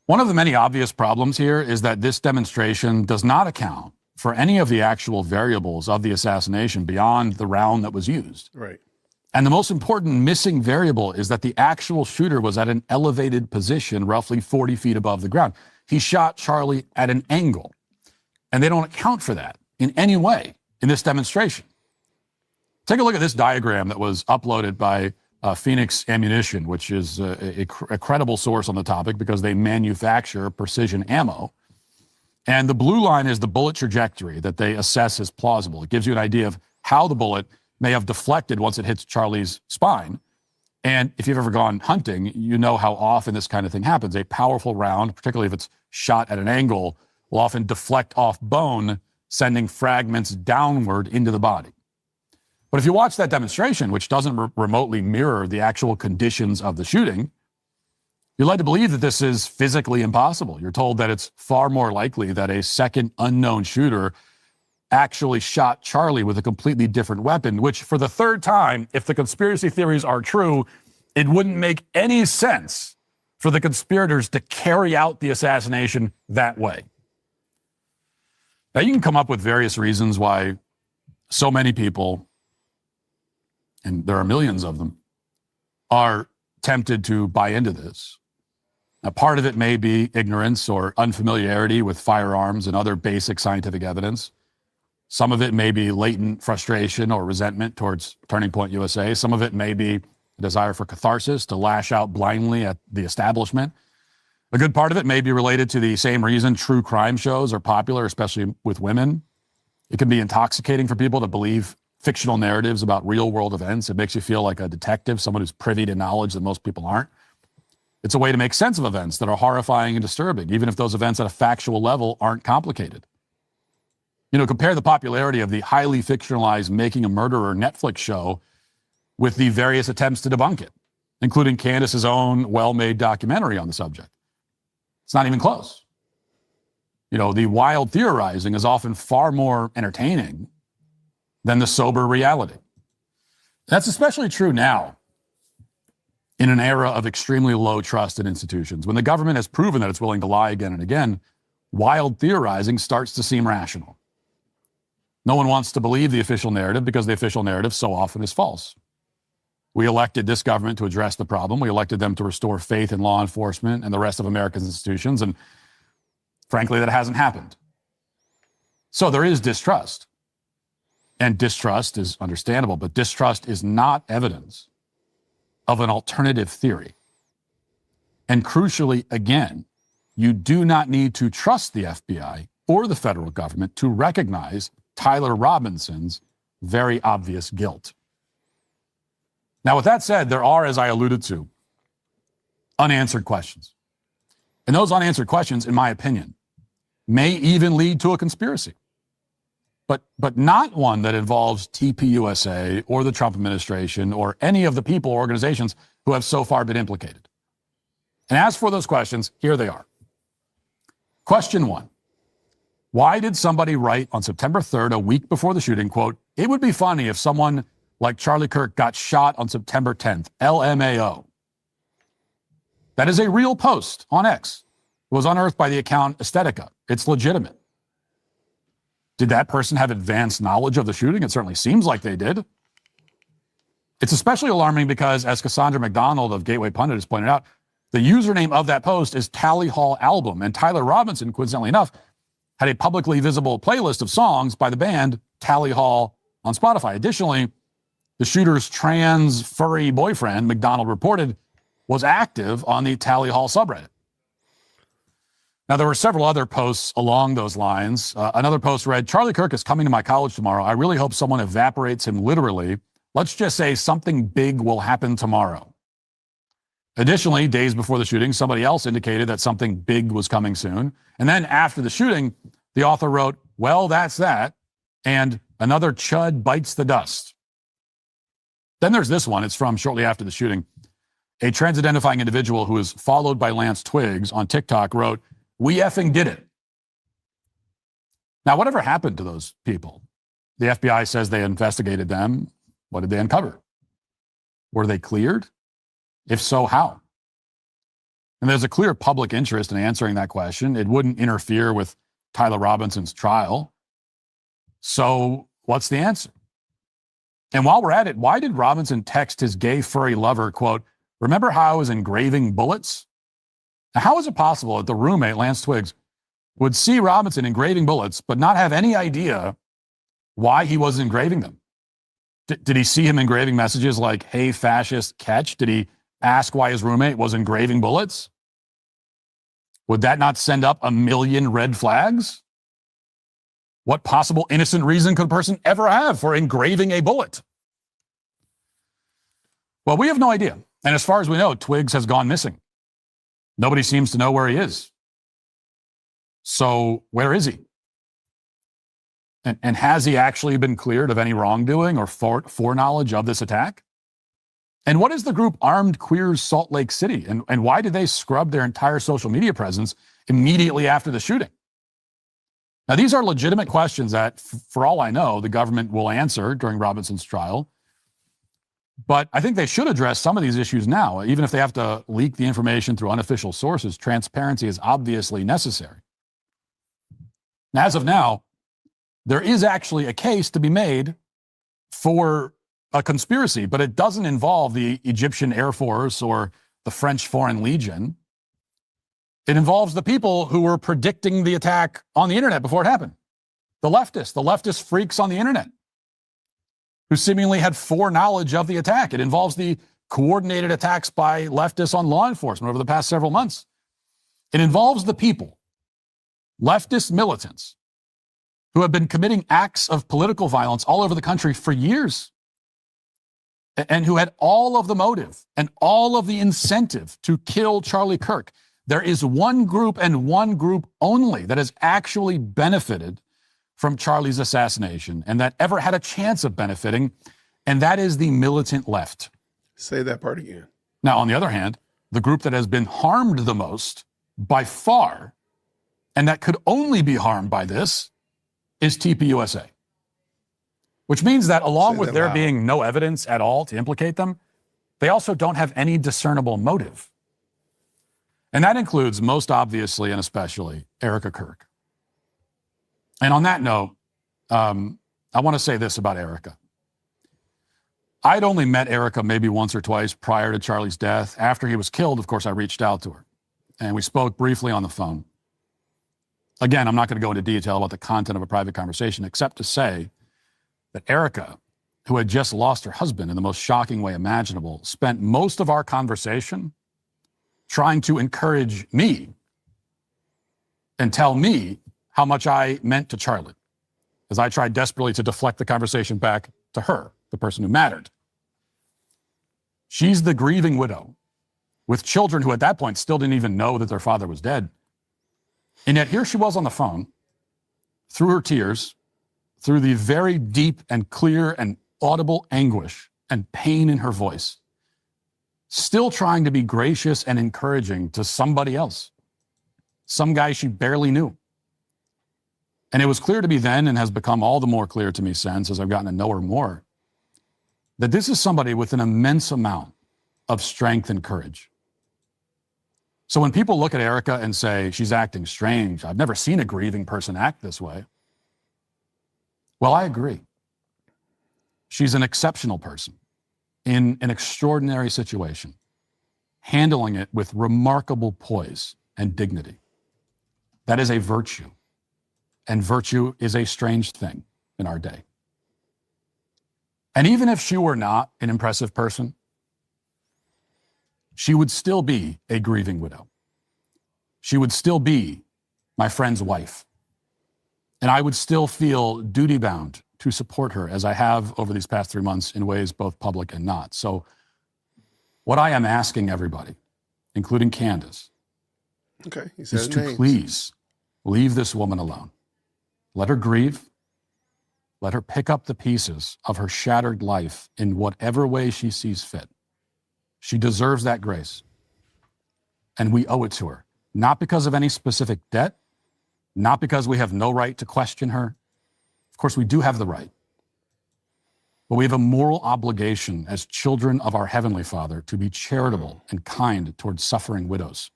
One of the many obvious problems here is that this demonstration does not account for any of the actual variables of the assassination beyond the round that was used. Right. And the most important missing variable is that the actual shooter was at an elevated position, roughly 40 feet above the ground. He shot Charlie at an angle, and they don't account for that in any way in this demonstration. Take a look at this diagram that was uploaded by Phoenix Ammunition, which is a credible source on the topic because they manufacture precision ammo. And the blue line is the bullet trajectory that they assess as plausible. It gives you an idea of how the bullet may have deflected once it hits Charlie's spine. And if you've ever gone hunting, you know how often this kind of thing happens. A powerful round, particularly if it's shot at an angle, will often deflect off bone, sending fragments downward into the body. But if you watch that demonstration, which doesn't remotely mirror the actual conditions of the shooting, you're led to believe that this is physically impossible. You're told that it's far more likely that a second unknown shooter actually shot Charlie with a completely different weapon, which for the third time, if the conspiracy theories are true, it wouldn't make any sense for the conspirators to carry out the assassination that way. Now, you can come up with various reasons why so many people, and there are millions of them, are tempted to buy into this. Now, part of it may be ignorance or unfamiliarity with firearms and other basic scientific evidence. Some of it may be latent frustration or resentment towards Turning Point USA. Some of it may be a desire for catharsis, to lash out blindly at the establishment. A good part of it may be related to the same reason true crime shows are popular, especially with women. It can be intoxicating for people to believe fictional narratives about real world events. It makes you feel like a detective, someone who's privy to knowledge that most people aren't. It's a way to make sense of events that are horrifying and disturbing, even if those events at a factual level aren't complicated. You know, compare the popularity of the highly fictionalized Making a Murderer Netflix show with the various attempts to debunk it, including Candace's own well-made documentary on the subject. It's not even close. You know, the wild theorizing is often far more entertaining than the sober reality. That's especially true now in an era of extremely low trust in institutions. When the government has proven that it's willing to lie again and again, wild theorizing starts to seem rational. No one wants to believe the official narrative because the official narrative so often is false. We elected this government to address the problem. We elected them to restore faith in law enforcement and the rest of America's institutions. And frankly, that hasn't happened. So there is distrust. And distrust is understandable, but distrust is not evidence of an alternative theory. And crucially, again, you do not need to trust the FBI or the federal government to recognize Tyler Robinson's very obvious guilt. Now, with that said, there are, as I alluded to, unanswered questions. And those unanswered questions, in my opinion, may even lead to a conspiracy. But not one that involves TPUSA or the Trump administration or any of the people or organizations who have so far been implicated. And as for those questions, here they are. Question 1. Why did somebody write on September 3rd, a week before the shooting, quote, "It would be funny if someone like Charlie Kirk got shot on September 10th, LMAO." That is a real post on X. It was unearthed by the account Aesthetica. It's legitimate. Did that person have advanced knowledge of the shooting? It certainly seems like they did. It's especially alarming because, as Cassandra McDonald of Gateway Pundit has pointed out, the username of that post is Tally Hall Album, and Tyler Robinson, coincidentally enough, had a publicly visible playlist of songs by the band Tally Hall on Spotify. Additionally, the shooter's trans furry boyfriend, McDonald reported, was active on the Tally Hall subreddit. Now, there were several other posts along those lines. Another post read, Charlie Kirk is coming to my college tomorrow. I really hope someone evaporates him literally. Let's just say something big will happen tomorrow. Additionally, days before the shooting, somebody else indicated that something big was coming soon. And then after the shooting, the author wrote, well, that's that. And another chud bites the dust. Then there's this one. It's from shortly after the shooting. A trans-identifying individual who is followed by Lance Twiggs on TikTok wrote, we effing did it. Now, whatever happened to those people? The FBI says they investigated them. What did they uncover? Were they cleared? If so, how? And there's a clear public interest in answering that question. It wouldn't interfere with Tyler Robinson's trial. So what's the answer? And while we're at it, why did Robinson text his gay furry lover, quote, remember how I was engraving bullets? Now, how is it possible that the roommate, Lance Twiggs, would see Robinson engraving bullets, but not have any idea why he was engraving them? Did he see him engraving messages like, hey, fascist, catch? Did he ask why his roommate was engraving bullets? Would that not send up a million red flags? What possible innocent reason could a person ever have for engraving a bullet? Well, we have no idea. And as far as we know, Twiggs has gone missing. Nobody seems to know where he is. So where is he? And has he actually been cleared of any wrongdoing or foreknowledge of this attack? And what is the group Armed Queers Salt Lake City? And why did they scrub their entire social media presence immediately after the shooting? Now, these are legitimate questions that, for all I know, the government will answer during Robinson's trial. But I think they should address some of these issues now. Even if they have to leak the information through unofficial sources, transparency is obviously necessary. Now, as of now, there is actually a case to be made for a conspiracy, but it doesn't involve the Egyptian Air Force or the French Foreign Legion. It involves the people who were predicting the attack on the internet before it happened. The leftist freaks on the internet who seemingly had foreknowledge of the attack. It involves the coordinated attacks by leftists on law enforcement over the past several months. It involves the people, leftist militants, who have been committing acts of political violence all over the country for years, and who had all of the motive and all of the incentive to kill Charlie Kirk. There is one group and one group only that has actually benefited from Charlie's assassination and that ever had a chance of benefiting, and that is the militant left. Say that part again. Now, on the other hand, the group that has been harmed the most by far, and that could only be harmed by this, is TPUSA. Which means that along with there being no evidence at all to implicate them, they also don't have any discernible motive. And that includes, most obviously and especially, Erica Kirk. And on that note, I want to say this about Erica. I'd only met Erica maybe once or twice prior to Charlie's death. After he was killed, of course, I reached out to her, and we spoke briefly on the phone. Again, I'm not going to go into detail about the content of a private conversation, except to say that Erica, who had just lost her husband in the most shocking way imaginable, spent most of our conversation trying to encourage me and tell me how much I meant to Charlie, as I tried desperately to deflect the conversation back to her, the person who mattered. She's the grieving widow with children who at that point still didn't even know that their father was dead. And yet here she was on the phone, through her tears, through the very deep and clear and audible anguish and pain in her voice, still trying to be gracious and encouraging to somebody else, some guy she barely knew. And it was clear to me then, and has become all the more clear to me since, as I've gotten to know her more, that this is somebody with an immense amount of strength and courage. So when people look at Erica and say, she's acting strange, I've never seen a grieving person act this way. Well, I agree. She's an exceptional person in an extraordinary situation, handling it with remarkable poise and dignity. That is a virtue. And virtue is a strange thing in our day. And even if she were not an impressive person, she would still be a grieving widow. She would still be my friend's wife. And I would still feel duty-bound to support her, as I have over these past 3 months in ways both public and not. So what I am asking everybody, including Candace, Okay, he is says to names. please leave this woman alone. Let her grieve. Let her pick up the pieces of her shattered life in whatever way she sees fit. She deserves that grace. And we owe it to her, not because of any specific debt, not because we have no right to question her. Of course, we do have the right. But we have a moral obligation as children of our Heavenly Father to be charitable and kind towards suffering widows,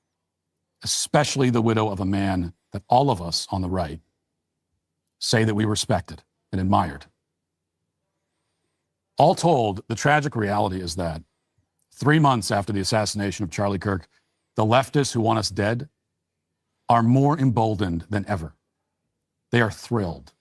especially the widow of a man that all of us on the right say that we respected and admired. All told, the tragic reality is that 3 months after the assassination of Charlie Kirk, the leftists who want us dead are more emboldened than ever. They are thrilled.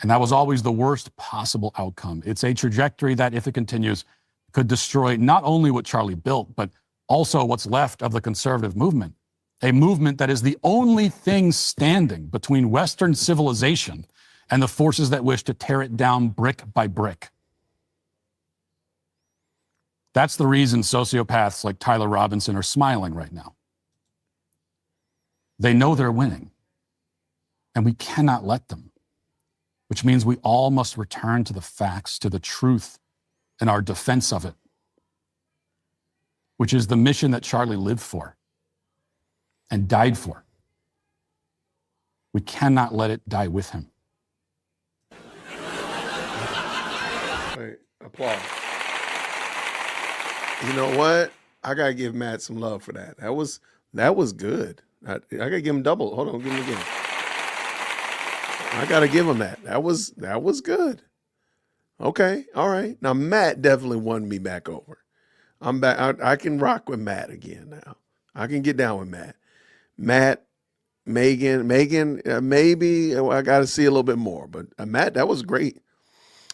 And that was always the worst possible outcome. It's a trajectory that, if it continues, could destroy not only what Charlie built, but also what's left of the conservative movement, a movement that is the only thing standing between Western civilization and the forces that wish to tear it down brick by brick. That's the reason sociopaths like Tyler Robinson are smiling right now. They know they're winning, and we cannot let them, which means we all must return to the facts, to the truth, and our defense of it, which is the mission that Charlie lived for and died for. We cannot let it die with him. Wait, applause. You know what? I gotta give Matt some love for that. That was good. I gotta give him double. Hold on, give him again. I gotta give him that. That was good. Okay, all right. Now Matt definitely won me back over. I'm back. I can rock with Matt again now. I can get down with Matt. Matt, Megan, maybe I got to see a little bit more. But Matt, that was great.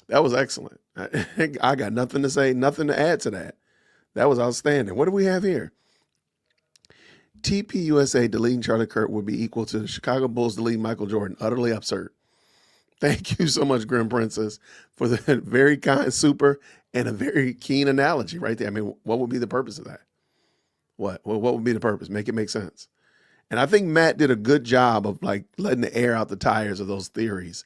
That was excellent. I got nothing to say, nothing to add to that. That was outstanding. What do we have here? TPUSA deleting Charlie Kirk would be equal to the Chicago Bulls deleting Michael Jordan. Utterly absurd. Thank you so much, Grim Princess, for the very kind, super, and a very keen analogy right there. I mean, what would be the purpose of that? What would be the purpose? Make it make sense. And I think Matt did a good job of like letting the air out the tires of those theories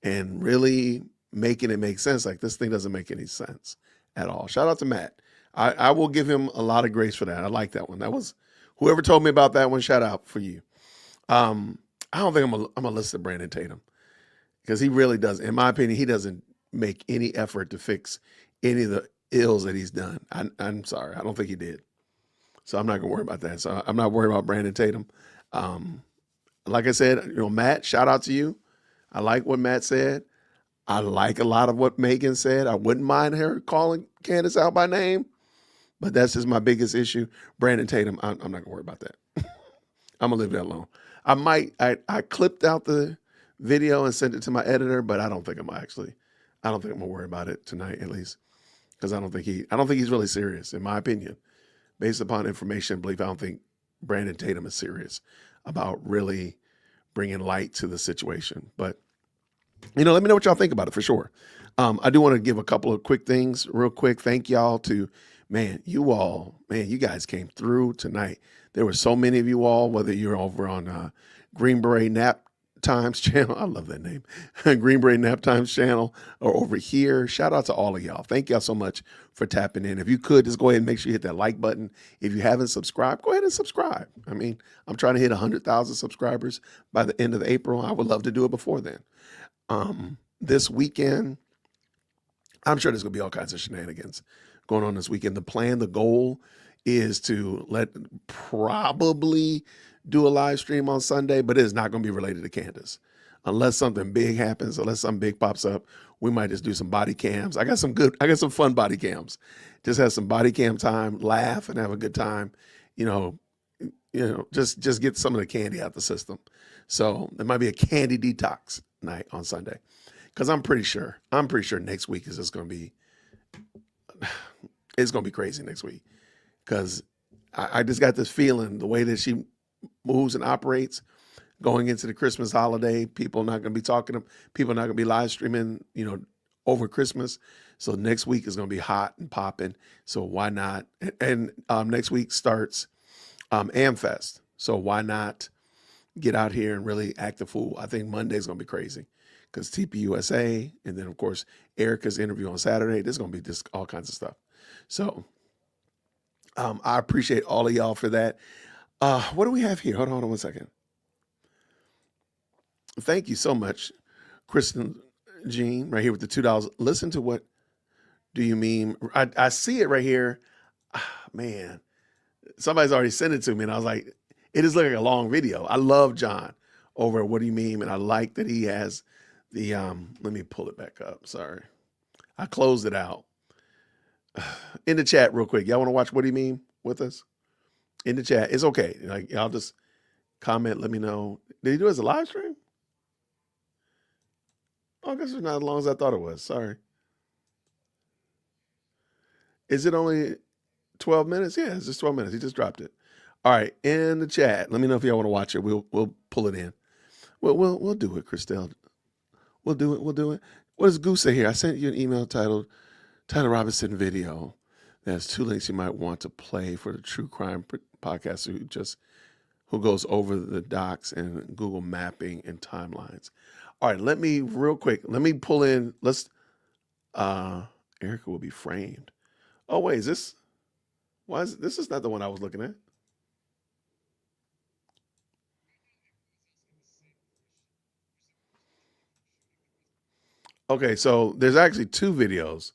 and really making it make sense. Like, this thing doesn't make any sense at all. Shout out to Matt. I will give him a lot of grace for that. I like that one. That was, whoever told me about that one, shout out for you. I don't think I'm gonna listen to Brandon Tatum, because he really does. In my opinion, he doesn't make any effort to fix any of the ills that he's done. I'm sorry. I don't think he did. So I'm not gonna worry about that. So I'm not worried about Brandon Tatum. Like I said, Matt, shout out to you. I like what Matt said. I like a lot of what Megan said. I wouldn't mind her calling Candace out by name, but that's just my biggest issue. Brandon Tatum, I'm not gonna worry about that. I'm gonna leave that alone. I clipped out the video and sent it to my editor, but I don't think I'm gonna worry about it tonight, at least, because I don't think he's really serious, in my opinion. Based upon information and belief, I don't think Brandon Tatum is serious about really bringing light to the situation. But, let me know what y'all think about it for sure. I do want to give a couple of quick things real quick. Thank y'all to, you guys came through tonight. There were so many of you all, whether you're over on Green Beret Nap Times channel. I love that name. Green Beret Nap Times channel, or over here. Shout out to all of y'all. Thank y'all so much for tapping in. If you could, just go ahead and make sure you hit that like button. If you haven't subscribed, go ahead and subscribe. I mean, I'm trying to hit 100,000 subscribers by the end of April. I would love to do it before then. This weekend, I'm sure there's going to be all kinds of shenanigans going on this weekend. The goal is to probably do a live stream on Sunday, but it is not going to be related to Candace. Unless something big happens, unless something big pops up, we might just do some body cams. I got some fun body cams. Just have some body cam time, laugh and have a good time. Just get some of the candy out the system. So there might be a candy detox night on Sunday, because I'm pretty sure next week is just going to be, it's going to be crazy next week, because I just got this feeling, the way that she moves and operates, going into the Christmas holiday. People not going to be talking. People not going to be live streaming, over Christmas. So next week is going to be hot and popping. So why not? And next week starts AmFest. So why not get out here and really act the fool? I think Monday's going to be crazy because TPUSA, and then of course Erica's interview on Saturday. There's going to be just all kinds of stuff. So I appreciate all of y'all for that. What do we have here? Hold on 1 second. Thank you so much, Kristen Jean, right here with the $2. Listen to what do you mean? I see it right here. Man, somebody's already sent it to me, and I was like, it is looking like a long video. I love John over at What Do You Mean? And I like that he has the, let me pull it back up. Sorry. I closed it out. In the chat real quick. Y'all want to watch What Do You Mean with us? In the chat. It's okay. Like, y'all just comment, let me know. Did he do it as a live stream? Oh, I guess it's not as long as I thought it was. Sorry. Is it only 12 minutes? Yeah, it's just 12 minutes. He just dropped it. All right, in the chat. Let me know if y'all want to watch it. We'll pull it in. We'll do it, Christelle. We'll do it. What does Goose say here? I sent you an email titled Tyler Robinson video. There's 2 links you might want to play for the true crime podcaster who goes over the docs and Google mapping and timelines. All right, let me pull in, Erica will be framed. Oh, wait, this is not the one I was looking at. Okay, so there's actually 2 videos.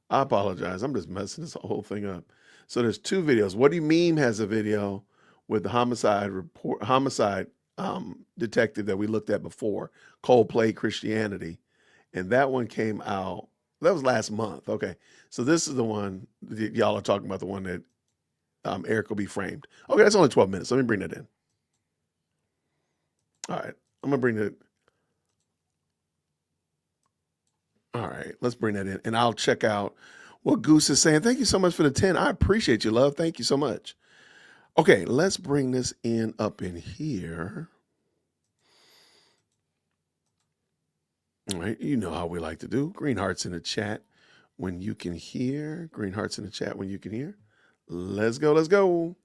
I apologize. I'm just messing this whole thing up. So there's 2 videos. What Do You Mean has a video with the homicide detective that we looked at before, Coldplay Christianity. And that one came out, that was last month. Okay. So this is the one that y'all are talking about, the one that Eric will be framed. Okay, that's only 12 minutes. Let me bring that in. All right. I'm going to bring it. All right, let's bring that in, and I'll check out what Goose is saying. Thank you so much for the 10. I appreciate you, love. Thank you so much. Okay, let's bring this up in here. All right, you know how we like to do. Green hearts in the chat when you can hear. Green hearts in the chat when you can hear. Let's go.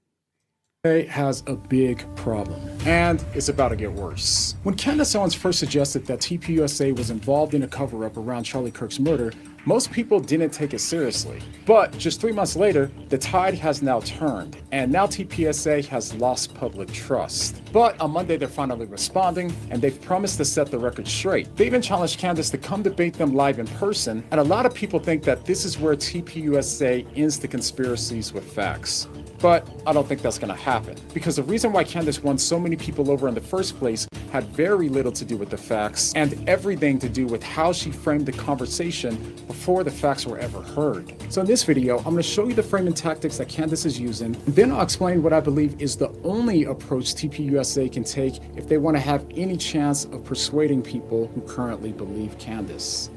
Has a big problem, and it's about to get worse. When Candace Owens first suggested that TPUSA was involved in a cover-up around Charlie Kirk's murder, most people didn't take it seriously. But just 3 months later, the tide has now turned, and now TPUSA has lost public trust. But on Monday, they're finally responding, and they've promised to set the record straight. They even challenged Candace to come debate them live in person, and a lot of people think that this is where TPUSA ends the conspiracies with facts. But I don't think that's going to happen, because the reason why Candace won so many people over in the first place had very little to do with the facts and everything to do with how she framed the conversation before the facts were ever heard. So in this video, I'm going to show you the framing tactics that Candace is using, and then I'll explain what I believe is the only approach TPUSA can take if they want to have any chance of persuading people who currently believe Candace.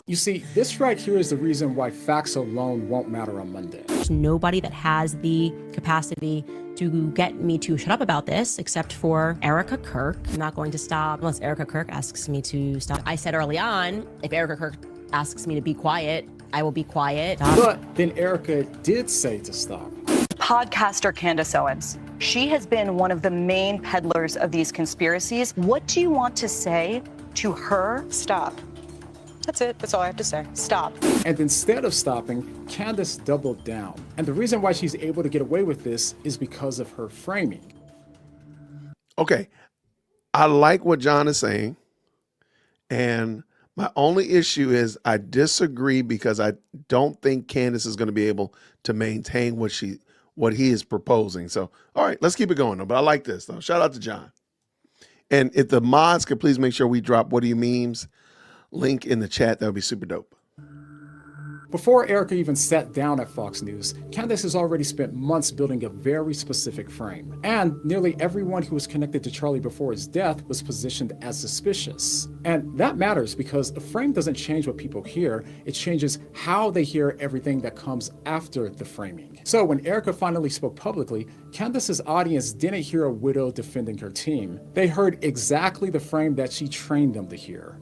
You see, this right here is the reason why facts alone won't matter on Monday. There's nobody that has the capacity to get me to shut up about this except for Erica Kirk. I'm not going to stop unless Erica Kirk asks me to stop. I said early on, if Erica Kirk asks me to be quiet, I will be quiet. But then Erica did say to stop. Podcaster Candace Owens. She has been one of the main peddlers of these conspiracies. What do you want to say to her? Stop. That's it. That's all I have to say. Stop. And instead of stopping, Candace doubled down. And the reason why she's able to get away with this is because of her framing. Okay. I like what John is saying. And my only issue is I disagree because I don't think Candace is going to be able to maintain what he is proposing. So, all right, let's keep it going though. But I like this though. Shout out to John. And if the mods could please make sure we drop What Do You Memes link in the chat, that would be super dope. Before Erica even sat down at Fox News, Candace has already spent months building a very specific frame. And nearly everyone who was connected to Charlie before his death was positioned as suspicious. And that matters because a frame doesn't change what people hear, it changes how they hear everything that comes after the framing. So when Erica finally spoke publicly, Candace's audience didn't hear a widow defending her team. They heard exactly the frame that she trained them to hear: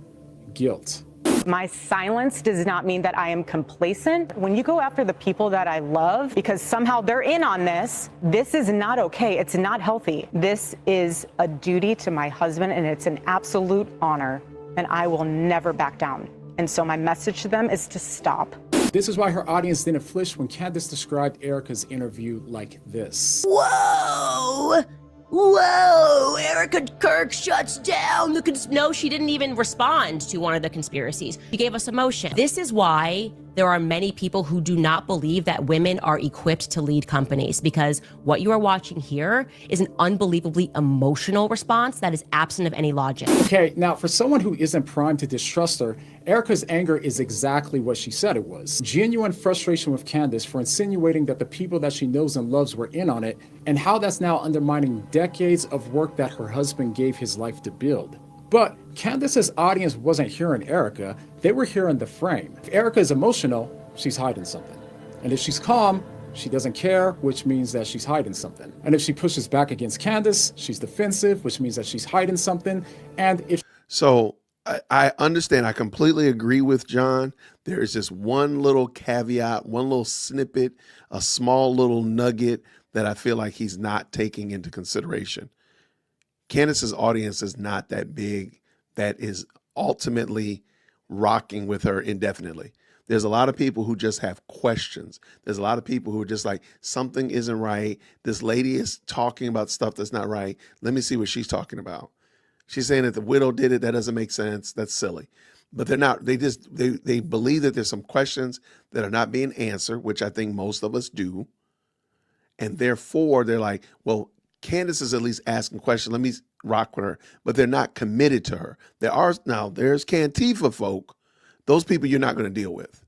guilt. My silence does not mean that I am complacent. When you go after the people that I love because somehow they're in on this is not okay. It's not healthy. This is a duty to my husband, and it's an absolute honor, and I will never back down. And so my message to them is to stop. This is why her audience didn't flinch when Candace described Erica's interview like this. Whoa! Whoa! Erica Kirk shuts down the No, she didn't even respond to one of the conspiracies. She gave us emotion. This is why there are many people who do not believe that women are equipped to lead companies, because what you are watching here is an unbelievably emotional response that is absent of any logic. Okay, now for someone who isn't primed to distrust her, Erica's anger is exactly what she said it was. Genuine frustration with Candace for insinuating that the people that she knows and loves were in on it, and how that's now undermining decades of work that her husband gave his life to build. But Candace's audience wasn't hearing Erica, they were hearing the frame. If Erica is emotional, she's hiding something. And if she's calm, she doesn't care, which means that she's hiding something. And if she pushes back against Candace, she's defensive, which means that she's hiding something. And if So I understand. I completely agree with John. There is just one little caveat, one little snippet, a small little nugget that I feel like he's not taking into consideration. Candace's audience is not that big that is ultimately rocking with her indefinitely. There's a lot of people who just have questions. There's a lot of people who are just like, something isn't right. This lady is talking about stuff that's not right. Let me see what she's talking about. She's saying that the widow did it. That doesn't make sense. That's silly. But they're not. They believe that there's some questions that are not being answered, which I think most of us do. And therefore, they're like, well, Candace is at least asking questions. Let me rock with her. But they're not committed to her. There's Cantifa folk. Those people you're not going to deal with.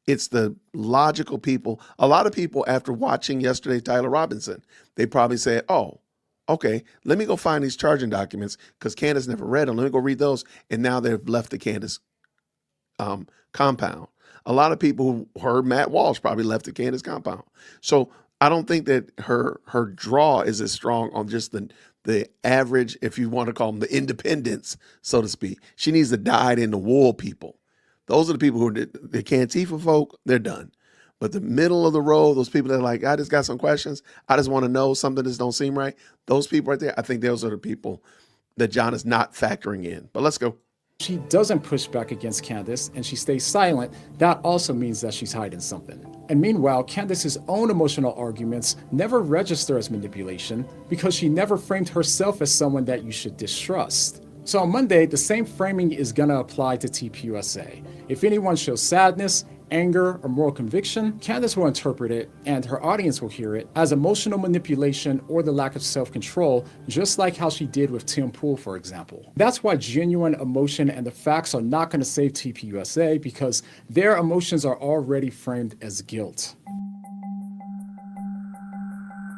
It's the logical people. A lot of people, after watching yesterday Tyler Robinson, they probably said, oh, okay, let me go find these charging documents because Candace never read them. Let me go read those. And now they've left the Candace compound. A lot of people who heard Matt Walsh probably left the Candace compound. So I don't think that her draw is as strong on just the average, if you want to call them the independents, so to speak. She needs the dyed-in-the-wool people. Those are the people who are the Cantifa folk, they're done. But the middle of the road, those people that are like, I just got some questions, I just want to know something that don't seem right, those people right there, I think those are the people that John is not factoring in. But let's go. She doesn't push back against Candace and she stays silent, that also means that she's hiding something. And meanwhile, Candace's own emotional arguments never register as manipulation because she never framed herself as someone that you should distrust. So on Monday, the same framing is gonna apply to TPUSA. If anyone shows sadness, anger, or moral conviction, Candace will interpret it, and her audience will hear it, as emotional manipulation or the lack of self-control, just like how she did with Tim Pool, for example. That's why genuine emotion and the facts are not going to save TPUSA, because their emotions are already framed as guilt.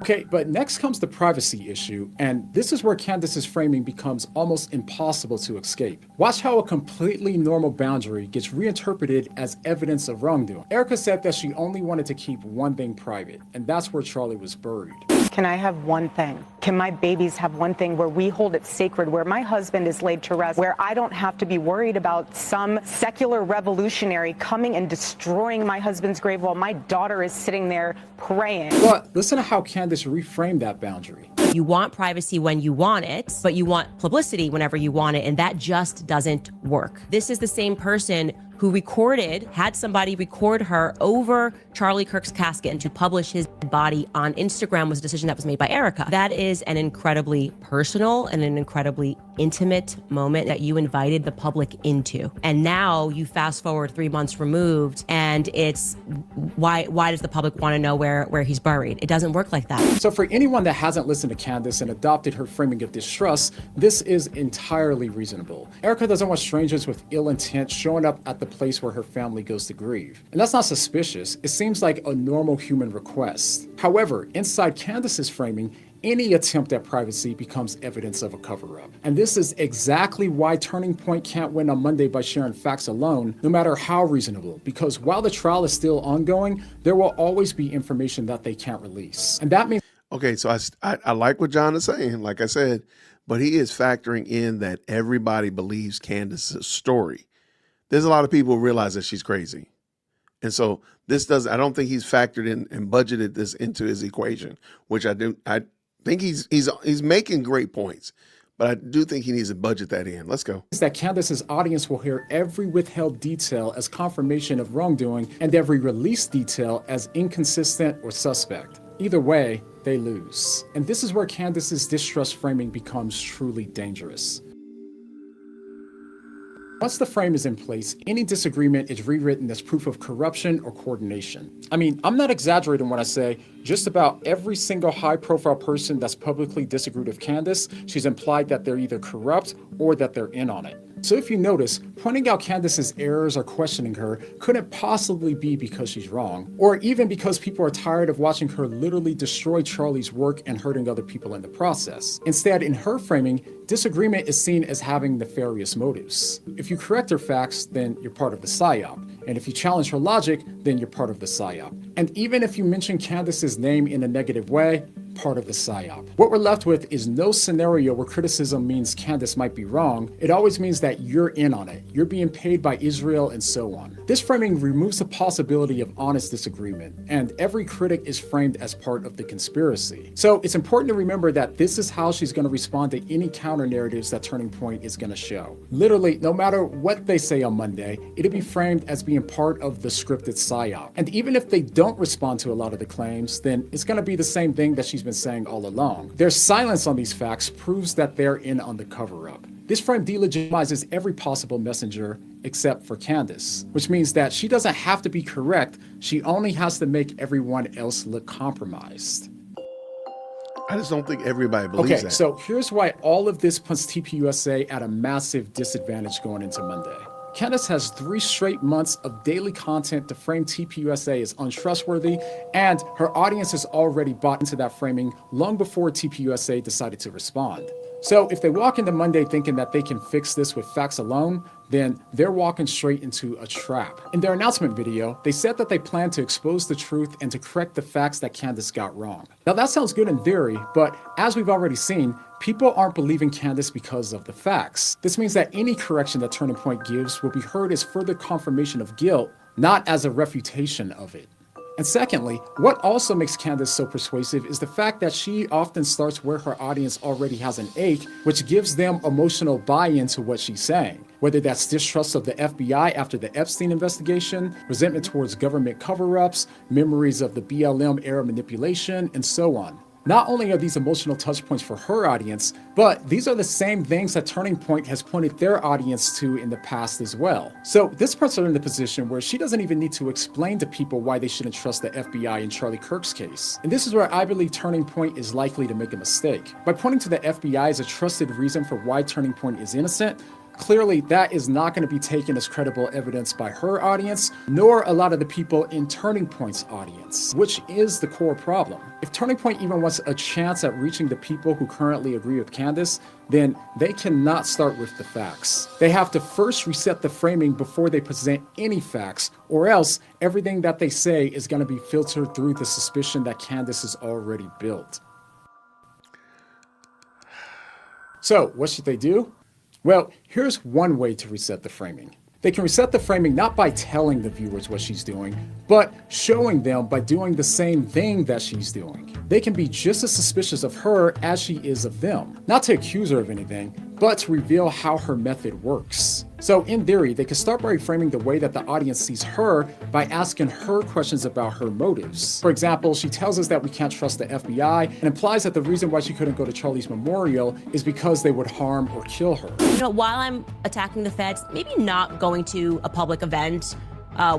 Okay, but next comes the privacy issue, and this is where Candace's framing becomes almost impossible to escape. Watch how a completely normal boundary gets reinterpreted as evidence of wrongdoing. Erica said that she only wanted to keep one thing private, and that's where Charlie was buried. Can I have one thing? Can my babies have one thing where we hold it sacred, where my husband is laid to rest, where I don't have to be worried about some secular revolutionary coming and destroying my husband's grave while my daughter is sitting there praying? But listen to how Candace reframed that boundary. You want privacy when you want it, but you want publicity whenever you want it, and that just doesn't work. This is the same person who had somebody record her over Charlie Kirk's casket and to publish his body on Instagram was a decision that was made by Erica. That is an incredibly personal and an incredibly intimate moment that you invited the public into. And now you fast forward 3 months removed and and it's why does the public want to know where he's buried? It doesn't work like that. So for anyone that hasn't listened to Candace and adopted her framing of distrust, this is entirely reasonable. Erica doesn't want strangers with ill intent showing up at the place where her family goes to grieve. And that's not suspicious. It seems like a normal human request. However, inside Candace's framing, any attempt at privacy becomes evidence of a cover-up. And this is exactly why Turning Point can't win on Monday by sharing facts alone, no matter how reasonable, because while the trial is still ongoing, there will always be information that they can't release. And that means... Okay, so I like what John is saying, like I said, but he is factoring in that everybody believes Candace's story. There's a lot of people who realize that she's crazy. And so I don't think he's factored in and budgeted this into his equation, which I think he's making great points, but I do think he needs to budget that in. Let's go. That Candace's audience will hear every withheld detail as confirmation of wrongdoing and every released detail as inconsistent or suspect. Either way, they lose. And this is where Candace's distrust framing becomes truly dangerous. Once the frame is in place, any disagreement is rewritten as proof of corruption or coordination. I mean, I'm not exaggerating when I say just about every single high-profile person that's publicly disagreed with Candace, she's implied that they're either corrupt or that they're in on it. So if you notice, pointing out Candace's errors or questioning her couldn't possibly be because she's wrong, or even because people are tired of watching her literally destroy Charlie's work and hurting other people in the process. Instead, in her framing, disagreement is seen as having nefarious motives. If you correct her facts, then you're part of the psyop. And if you challenge her logic, then you're part of the psyop. And even if you mention Candace's name in a negative way, part of the psyop. What we're left with is no scenario where criticism means Candace might be wrong. It always means that you're in on it. You're being paid by Israel and so on. This framing removes the possibility of honest disagreement, and every critic is framed as part of the conspiracy. So it's important to remember that this is how she's going to respond to any counter narratives that Turning Point is going to show. Literally, no matter what they say on Monday, it'll be framed as being part of the scripted psyop. And even if they don't respond to a lot of the claims, then it's going to be the same thing that she's been saying all along. Their silence on these facts proves that they're in on the cover-up. This frame delegitimizes every possible messenger except for Candace, which means that she doesn't have to be correct, she only has to make everyone else look compromised. I just don't think everybody believes that. So here's why all of this puts TPUSA at a massive disadvantage going into Monday. Candace has 3 straight months of daily content to frame TPUSA as untrustworthy, and her audience has already bought into that framing long before TPUSA decided to respond. So if they walk into Monday thinking that they can fix this with facts alone, then they're walking straight into a trap. In their announcement video, they said that they plan to expose the truth and to correct the facts that Candace got wrong. Now that sounds good in theory, but as we've already seen, people aren't believing Candace because of the facts. This means that any correction that Turning Point gives will be heard as further confirmation of guilt, not as a refutation of it. And secondly, what also makes Candace so persuasive is the fact that she often starts where her audience already has an ache, which gives them emotional buy-in to what she's saying. Whether that's distrust of the FBI after the Epstein investigation, resentment towards government cover-ups, memories of the BLM-era manipulation, and so on. Not only are these emotional touchpoints for her audience, but these are the same things that Turning Point has pointed their audience to in the past as well. So this puts her in the position where she doesn't even need to explain to people why they shouldn't trust the FBI in Charlie Kirk's case. And this is where I believe Turning Point is likely to make a mistake. By pointing to the FBI as a trusted reason for why Turning Point is innocent, clearly that is not going to be taken as credible evidence by her audience, nor a lot of the people in Turning Point's audience, which is the core problem. If Turning Point even wants a chance at reaching the people who currently agree with Candace, then they cannot start with the facts. They have to first reset the framing before they present any facts, or else everything that they say is going to be filtered through the suspicion that Candace has already built. So what should they do? Well, here's one way to reset the framing. They can reset the framing not by telling the viewers what she's doing, but showing them by doing the same thing that she's doing. They can be just as suspicious of her as she is of them. Not to accuse her of anything, but to reveal how her method works. So in theory, they could start by reframing the way that the audience sees her by asking her questions about her motives. For example, she tells us that we can't trust the FBI and implies that the reason why she couldn't go to Charlie's memorial is because they would harm or kill her. While I'm attacking the feds, maybe not going to a public event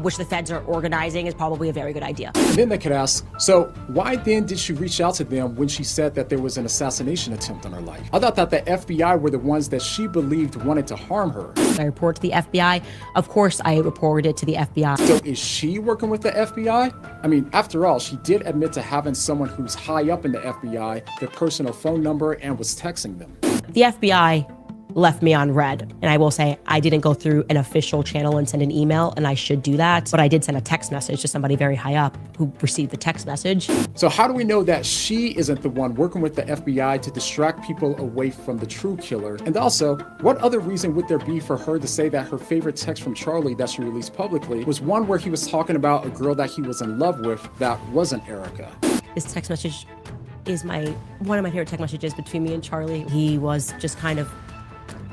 which the feds are organizing, is probably a very good idea. And then they could ask, so why then did she reach out to them when she said that there was an assassination attempt on her life? I thought that the FBI were the ones that she believed wanted to harm her. I report to the FBI. Of course, I reported it to the FBI. So is she working with the FBI? I mean, after all, she did admit to having someone who's high up in the FBI, their personal phone number, and was texting them. The FBI left me on red. And I will say, I didn't go through an official channel and send an email, and I should do that. But I did send a text message to somebody very high up who received the text message. So how do we know that she isn't the one working with the FBI to distract people away from the true killer? And also, what other reason would there be for her to say that her favorite text from Charlie that she released publicly was one where he was talking about a girl that he was in love with that wasn't Erica? This text message is one of my favorite text messages between me and Charlie. He was just kind of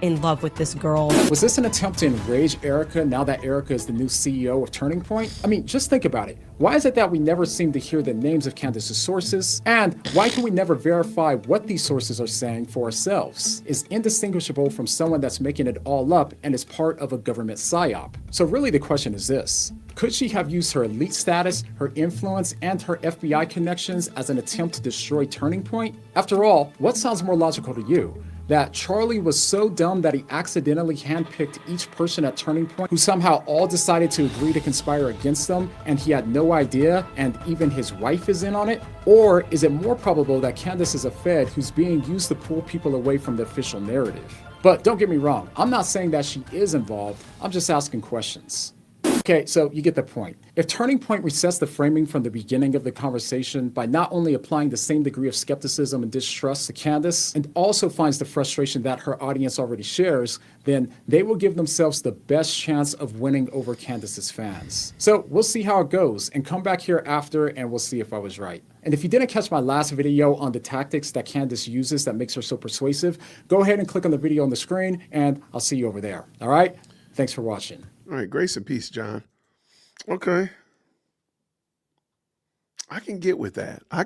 in love with this girl. Was this an attempt to enrage Erica now that Erica is the new CEO of Turning Point? I mean, just think about it. Why is it that we never seem to hear the names of Candace's sources? And why can we never verify what these sources are saying for ourselves? Is indistinguishable from someone that's making it all up and is part of a government psyop. So really the question is this: could she have used her elite status, her influence, and her FBI connections as an attempt to destroy Turning Point? After all, what sounds more logical to you? That Charlie was so dumb that he accidentally handpicked each person at Turning Point who somehow all decided to agree to conspire against them and he had no idea and even his wife is in on it? Or is it more probable that Candace is a Fed who's being used to pull people away from the official narrative? But don't get me wrong, I'm not saying that she is involved, I'm just asking questions. Okay, so you get the point. If Turning Point resets the framing from the beginning of the conversation by not only applying the same degree of skepticism and distrust to Candace, and also finds the frustration that her audience already shares, then they will give themselves the best chance of winning over Candace's fans. So we'll see how it goes, and come back here after and we'll see if I was right. And if you didn't catch my last video on the tactics that Candace uses that makes her so persuasive, go ahead and click on the video on the screen, and I'll see you over there. All right? Thanks for watching. All right, grace and peace, John. Okay. I can get with that. But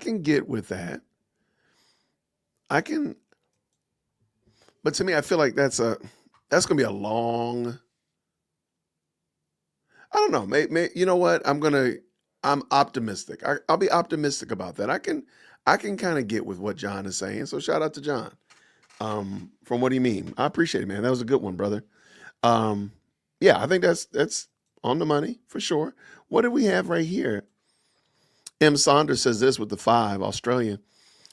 to me, I feel like that's gonna be a long, I don't know, you know what? I'm optimistic. I'll be optimistic about that. I can kind of get with what John is saying. So shout out to John. From What Do You Mean? I appreciate it, man. That was a good one, brother. Yeah, I think that's on the money for sure. What do we have right here? M. Saunders says this with the 5, Australian.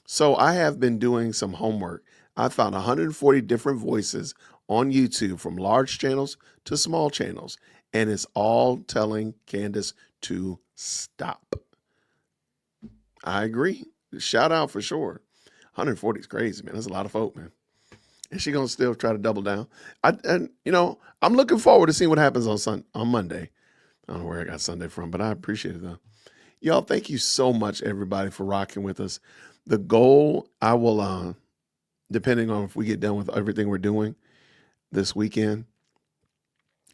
So I have been doing some homework. I found 140 different voices on YouTube from large channels to small channels, and it's all telling Candace to stop. I agree. Shout out for sure. 140 is crazy, man. That's a lot of folk, man. And she's gonna still try to double down. I'm looking forward to seeing what happens on Monday. I don't know where I got Sunday from, but I appreciate it though. Y'all, thank you so much, everybody, for rocking with us. The goal, I will, depending on if we get done with everything we're doing this weekend,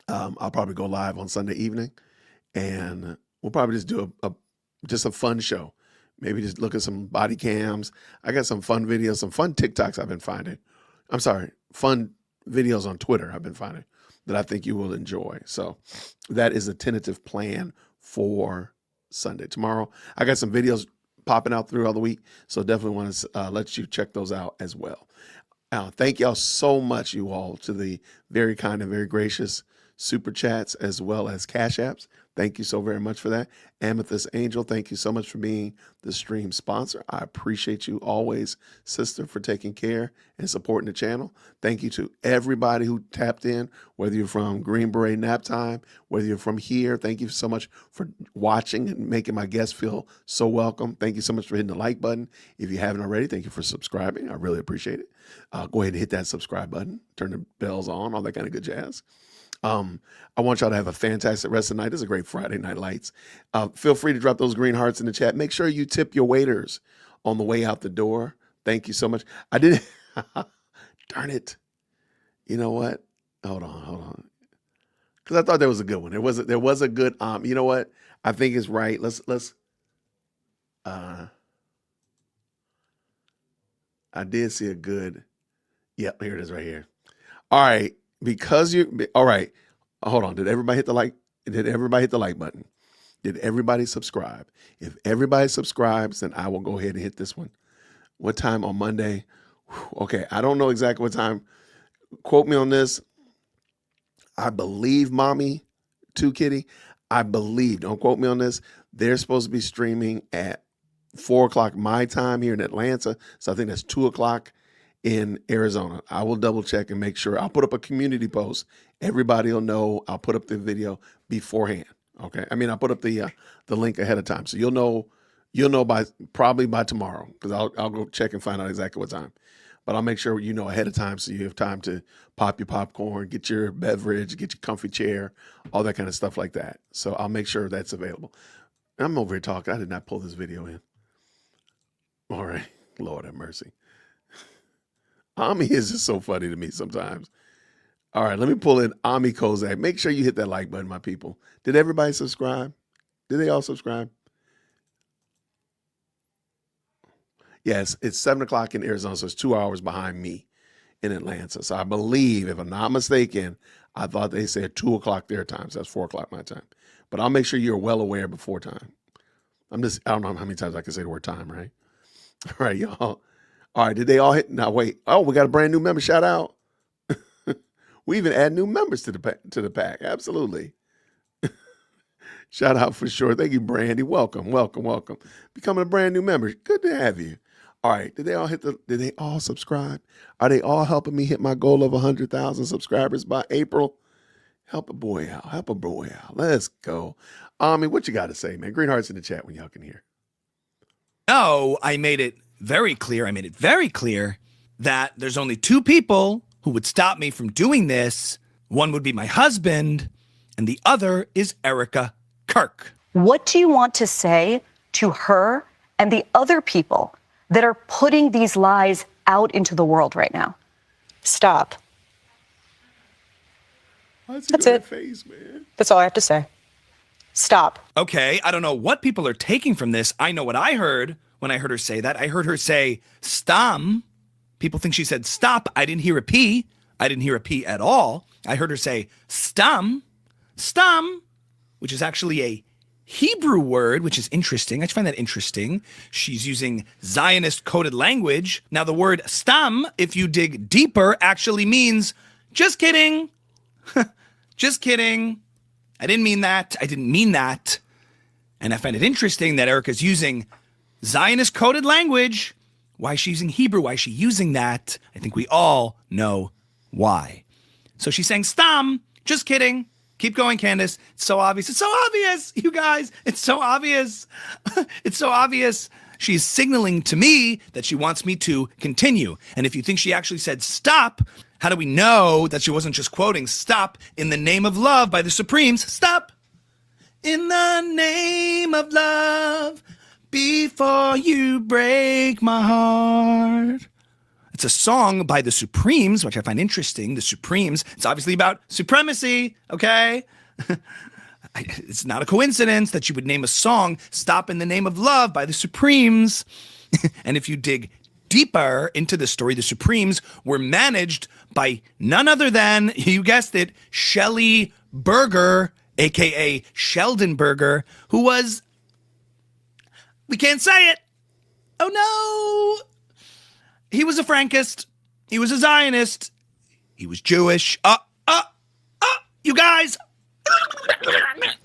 I'll probably go live on Sunday evening, and we'll probably just do a fun show. Maybe just look at some body cams. I got some fun videos, some fun TikToks I've been finding. I'm sorry, fun videos on Twitter I've been finding that I think you will enjoy. So that is a tentative plan for Sunday. Tomorrow, I got some videos popping out throughout the week, so definitely want to let you check those out as well. Thank y'all so much, you all, to the very kind and very gracious super chats as well as cash apps. Thank you so very much for that. Amethyst Angel, thank you so much for being the stream sponsor. I appreciate you always, sister, for taking care and supporting the channel. Thank you to everybody who tapped in, whether you're from Green Beret Nap Time, whether you're from here. Thank you so much for watching and making my guests feel so welcome. Thank you so much for hitting the like button. If you haven't already, thank you for subscribing. I really appreciate it. Go ahead and hit that subscribe button, turn the bells on, all that kind of good jazz. I want y'all to have a fantastic rest of the night. It's a great Friday Night Lights. Feel free to drop those green hearts in the chat. Make sure you tip your waiters on the way out the door. Thank you so much. I didn't. Darn it. You know what? Hold on. Because I thought there was a good one. There was a good. You know what? I think it's right. Let's. I did see a good. Yep, here it is right here. All right. All right. Hold on. Did everybody hit the like? Did everybody hit the like button? Did everybody subscribe? If everybody subscribes, then I will go ahead and hit this one. What time on Monday? Okay, I don't know exactly what time. Quote me on this. I believe, Mommy, too, Kitty. I believe, don't quote me on this. They're supposed to be streaming at 4 o'clock my time here in Atlanta. So I think that's 2 o'clock in Arizona. I will double check and make sure. I'll put up a community post. Everybody will know. I'll put up the video beforehand. Okay. I mean, I'll put up the link ahead of time. So you'll know probably by tomorrow, because I'll go check and find out exactly what time. But I'll make sure you know ahead of time so you have time to pop your popcorn, get your beverage, get your comfy chair, all that kind of stuff like that. So I'll make sure that's available. I'm over here talking. I did not pull this video in. All right. Lord have mercy. Ami is just so funny to me sometimes. All right, let me pull in Ami Kozak. Make sure you hit that like button, my people. Did everybody subscribe? Did they all subscribe? Yes, it's 7 o'clock in Arizona, so it's 2 hours behind me in Atlanta. So I believe, if I'm not mistaken, I thought they said 2 o'clock their time, so that's 4 o'clock my time. But I'll make sure you're well aware before time. I don't know how many times I can say the word time, right? All right, y'all. All right, did they all hit? Now, wait. Oh, we got a brand new member. Shout out. We even add new members to the pack. Absolutely. Shout out for sure. Thank you, Brandy. Welcome. Becoming a brand new member. Good to have you. All right. Did they all subscribe? Are they all helping me hit my goal of 100,000 subscribers by April? Help a boy out. Let's go. Ami, what you got to say, man? Green hearts in the chat when y'all can hear. No, I made it very clear that there's only two people who would stop me from doing this. One would be my husband, and the other is Erica Kirk. What do you want to say to her and the other people that are putting these lies out into the world right now? Stop. That's it. Face, man. That's all I have to say. Stop. Okay, I don't know what people are taking from this. I know what I heard when I heard her say that. I heard her say, stam. People think she said stop. I didn't hear a P. I didn't hear a P at all. I heard her say stam, which is actually a Hebrew word, which is interesting. I find that interesting. She's using Zionist coded language. Now, the word stam, if you dig deeper, actually means just kidding. Just kidding. I didn't mean that. And I find it interesting that Erica's using Zionist coded language. Why she's using Hebrew, why she's using that, I think we all know why. So she's saying, stam, just kidding. Keep going, Candace. It's so obvious. It's so obvious, you guys. It's so obvious. It's so obvious. She's signaling to me that she wants me to continue. And if you think she actually said stop, how do we know that she wasn't just quoting stop in the name of love by the Supremes? Stop in the name of love. Before you break my heart. It's a song by the Supremes, which I find interesting. The Supremes, it's obviously about supremacy, okay? It's not a coincidence that you would name a song Stop in the Name of Love by the Supremes. And if you dig deeper into the story, the Supremes were managed by none other than, you guessed it, Shelley Berger, a.k.a. Sheldon Berger, who was... We can't say it. Oh, no. He was a Frankist. He was a Zionist. He was Jewish. You guys.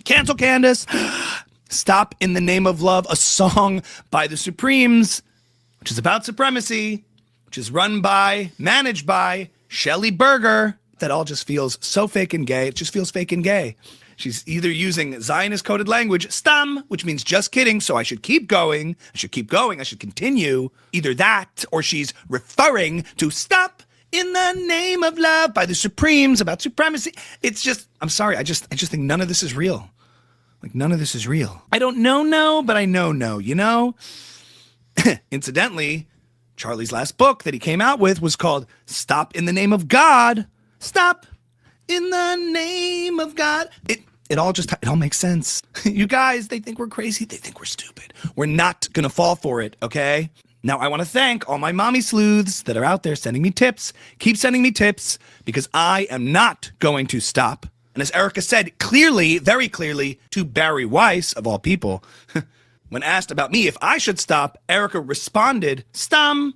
Cancel Candace. Stop in the Name of Love, a song by the Supremes, which is about supremacy, which is managed by Shelley Berger. That all just feels so fake and gay. It just feels fake and gay. She's either using Zionist coded language, stam, which means just kidding, so I should keep going, I should continue. Either that, or she's referring to stop in the name of love by the Supremes about supremacy. It's just, I'm sorry, I just think none of this is real. Like, none of this is real. I don't know, but I know, you know? Incidentally, Charlie's last book that he came out with was called Stop in the Name of God. Stop in the name of God. It all makes sense. You guys, they think we're crazy. They think we're stupid. We're not going to fall for it, okay? Now, I want to thank all my mommy sleuths that are out there sending me tips. Keep sending me tips, because I am not going to stop And as Erica said clearly, very clearly, to Barry Weiss, of all people, when asked about me if I should stop, Erica responded, "Stum.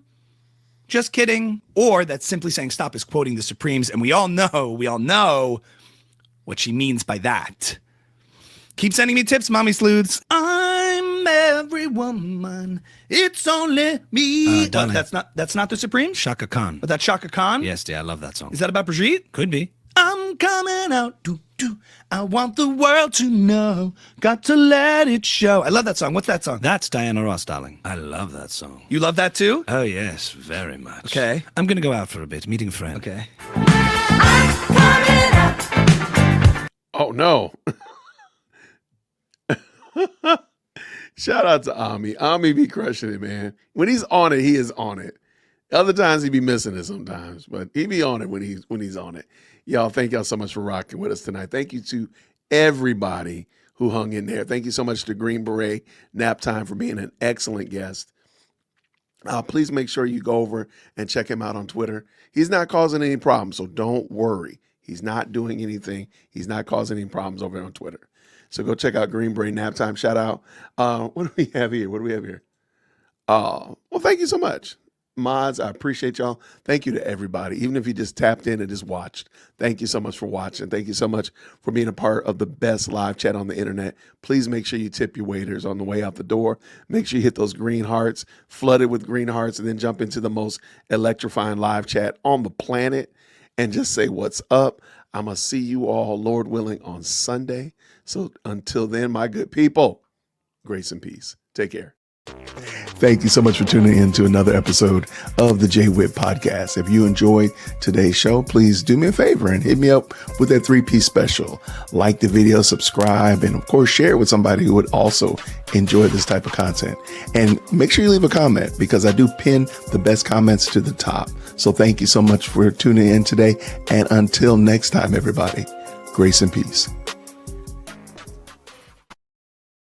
Just kidding." Or that simply saying stop is quoting the Supremes, and we all know what she means by that. Keep sending me tips, mommy sleuths. I'm every woman. It's only me. Darling. That's not the Supremes? Shaka Khan. But that's Shaka Khan? Yes, dear, I love that song. Is that about Brigitte? Could be. I'm coming out. Do, do. I want the world to know. Got to let it show. I love that song. What's that song? That's Diana Ross, darling. I love that song. You love that too? Oh, yes, very much. Okay. I'm going to go out for a bit, meeting a friend. Okay. Oh, no. Shout out to Ami. Ami be crushing it, man. When he's on it, he is on it. Other times he be missing it sometimes, but he be on it when he's on it. Y'all, thank y'all so much for rocking with us tonight. Thank you to everybody who hung in there. Thank you so much to Green Beret Nap Time for being an excellent guest. Please make sure you go over and check him out on Twitter. He's not causing any problems, so don't worry. He's not doing anything. He's not causing any problems over on Twitter. So go check out Green Beret Nap Time. Shout out. What do we have here? Well, thank you so much. Mods, I appreciate y'all. Thank you to everybody. Even if you just tapped in and just watched, thank you so much for watching. Thank you so much for being a part of the best live chat on the internet. Please make sure you tip your waiters on the way out the door. Make sure you hit those green hearts, flood it with green hearts, and then jump into the most electrifying live chat on the planet and just say what's up. I'm going to see you all, Lord willing, on Sunday. So until then, my good people, grace and peace. Take care. Thank you so much for tuning in to another episode of the Jay Whip Podcast. If you enjoyed today's show, please do me a favor and hit me up with that 3-piece special. Like the video, subscribe, and of course, share it with somebody who would also enjoy this type of content. And make sure you leave a comment because I do pin the best comments to the top. So thank you so much for tuning in today. And until next time, everybody, grace and peace.